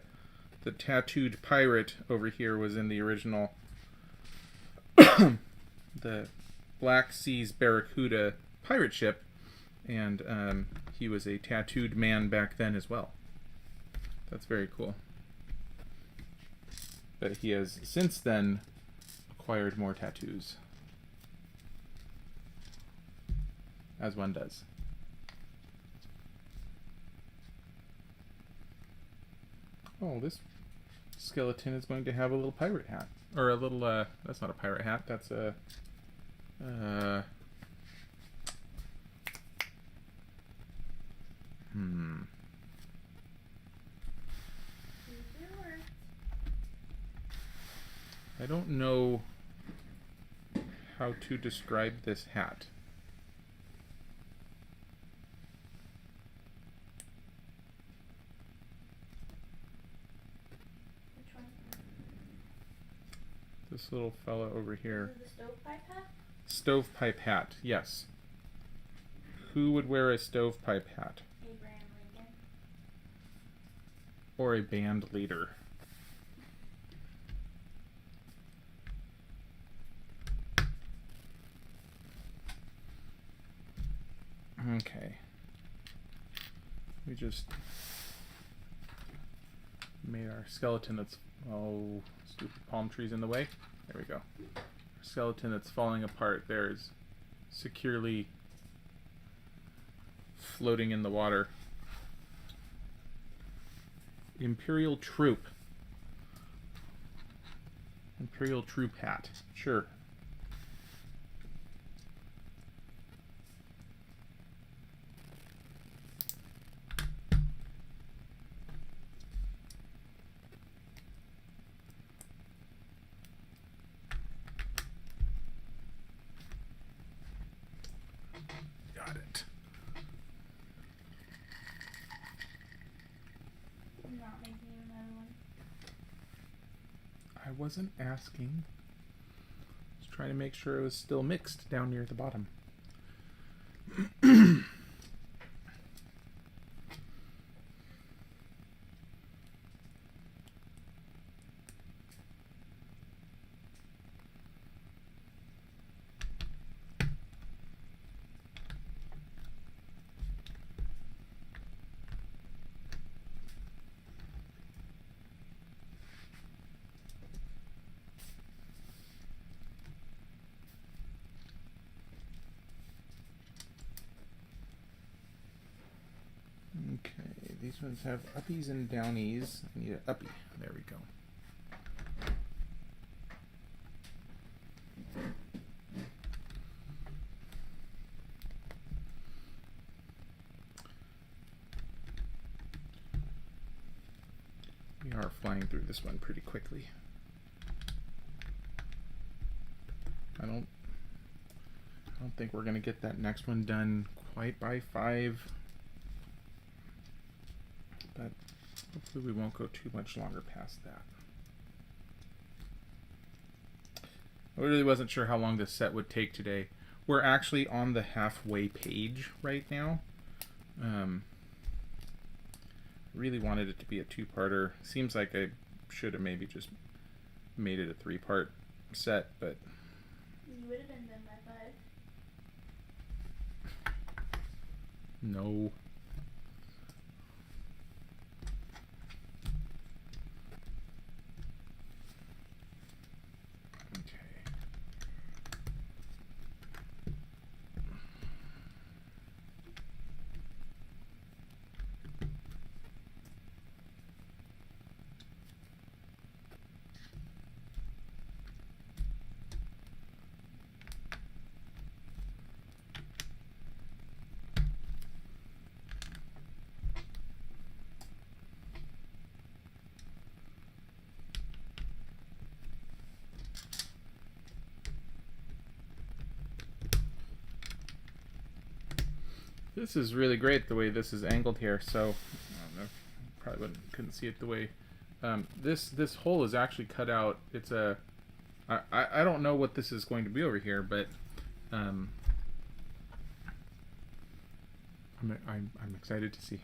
tattooed pirate over here was in the original the Black Seas Barracuda pirate ship. And he was a tattooed man back then as well. That's very cool. But he has since then acquired more tattoos. As one does. Oh, this skeleton is going to have a little pirate hat. Or a little, that's not a pirate hat, that's a... I don't know how to describe this hat. Which one? This little fella over here. Is it the stovepipe hat? Stovepipe hat, yes. Who would wear a stovepipe hat? Abraham Lincoln. Or a band leader. Okay. We just made our skeleton that's... Oh, stupid palm trees in the way. There we go. Our skeleton that's falling apart there is securely floating in the water. Imperial troop. Imperial Troop hat. Sure. Got it. I'm not making you another one. I wasn't asking. Just trying to make sure it was still mixed down near the bottom. Okay, these ones have uppies and downies. I need an uppie. There we go. We are flying through this one pretty quickly. I don't think we're gonna get that next one done quite by 5. But hopefully we won't go too much longer past that. I really wasn't sure how long this set would take today. We're actually on the halfway page right now. Really wanted it to be a 2-parter. Seems like I should have maybe just made it a 3-part set, but You would have been done by 5. no. This is really great the way this is angled here, so I don't know, probably couldn't see it the way this hole is actually cut out. It's a I don't know what this is going to be over here, but I'm excited to see.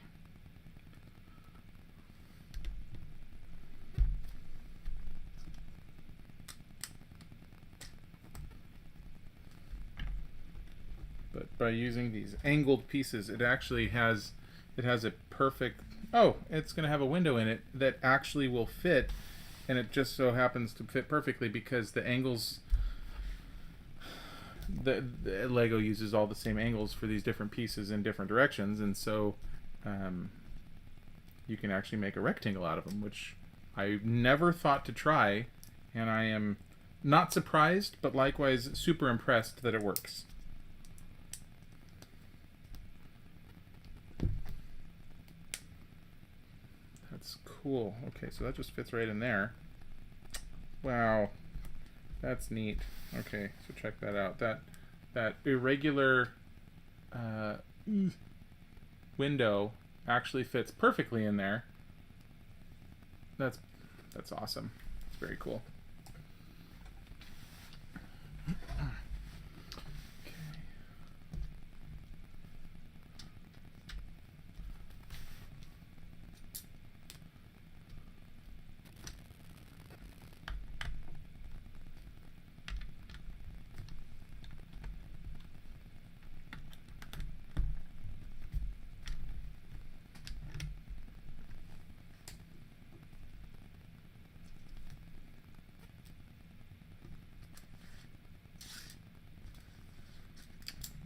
But by using these angled pieces, it actually has a perfect, oh, it's going to have a window in it that actually will fit, and it just so happens to fit perfectly because the angles, the Lego uses all the same angles for these different pieces in different directions, and so you can actually make a rectangle out of them, which I never thought to try, and I am not surprised, but likewise super impressed that it works. That's cool. Okay, so that just fits right in there. Wow, that's neat. Okay, so check that out. That irregular window actually fits perfectly in there. That's awesome. It's very cool.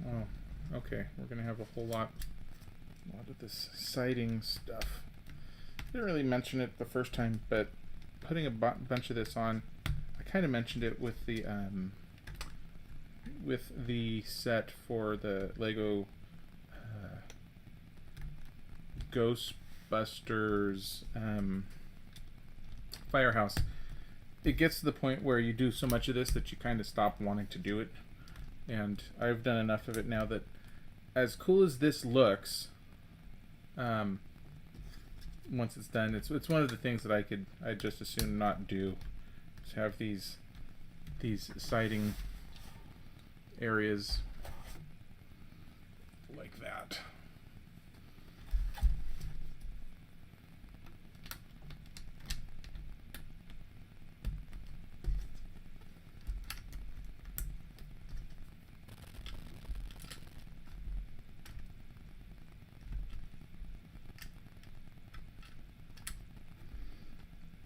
Oh, okay. We're gonna have a whole lot of this siding stuff. Didn't really mention it the first time, but putting a bunch of this on, I kind of mentioned it with the set for the Lego Ghostbusters Firehouse. It gets to the point where you do so much of this that you kind of stop wanting to do it, and I've done enough of it now that, as cool as this looks, once it's done, it's one of the things that I'd just as soon not do. Just have these siding areas like that.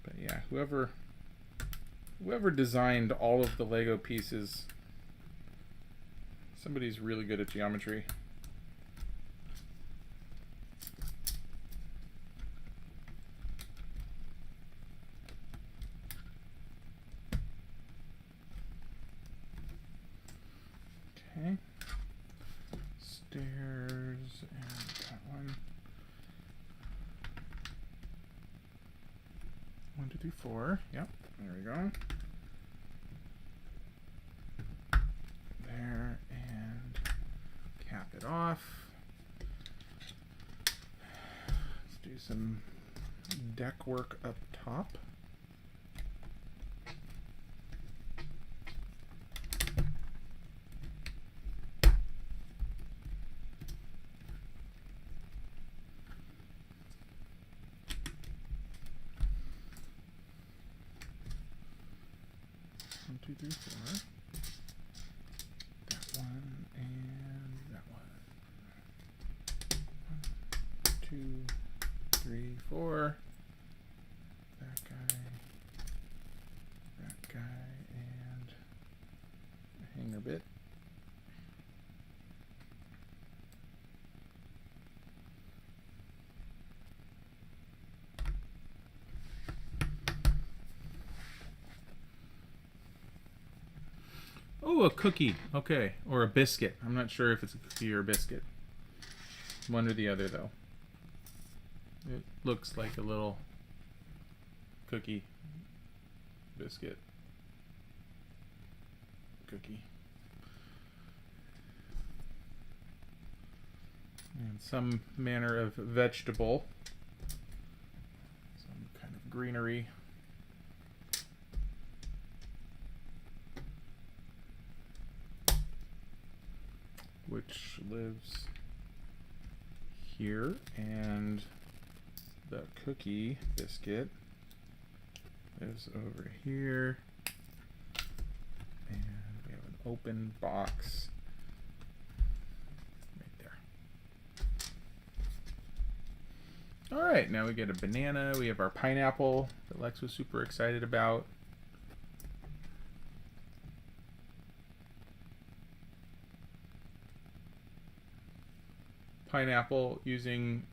But yeah, whoever designed all of the Lego pieces, somebody's really good at geometry. Okay. Stairs and that one. 1, 2, 3, 4. Yep. There we go. There, and cap it off. Let's do some deck work up top. One, two, three, four. That one and that one. 1, 2, 3, 4. That guy, and a hanger bit. Oh, a cookie. Okay. Or a biscuit. I'm not sure if it's a cookie or a biscuit. One or the other, though. It looks like a little cookie. Biscuit. Cookie. And some manner of vegetable. Some kind of greenery. Which lives here, and the cookie biscuit lives over here, and we have an open box right there. All right, now we get a banana. We have our pineapple that Lex was super excited about. Pineapple using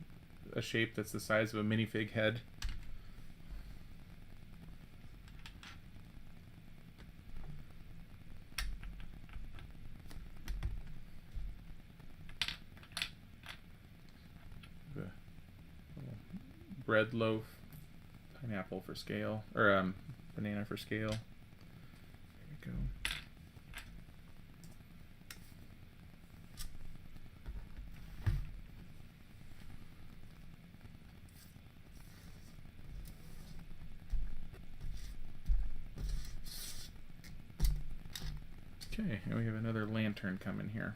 a shape that's the size of a minifig head. The little bread loaf, pineapple for scale, or banana for scale. There we go. Okay, and we have another lantern coming here.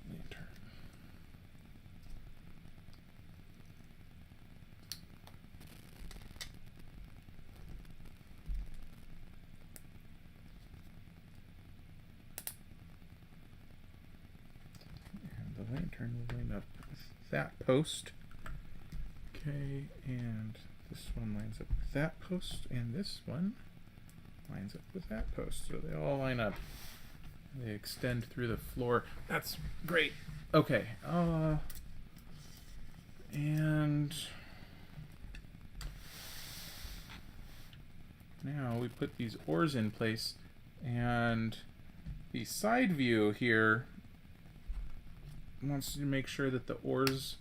Lantern. The lantern will line up with that post. Okay, and this one lines up with that post, and this one lines up with that post, so they all line up. They extend through the floor. That's great. Okay. And now we put these oars in place, and the side view here wants to make sure that the oars,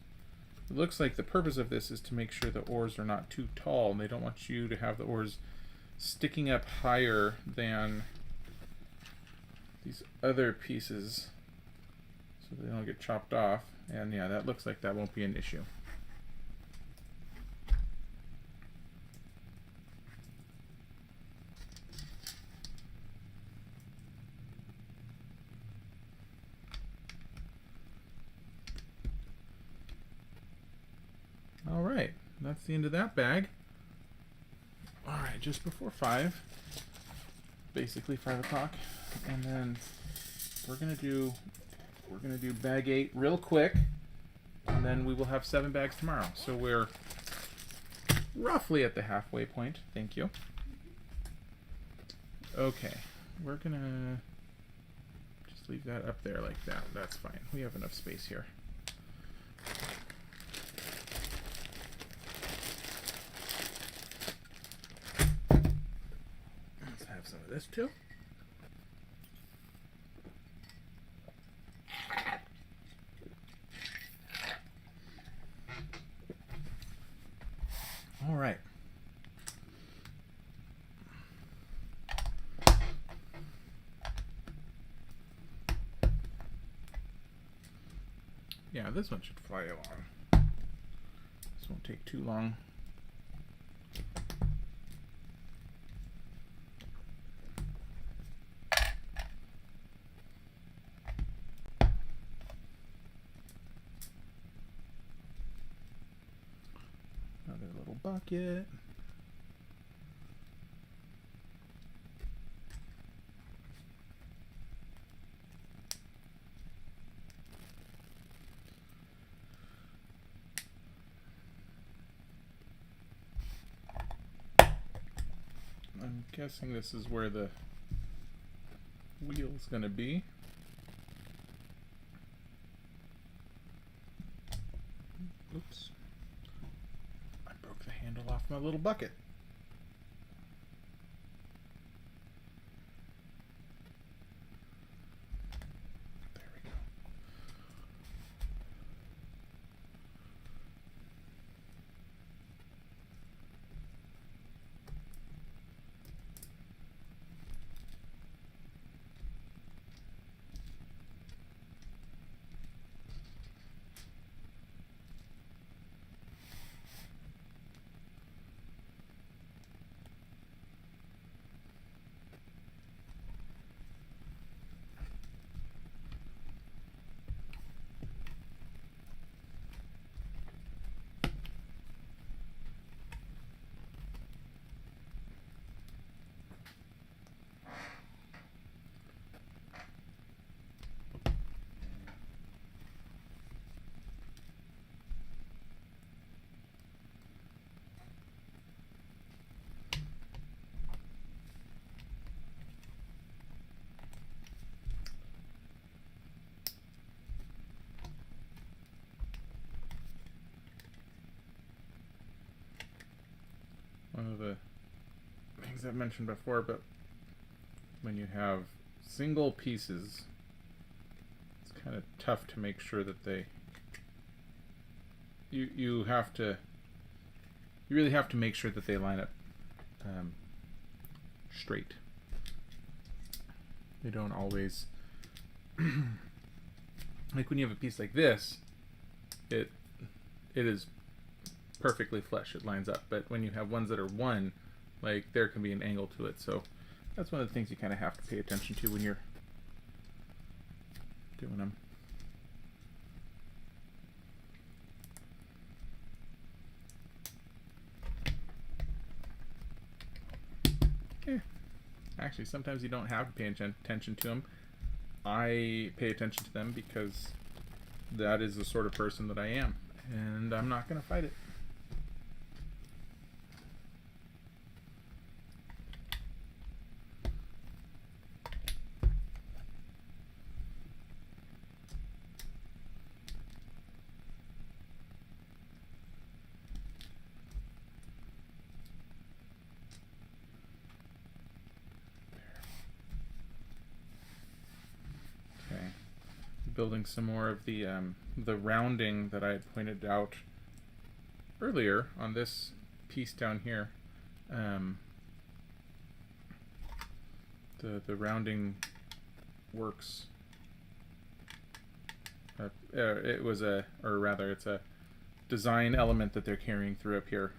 it looks like the purpose of this is to make sure the oars are not too tall, and they don't want you to have the oars sticking up higher than these other pieces so they don't get chopped off. And yeah, that looks like that won't be an issue. All right, that's the end of that bag. All right, just before 5, basically 5 o'clock, and then we're gonna do bag 8 real quick, and then we will have 7 bags tomorrow. So we're roughly at the halfway point. Thank you. Okay, we're gonna just leave that up there like that. That's fine. We have enough space here. Let's have some of this too. All right. Yeah, this one should fly along. This won't take too long. Another little bucket. I'm guessing this is where the wheel's gonna be. Oops. I broke the handle off my little bucket. There we go. One of the things I've mentioned before, but when you have single pieces, it's kind of tough to make sure that you really have to make sure that they line up straight. They don't always like when you have a piece like this, it is perfectly flush, it lines up, but when you have ones that are one, like there can be an angle to it. So that's one of the things you kind of have to pay attention to when you're doing them. Okay. Actually, sometimes you don't have to pay attention to them. I pay attention to them because that is the sort of person that I am, and I'm not going to fight it. building some more of the rounding that I had pointed out earlier on this piece down here. The rounding works. It was it's a design element that they're carrying through up here.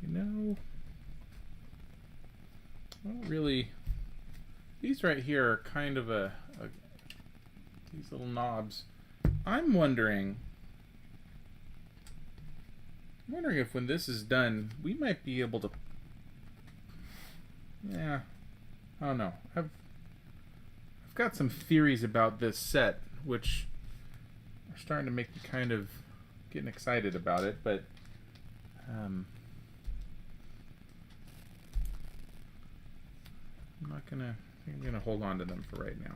No, I don't really. These right here are kind of these little knobs. I'm wondering if when this is done, we might be able to. Yeah, I don't know. I've got some theories about this set, which are starting to make me kind of getting excited about it, but. I'm gonna hold on to them for right now.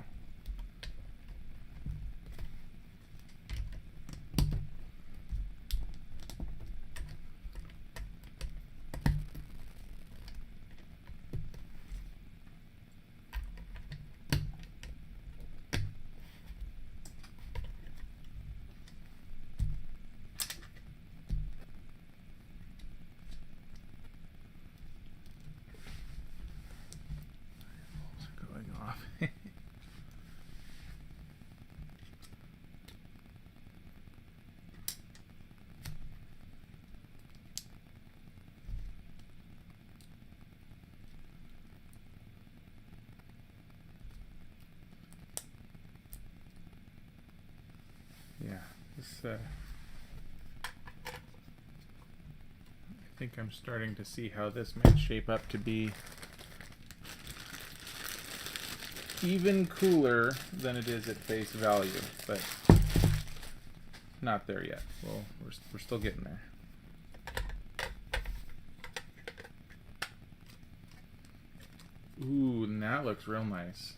Yeah, this. I think I'm starting to see how this might shape up to be even cooler than it is at face value, but not there yet. Well, we're still getting there. Ooh, and that looks real nice.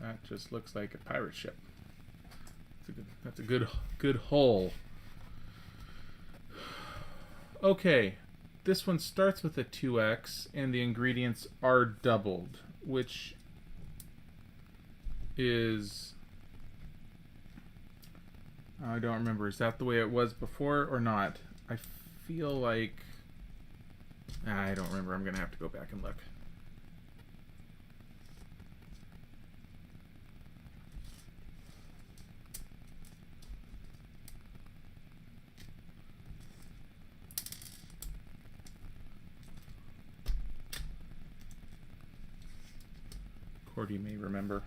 That just looks like a pirate ship. That's a good hole. Okay, this one starts with a 2x and the ingredients are doubled, which is, I don't remember, is that the way it was before or not? I feel like, I don't remember. I'm gonna have to go back and look. Cordy may remember.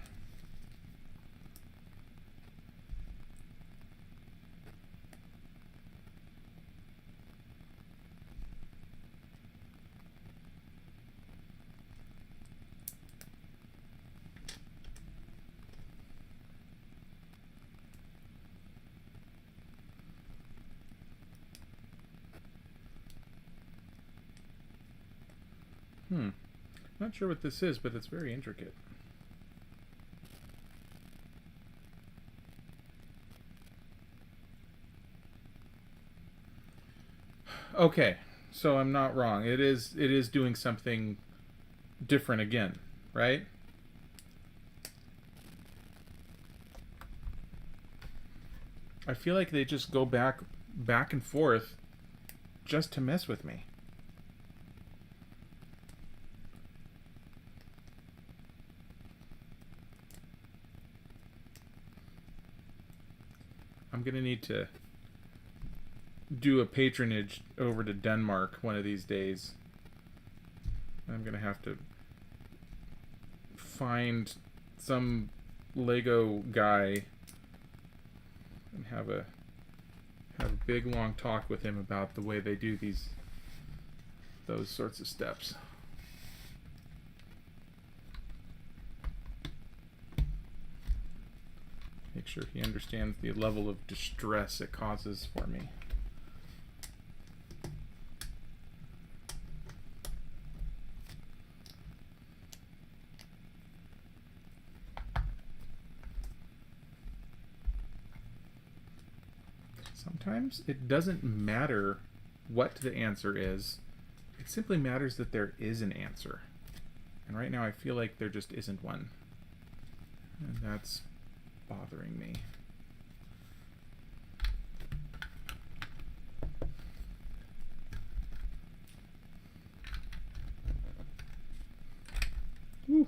Not sure what this is, but it's very intricate. Okay, so I'm not wrong. It is doing something different again, right? I feel like they just go back and forth just to mess with me. I'm gonna need to do a patronage over to Denmark one of these days. I'm gonna have to find some Lego guy and have a big long talk with him about the way they do those sorts of steps. Make sure he understands the level of distress it causes for me. Sometimes it doesn't matter what the answer is. It simply matters that there is an answer. And right now I feel like there just isn't one. And that's bothering me. Woo.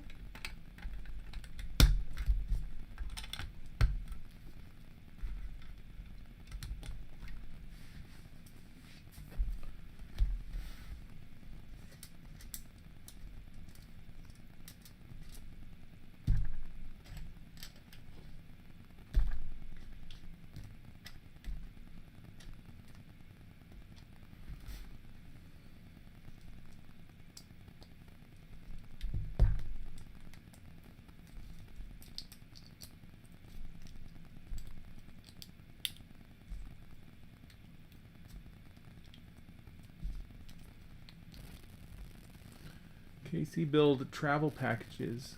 CaseyBuild travel packages.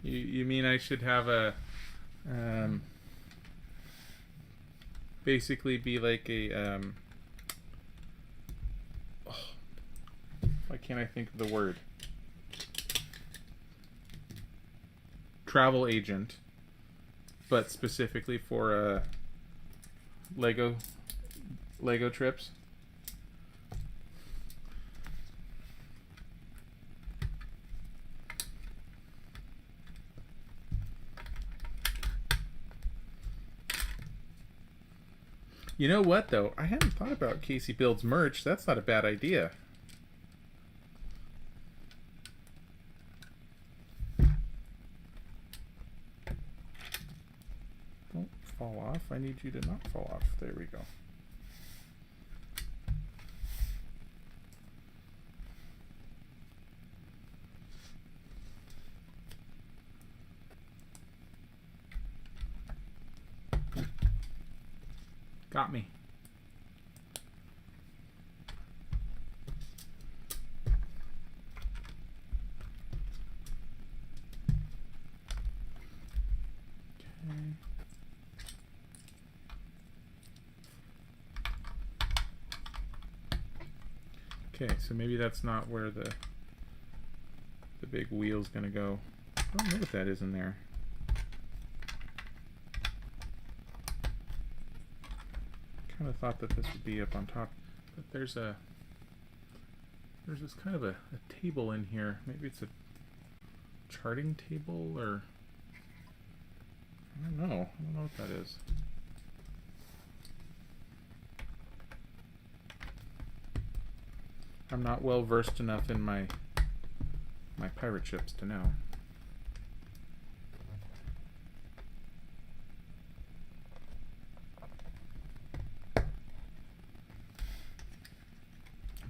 You mean I should have a basically be like a why can't I think of the word? Travel agent, but specifically for Lego trips. You know what though? I hadn't thought about CaseyBuilds merch. That's not a bad idea. Don't fall off. I need you to not fall off. There we go. Got me. Okay, so maybe that's not where the big wheel's gonna go. I don't know what that is in there. Kind of thought that this would be up on top, but there's this kind of a table in here. Maybe it's a charting table, or I don't know what that is. I'm not well versed enough in my pirate ships to know.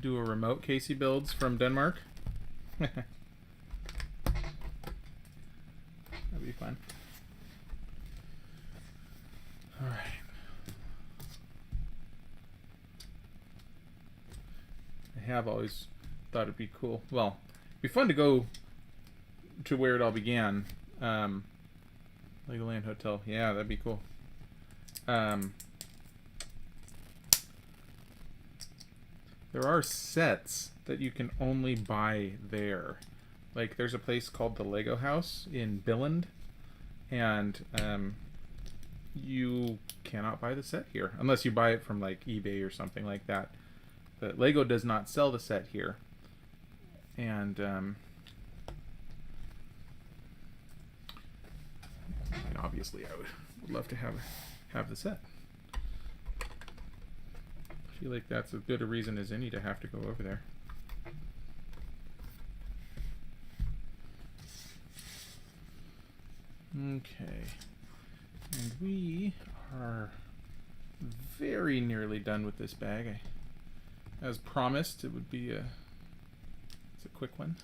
Do a remote CaseyBuilds from Denmark. That'd be fun. All right. I have always thought it'd be cool. Well, it'd be fun to go to where it all began. Legoland Hotel. Yeah, that'd be cool. There are sets that you can only buy there. Like, there's a place called the Lego House in Billund, and you cannot buy the set here unless you buy it from like eBay or something like that. But Lego does not sell the set here, and obviously I would love to have the set. I feel like that's as good a reason as any to have to go over there. Okay, and we are very nearly done with this bag. As promised, it's a quick one.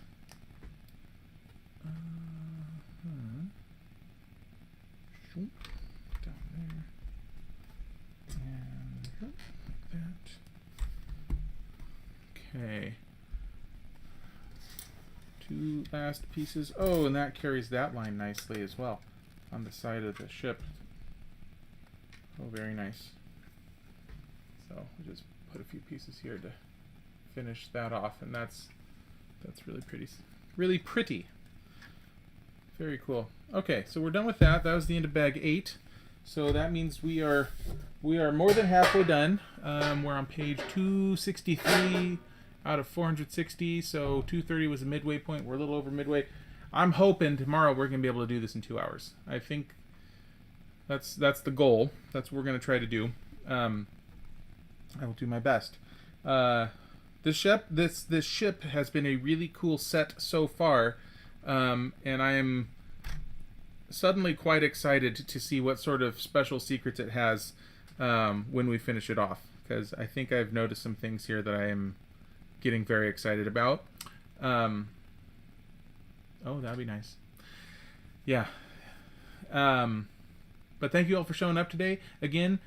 Down there, and like that. Okay. 2 last pieces. Oh, and that carries that line nicely as well on the side of the ship. Oh, very nice. So we'll just put a few pieces here to finish that off, and that's really pretty. Really pretty. Very cool. Okay, so we're done with that. That was the end of bag 8. So that means we are more than halfway done. We're on page 263 out of 460, so 230 was the midway point. We're a little over midway. I'm hoping tomorrow we're going to be able to do this in 2 hours. I think that's the goal. That's what we're going to try to do. I will do my best. This ship has been a really cool set so far, and I am suddenly quite excited to see what sort of special secrets it has when we finish it off, because I think I've noticed some things here that I am getting very excited about. Oh, that'd be nice. Yeah. But thank you all for showing up today. Again,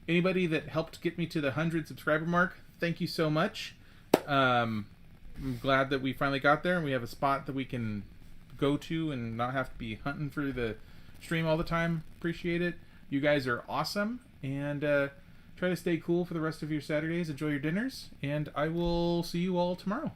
anybody that helped get me to the 100 subscriber mark, thank you so much. I'm glad that we finally got there and we have a spot that we can go to and not have to be hunting for the stream all the time. Appreciate it. You guys are awesome, and try to stay cool for the rest of your Saturdays. Enjoy your dinners, and I will see you all tomorrow.